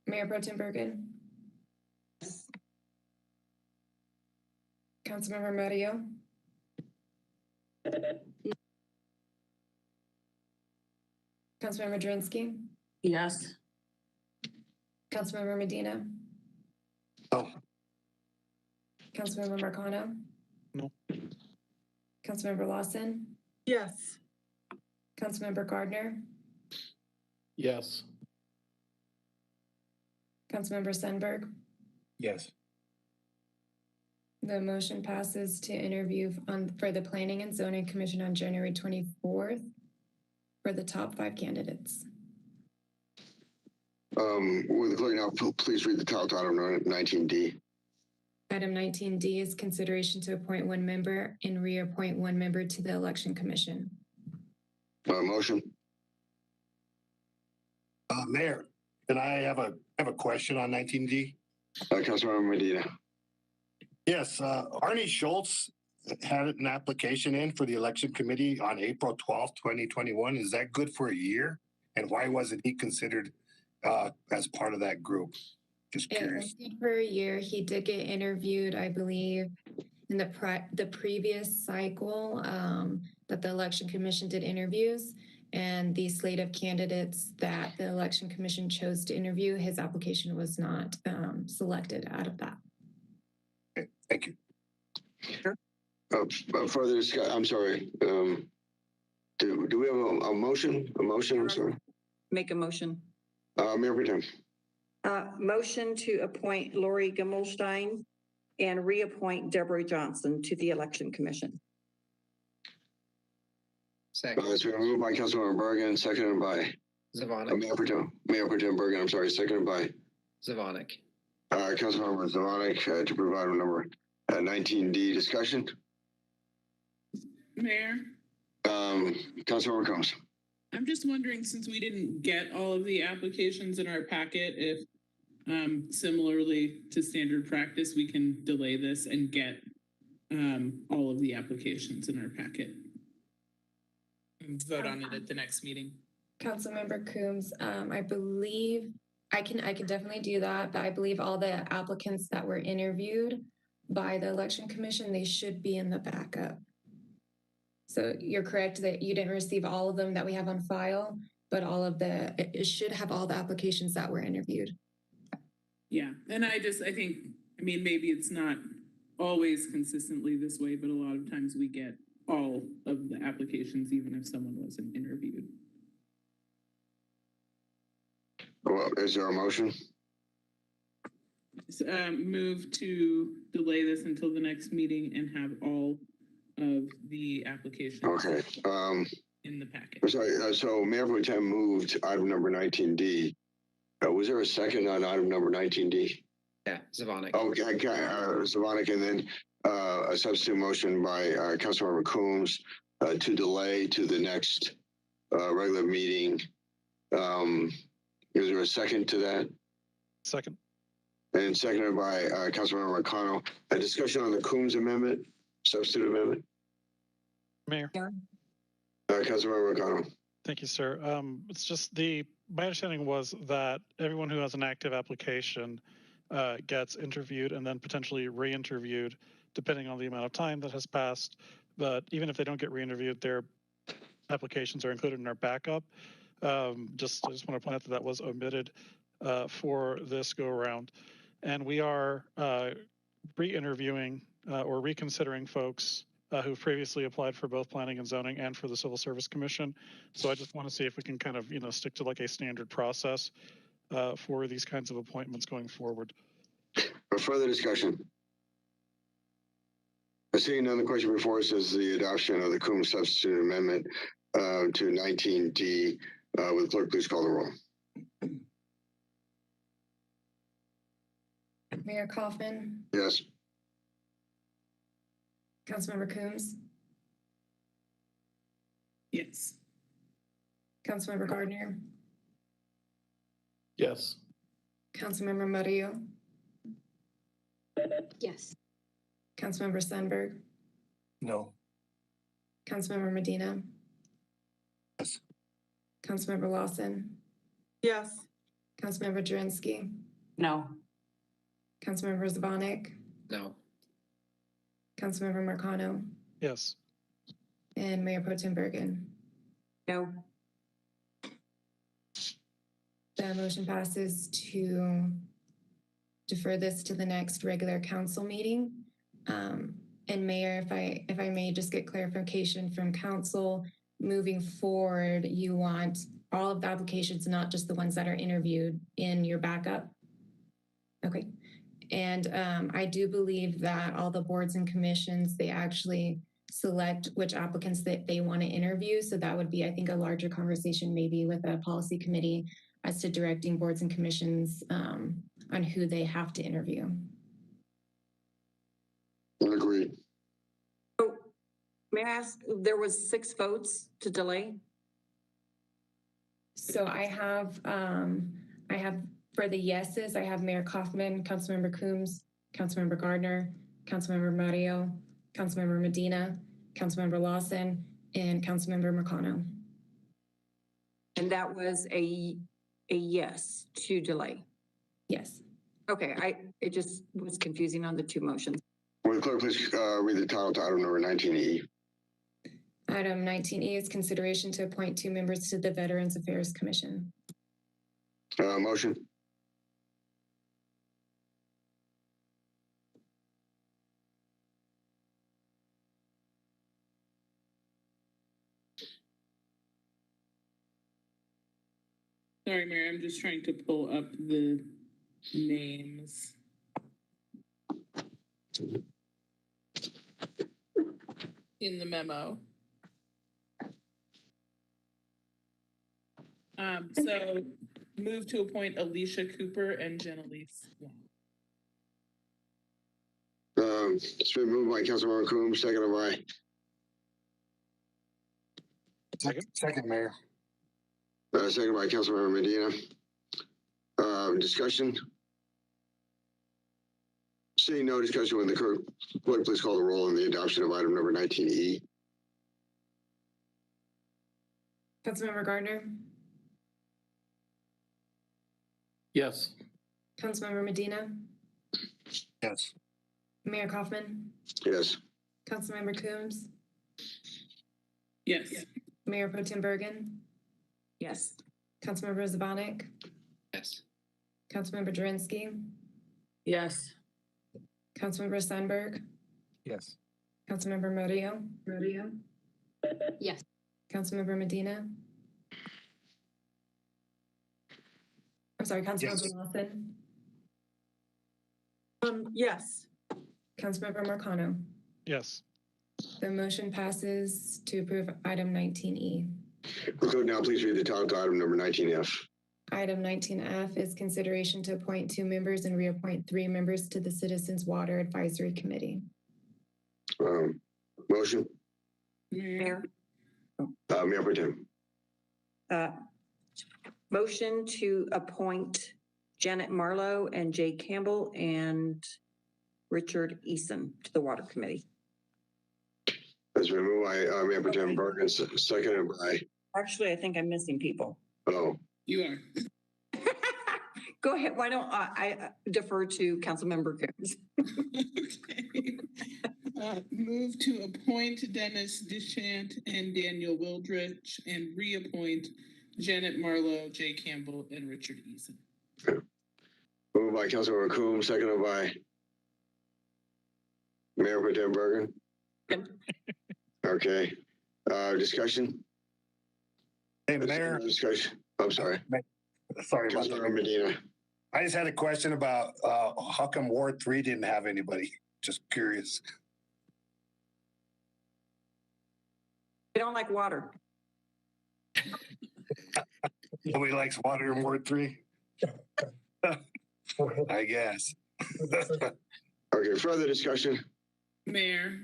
Mayor Pro Tem Bergen. Councilmember Murillo. Councilmember Jurenski, Yes. Councilmember Medina. Oh. Councilmember Marcano. No. Councilmember Lawson, Yes. Councilmember Gardner, Yes. Councilmember Sundberg. Yes. The motion passes to interview for the Planning and Zoning Commission on January 24th for the top 5 candidates. Will the clerk now please read the title to item 19D? Item 19D is consideration to appoint 1 member and reappoint 1 member to the Election Commission. Motion. Mayor, can I have a question on 19D? Councilmember Medina. Yes, Arnie Schultz had an application in for the election committee on April 12th, 2021. Is that good for a year? And why wasn't he considered as part of that group? Just curious. For a year, he did get interviewed, I believe, in the previous cycle that the Election Commission did interviews, and the slate of candidates that the Election Commission chose to interview, his application was not selected out of that. Okay, thank you. Sure. Further discussion. I'm sorry. Do we have a motion? A motion? I'm sorry. Make a motion. Mayor Pro Tem. Motion to appoint Lori Gimmelstein and reappoint Deborah Johnson to the Election Commission. Second. It's been moved by Councilmember Bergen, seconded by Zvonek. Mayor Pro Tem Bergen. I'm sorry, seconded by Zvonek. Councilmember Zvonek to provide a number 19D discussion. Mayor, Councilmember Combs. I'm just wondering, since we didn't get all of the applications in our packet, if similarly to standard practice, we can delay this and get all of the applications in our packet and vote on it at the next meeting. Councilmember Coombs, I believe I can definitely do that, but I believe all the applicants that were interviewed by the Election Commission, they should be in the backup. So you're correct that you didn't receive all of them that we have on file, but it should have all the applications that were interviewed. Yeah, and I think, maybe it's not always consistently this way, but a lot of times we get all of the applications, even if someone wasn't interviewed. Well, is there a motion? Move to delay this until the next meeting and have all of the applications in the packet. Sorry, so Mayor Pro Tem moved item number 19D. Was there a second on item number 19D? Yeah, Zvonek. Okay, Zvonek, and then a substitute motion by Councilmember Coombs to delay to the next regular meeting. Is there a second to that? Second. And seconded by Councilmember Marcano. A discussion on the Coombs amendment, substitute amendment. Mayor. Councilmember Marcano. Thank you, sir. It's just my understanding was that everyone who has an active application gets interviewed and then potentially re-interviewed, depending on the amount of time that has passed. But even if they don't get re-interviewed, their applications are included in our backup. I just want to point out that that was omitted for this go around. And we are re-interviewing or reconsidering folks who've previously applied for both planning and zoning and for the Civil Service Commission. So I just want to see if we can kind of, stick to like a standard process for these kinds of appointments going forward. For further discussion. Seeing none, the question before us is the adoption of the Coombs substitute amendment to 19D. Will the clerk please call the roll? Mayor Kaufman, Yes. Councilmember Coombs, Yes. Councilmember Gardner, Yes. Councilmember Murillo, Yes. Councilmember Sundberg, No. Councilmember Medina, Yes. Councilmember Lawson, Yes. Councilmember Jurenski, No. Councilmember Zvonek, No. Councilmember Marcano, Yes. and Mayor Pro Tem Bergen. No. The motion passes to defer this to the next regular council meeting. And Mayor, if I may just get clarification from council, moving forward, you want all of the applications, not just the ones that are interviewed, in your backup? Okay. And I do believe that all the boards and commissions, they actually select which applicants that they want to interview. So that would be, I think, a larger conversation maybe with a policy committee as to directing boards and commissions on who they have to interview. Agreed. So, may I ask, there was 6 votes to delay? So I have for the yeses, I have Mayor Kaufman, Councilmember Coombs, Councilmember Gardner, Councilmember Mario, Councilmember Medina, Councilmember Lawson, and Councilmember Marcano. And that was a yes to delay? Yes. Okay, it just was confusing on the 2 motions. Will the clerk please read the title to item number 19E? Item 19E is consideration to appoint 2 members to the Veterans Affairs Commission. Motion. Sorry, Mayor, I'm just trying to pull up the names. In the memo. So move to appoint Alicia Cooper and Jenelise. It's been moved by Councilmember Coombs, seconded by Second, Mayor. seconded by Councilmember Medina. Discussion. Seeing no discussion, with the clerk please call the roll on the adoption of item number 19E. Councilmember Gardner, Yes. Councilmember Medina, Yes. Mayor Kaufman, Yes. Councilmember Coombs, Yes. Mayor Pro Tem Bergen, Yes. Councilmember Zvonek, Yes. Councilmember Jurenski, Yes. Councilmember Sundberg, Yes. Councilmember Murillo, Yes. Councilmember Medina. I'm sorry, Councilmember Yes. Lawson, Yes. Councilmember Marcano. Yes. The motion passes to approve item 19E. Clerk, now please read the title to item number 19F. Item 19F is consideration to appoint 2 members and reappoint 3 members to the Citizens Water Advisory Committee. Motion. Mayor. Mayor Pro Tem. Motion to appoint Janet Marlowe and Jay Campbell and Richard Eason to the Water Committee. It's been moved by Mayor Pro Tem Bergen, seconded by. Actually, I think I'm missing people. Oh. You are. Go ahead. Why don't I defer to Councilmember Coombs? Okay. Move to appoint Dennis Deschant and Daniel Wildrich and reappoint Janet Marlowe, Jay Campbell, and Richard Eason. Moved by Councilmember Coombs, seconded by Mayor Pro Tem Bergen. Okay. Discussion? Hey, Mayor. Discussion. I'm sorry. Sorry about Councilmember that. Medina. I just had a question about how come Ward 3 didn't have anybody? Just curious. They don't like water. Nobody likes water in Ward 3? I guess. Okay, further discussion? Mayor.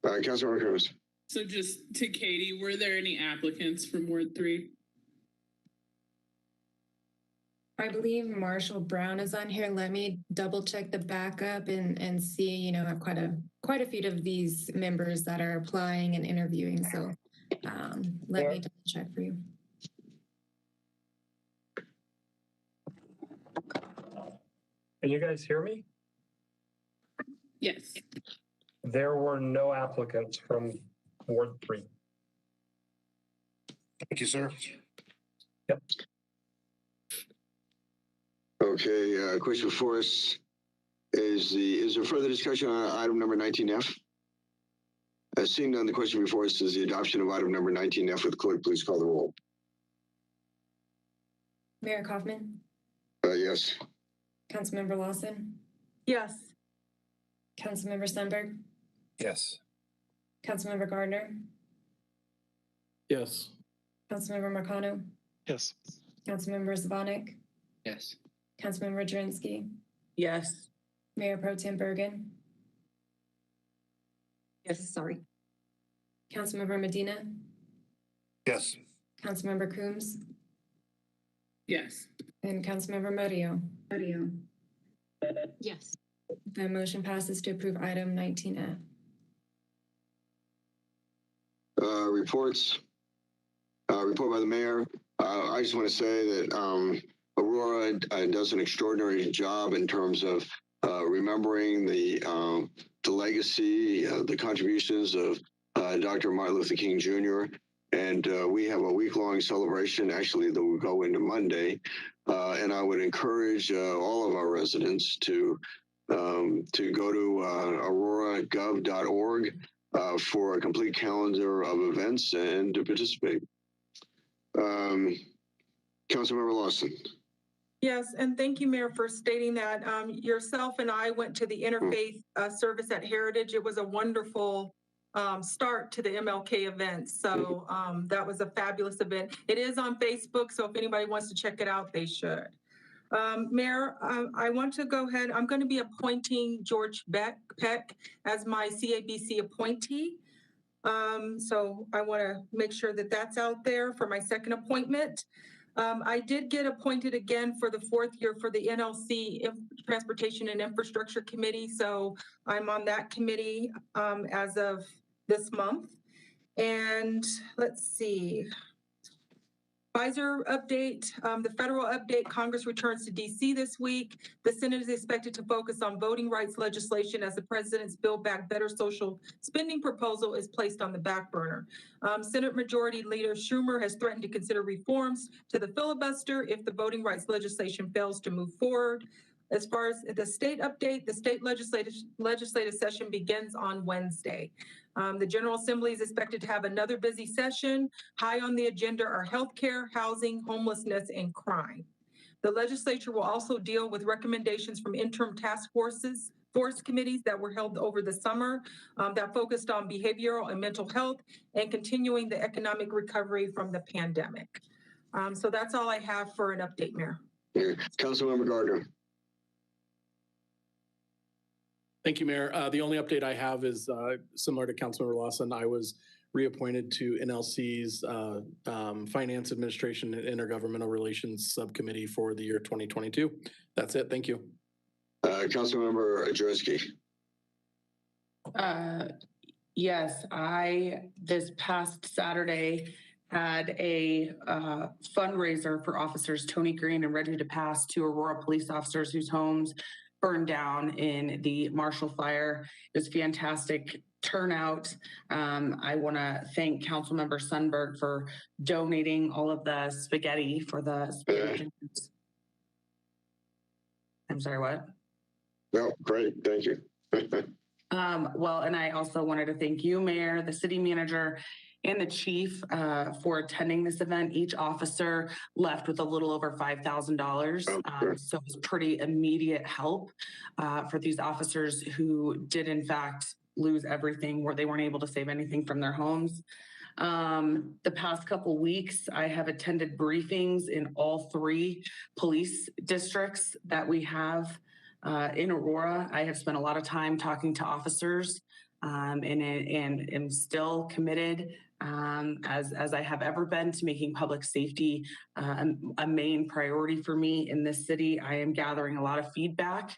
Councilmember Coombs. So just to Katie, were there any applicants from Ward 3? I believe Marshall Brown is on here. Let me double check the backup and see, you know, I have quite a few of these members that are applying and interviewing. So let me double check for you. Can you guys hear me? Yes. There were no applicants from Ward 3. Thank you, sir. Yep. Okay, question for us is there further discussion on item number 19F? As seen on the question before us is the adoption of item number 19F. With the clerk, please call the roll. Mayor Kaufman, Yes. Councilmember Lawson, Yes. Councilmember Sundberg, Yes. Councilmember Gardner, Yes. Councilmember Marcano, Yes. Councilmember Zvonik, Yes. Councilmember Drinsky, Yes. Mayor Pro Tem Bergen, Yes, sorry. Councilmember Medina, Yes. Councilmember Coombs, Yes. and Councilmember Murillo. Yes. The motion passes to approve item 19F. Reports. Report by the mayor. I just want to say that Aurora does an extraordinary job in terms of remembering the legacy, the contributions of Dr. Martin Luther King Jr. And we have a week-long celebration, actually, that will go into Monday. And I would encourage all of our residents to go to auroragov.org for a complete calendar of events and to participate. Councilmember Lawson. Yes, and thank you, Mayor, for stating that. Yourself and I went to the interfaith service at Heritage. It was a wonderful start to the MLK event. So that was a fabulous event. It is on Facebook, so if anybody wants to check it out, they should. Mayor, I want to go ahead. I'm going to be appointing George Peck as my CABC appointee. So I want to make sure that that's out there for my second appointment. I did get appointed again for the fourth year for the NLC Transportation and Infrastructure Committee. So I'm on that committee as of this month. And let's see. Pfizer update, the federal update, Congress returns to DC this week. The Senate is expected to focus on voting rights legislation as the president's Build Back Better social spending proposal is placed on the back burner. Senate Majority Leader Schumer has threatened to consider reforms to the filibuster if the voting rights legislation fails to move forward. As far as the state update, the state legislative session begins on Wednesday. The General Assembly is expected to have another busy session. High on the agenda are healthcare, housing, homelessness, and crime. The legislature will also deal with recommendations from interim task force committees that were held over the summer that focused on behavioral and mental health and continuing the economic recovery from the pandemic. So that's all I have for an update, Mayor. Councilmember Gardner. Thank you, Mayor. The only update I have is similar to Councilmember Lawson. I was reappointed to NLC's Finance Administration and Intergovernmental Relations Subcommittee for the year 2022. That's it. Thank you. Councilmember Drinsky. Yes, this past Saturday had a fundraiser for officers Tony Green and Reggie DePass, two Aurora police officers whose homes burned down in the Marshall fire. It was fantastic turnout. I want to thank Councilmember Sundberg for donating all of the spaghetti for the spaghetti. I'm sorry, what? No, great, thank you. Well, and I also wanted to thank you, Mayor, the city manager, and the chief for attending this event. Each officer left with a little over $5,000. So it was pretty immediate help for these officers who did in fact lose everything, where they weren't able to save anything from their homes. The past couple weeks, I have attended briefings in all 3 police districts that we have in Aurora. I have spent a lot of time talking to officers and am still committed as I have ever been to making public safety a main priority for me in this city. I am gathering a lot of feedback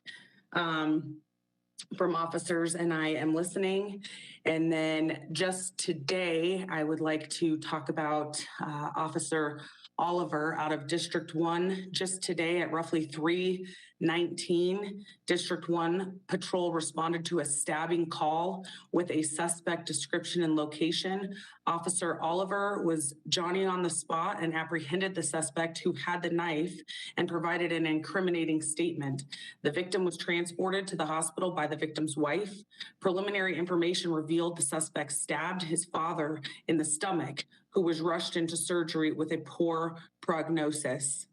from officers, and I am listening. And then just today, I would like to talk about Officer Oliver out of District 1. Just today at roughly 3:19, District 1 patrol responded to a stabbing call with a suspect description and location. Officer Oliver was Johnny on the spot and apprehended the suspect who had the knife and provided an incriminating statement. The victim was transported to the hospital by the victim's wife. Preliminary information revealed the suspect stabbed his father in the stomach, who was rushed into surgery with a poor prognosis.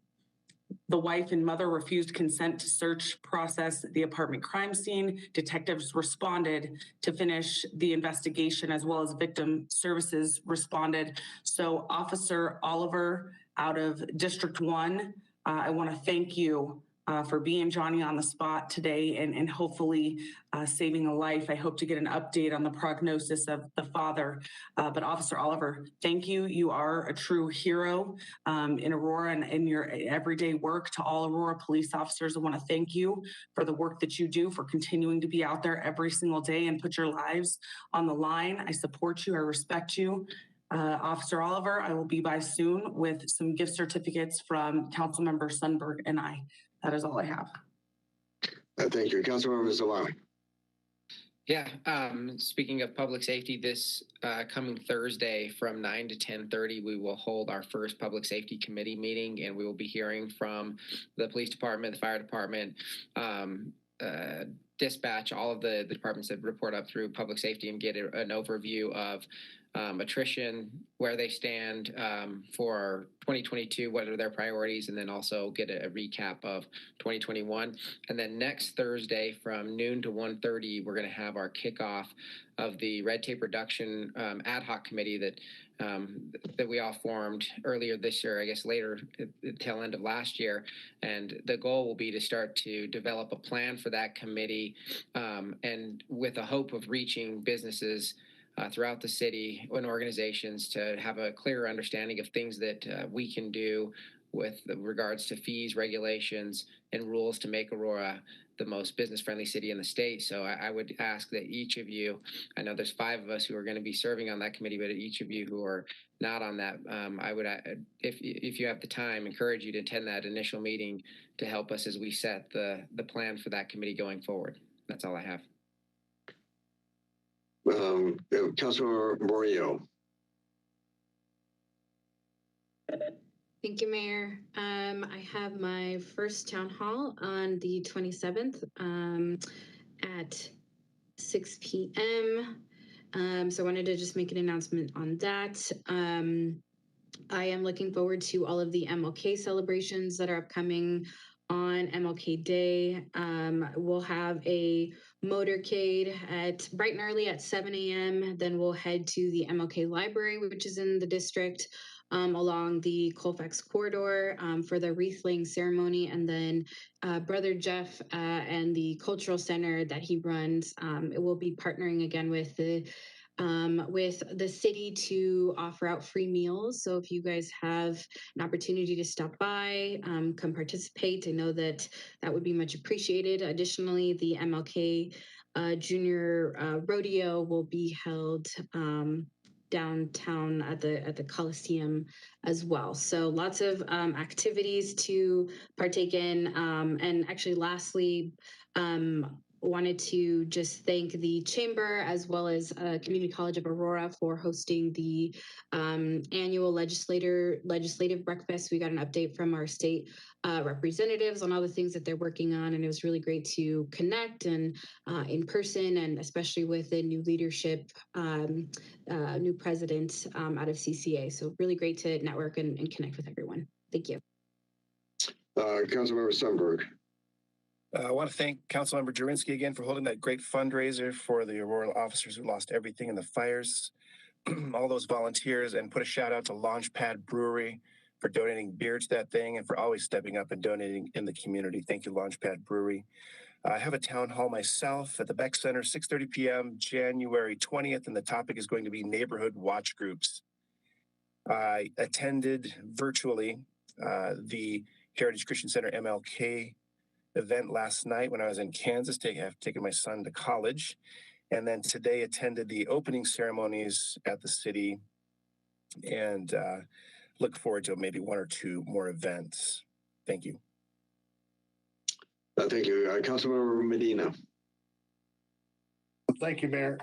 The wife and mother refused consent to search process the apartment crime scene. Detectives responded to finish the investigation, as well as victim services responded. So Officer Oliver out of District 1, I want to thank you for being Johnny on the spot today and hopefully saving a life. I hope to get an update on the prognosis of the father. But Officer Oliver, thank you. You are a true hero in Aurora and in your everyday work. To all Aurora police officers, I want to thank you for the work that you do, for continuing to be out there every single day and put your lives on the line. I support you. I respect you. Officer Oliver, I will be by soon with some gift certificates from Councilmember Sundberg and I. That is all I have. Thank you. Councilmember Zalami. Yeah, speaking of public safety, this coming Thursday from 9 to 10:30, we will hold our first public safety committee meeting, and we will be hearing from the police department, the fire department, dispatch, all of the departments that report up through public safety, and get an overview of attrition, where they stand for 2022, what are their priorities, and then also get a recap of 2021. And then next Thursday from noon to 1:30, we're going to have our kickoff of the red tape reduction ad hoc committee that we all formed earlier this year, I guess later at the tail end of last year. And the goal will be to start to develop a plan for that committee, and with the hope of reaching businesses throughout the city and organizations to have a clearer understanding of things that we can do with regards to fees, regulations, and rules to make Aurora the most business-friendly city in the state. So I would ask that each of you, I know there's 5 of us who are going to be serving on that committee, but each of you who are not on that, I would, if you have the time, encourage you to attend that initial meeting to help us as we set the plan for that committee going forward. That's all I have. Councilmember Murillo. Thank you, Mayor. I have my first town hall on the 27th at 6 p.m. So I wanted to just make an announcement on that. I am looking forward to all of the MLK celebrations that are upcoming on MLK Day. We'll have a motorcade at bright and early at 7 a.m. Then we'll head to the MLK Library, which is in the district, along the Colfax corridor for the wreath laying ceremony. And then Brother Jeff and the cultural center that he runs, it will be partnering again with the city to offer out free meals. So if you guys have an opportunity to stop by, come participate. I know that would be much appreciated. Additionally, the MLK Junior Rodeo will be held downtown at the Coliseum as well. So lots of activities to partake in. And actually, lastly, wanted to just thank the Chamber as well as Community College of Aurora for hosting the annual legislative breakfast. We got an update from our state representatives on all the things that they're working on, and it was really great to connect and in person, and especially with the new leadership, new president out of CCA. So really great to network and connect with everyone. Thank you. Councilmember Sundberg. I want to thank Councilmember Jurinsky again for holding that great fundraiser for the Aurora officers who lost everything in the fires, all those volunteers, and put a shout out to Launchpad Brewery for donating beer to that thing and for always stepping up and donating in the community. Thank you, Launchpad Brewery. I have a town hall myself at the Beck Center, 6:30 p.m., January 20th, and the topic is going to be neighborhood watch groups. I attended virtually the Heritage Christian Center MLK event last night when I was in Kansas. I've taken my son to college, and then today attended the opening ceremonies at the city, and look forward to maybe one or two more events. Thank you. Thank you. Councilmember Medina. Thank you, Mayor.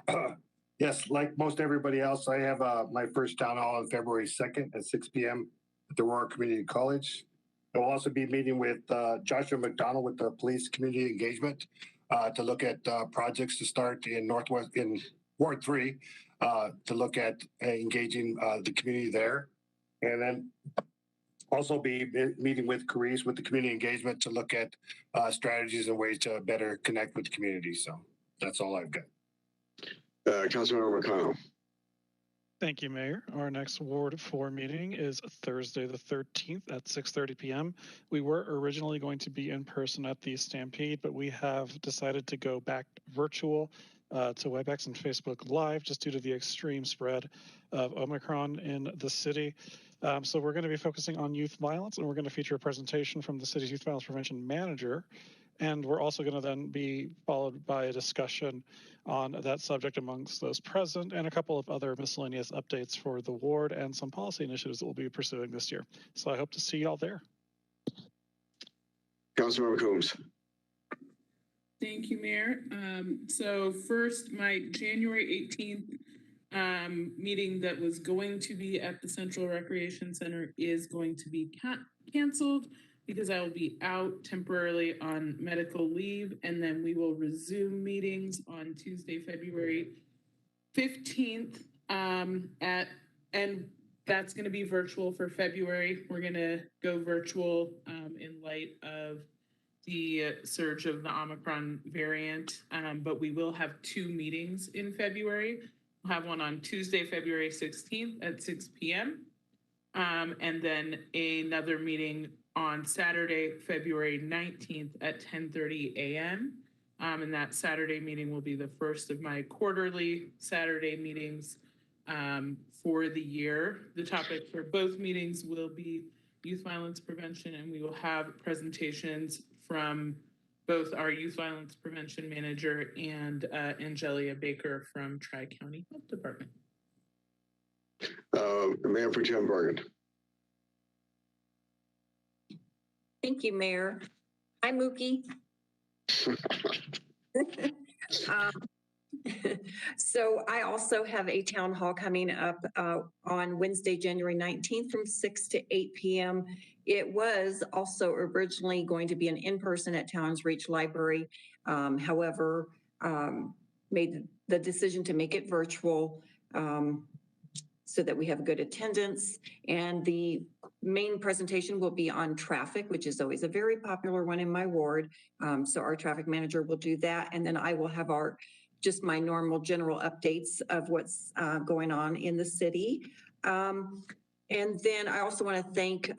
Yes, like most everybody else, I have my first town hall on February 2nd at 6 p.m. at the Aurora Community College. I will also be meeting with Joshua McDonald with the Police Community Engagement to look at projects to start in Ward 3 to look at engaging the community there. And then also be meeting with Carice with the community engagement to look at strategies and ways to better connect with the community. So that's all I've got. Councilmember McConnell. Thank you, Mayor. Our next Ward 4 meeting is Thursday the 13th at 6:30 p.m. We were originally going to be in person at the Stampede, but we have decided to go back virtual to WebEx and Facebook Live just due to the extreme spread of Omicron in the city. So we're going to be focusing on youth violence, and we're going to feature a presentation from the city's youth violence prevention manager. And we're also going to then be followed by a discussion on that subject amongst those present, and a couple of other miscellaneous updates for the ward and some policy initiatives that we'll be pursuing this year. So I hope to see y'all there. Councilmember Coombs. Thank you, Mayor. So first, my January 18th meeting that was going to be at the Central Recreation Center is going to be canceled because I will be out temporarily on medical leave, and then we will resume meetings on Tuesday, February 15th and that's going to be virtual for February. We're going to go virtual in light of the surge of the Omicron variant, but we will have two meetings in February. We'll have one on Tuesday, February 16th at 6 p.m. And then another meeting on Saturday, February 19th at 10:30 a.m. And that Saturday meeting will be the first of my quarterly Saturday meetings for the year. The topic for both meetings will be youth violence prevention, and we will have presentations from both our youth violence prevention manager and Angelia Baker from Tri-County Health Department. Mayor Pro Tem Bergen. Thank you, Mayor. Hi, Mookie. So I also have a town hall coming up on Wednesday, January 19th from 6 to 8 p.m. It was also originally going to be an in-person at Towns Reach Library. However, made the decision to make it virtual so that we have good attendance. And the main presentation will be on traffic, which is always a very popular one in my ward. So our traffic manager will do that. And then I will have just my normal general updates of what's going on in the city. And then I also want to thank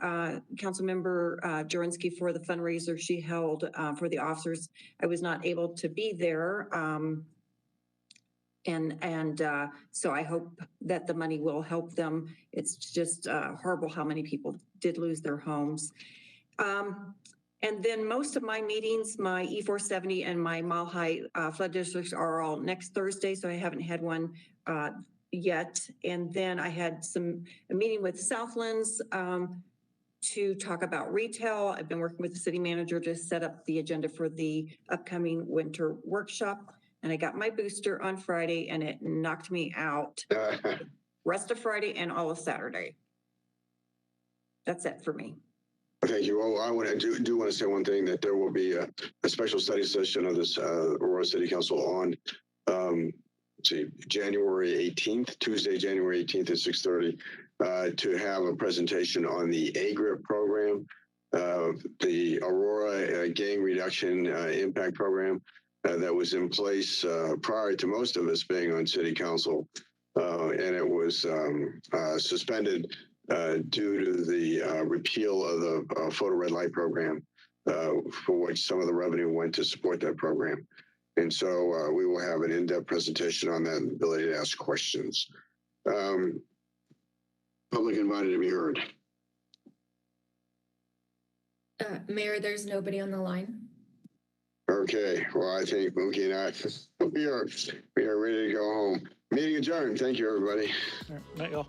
Councilmember Jurinsky for the fundraiser she held for the officers. I was not able to be there. So I hope that the money will help them. It's just horrible how many people did lose their homes. And then most of my meetings, my E470 and my Mile High flood districts are all next Thursday. So I haven't had one yet. And then I had a meeting with Southlands to talk about retail. I've been working with the city manager to set up the agenda for the upcoming winter workshop. And I got my booster on Friday and it knocked me out rest of Friday and all of Saturday. That's it for me. Thank you. Well, I want to do want to say one thing, that there will be a special study session of this Aurora City Council on January 18th, Tuesday, January 18th at 6:30, to have a presentation on the AGRIP program, the Aurora Gang Reduction Impact Program that was in place prior to most of us being on City Council, and it was suspended due to the repeal of the photo red light program, for which some of the revenue went to support that program. And so we will have an in-depth presentation on that and ability to ask questions. Public invited to be heard. Mayor, there's nobody on the line. Okay, well, I think Mookie and I, we are ready to go home. Meeting adjourned. Thank you, everybody. All right, night, y'all.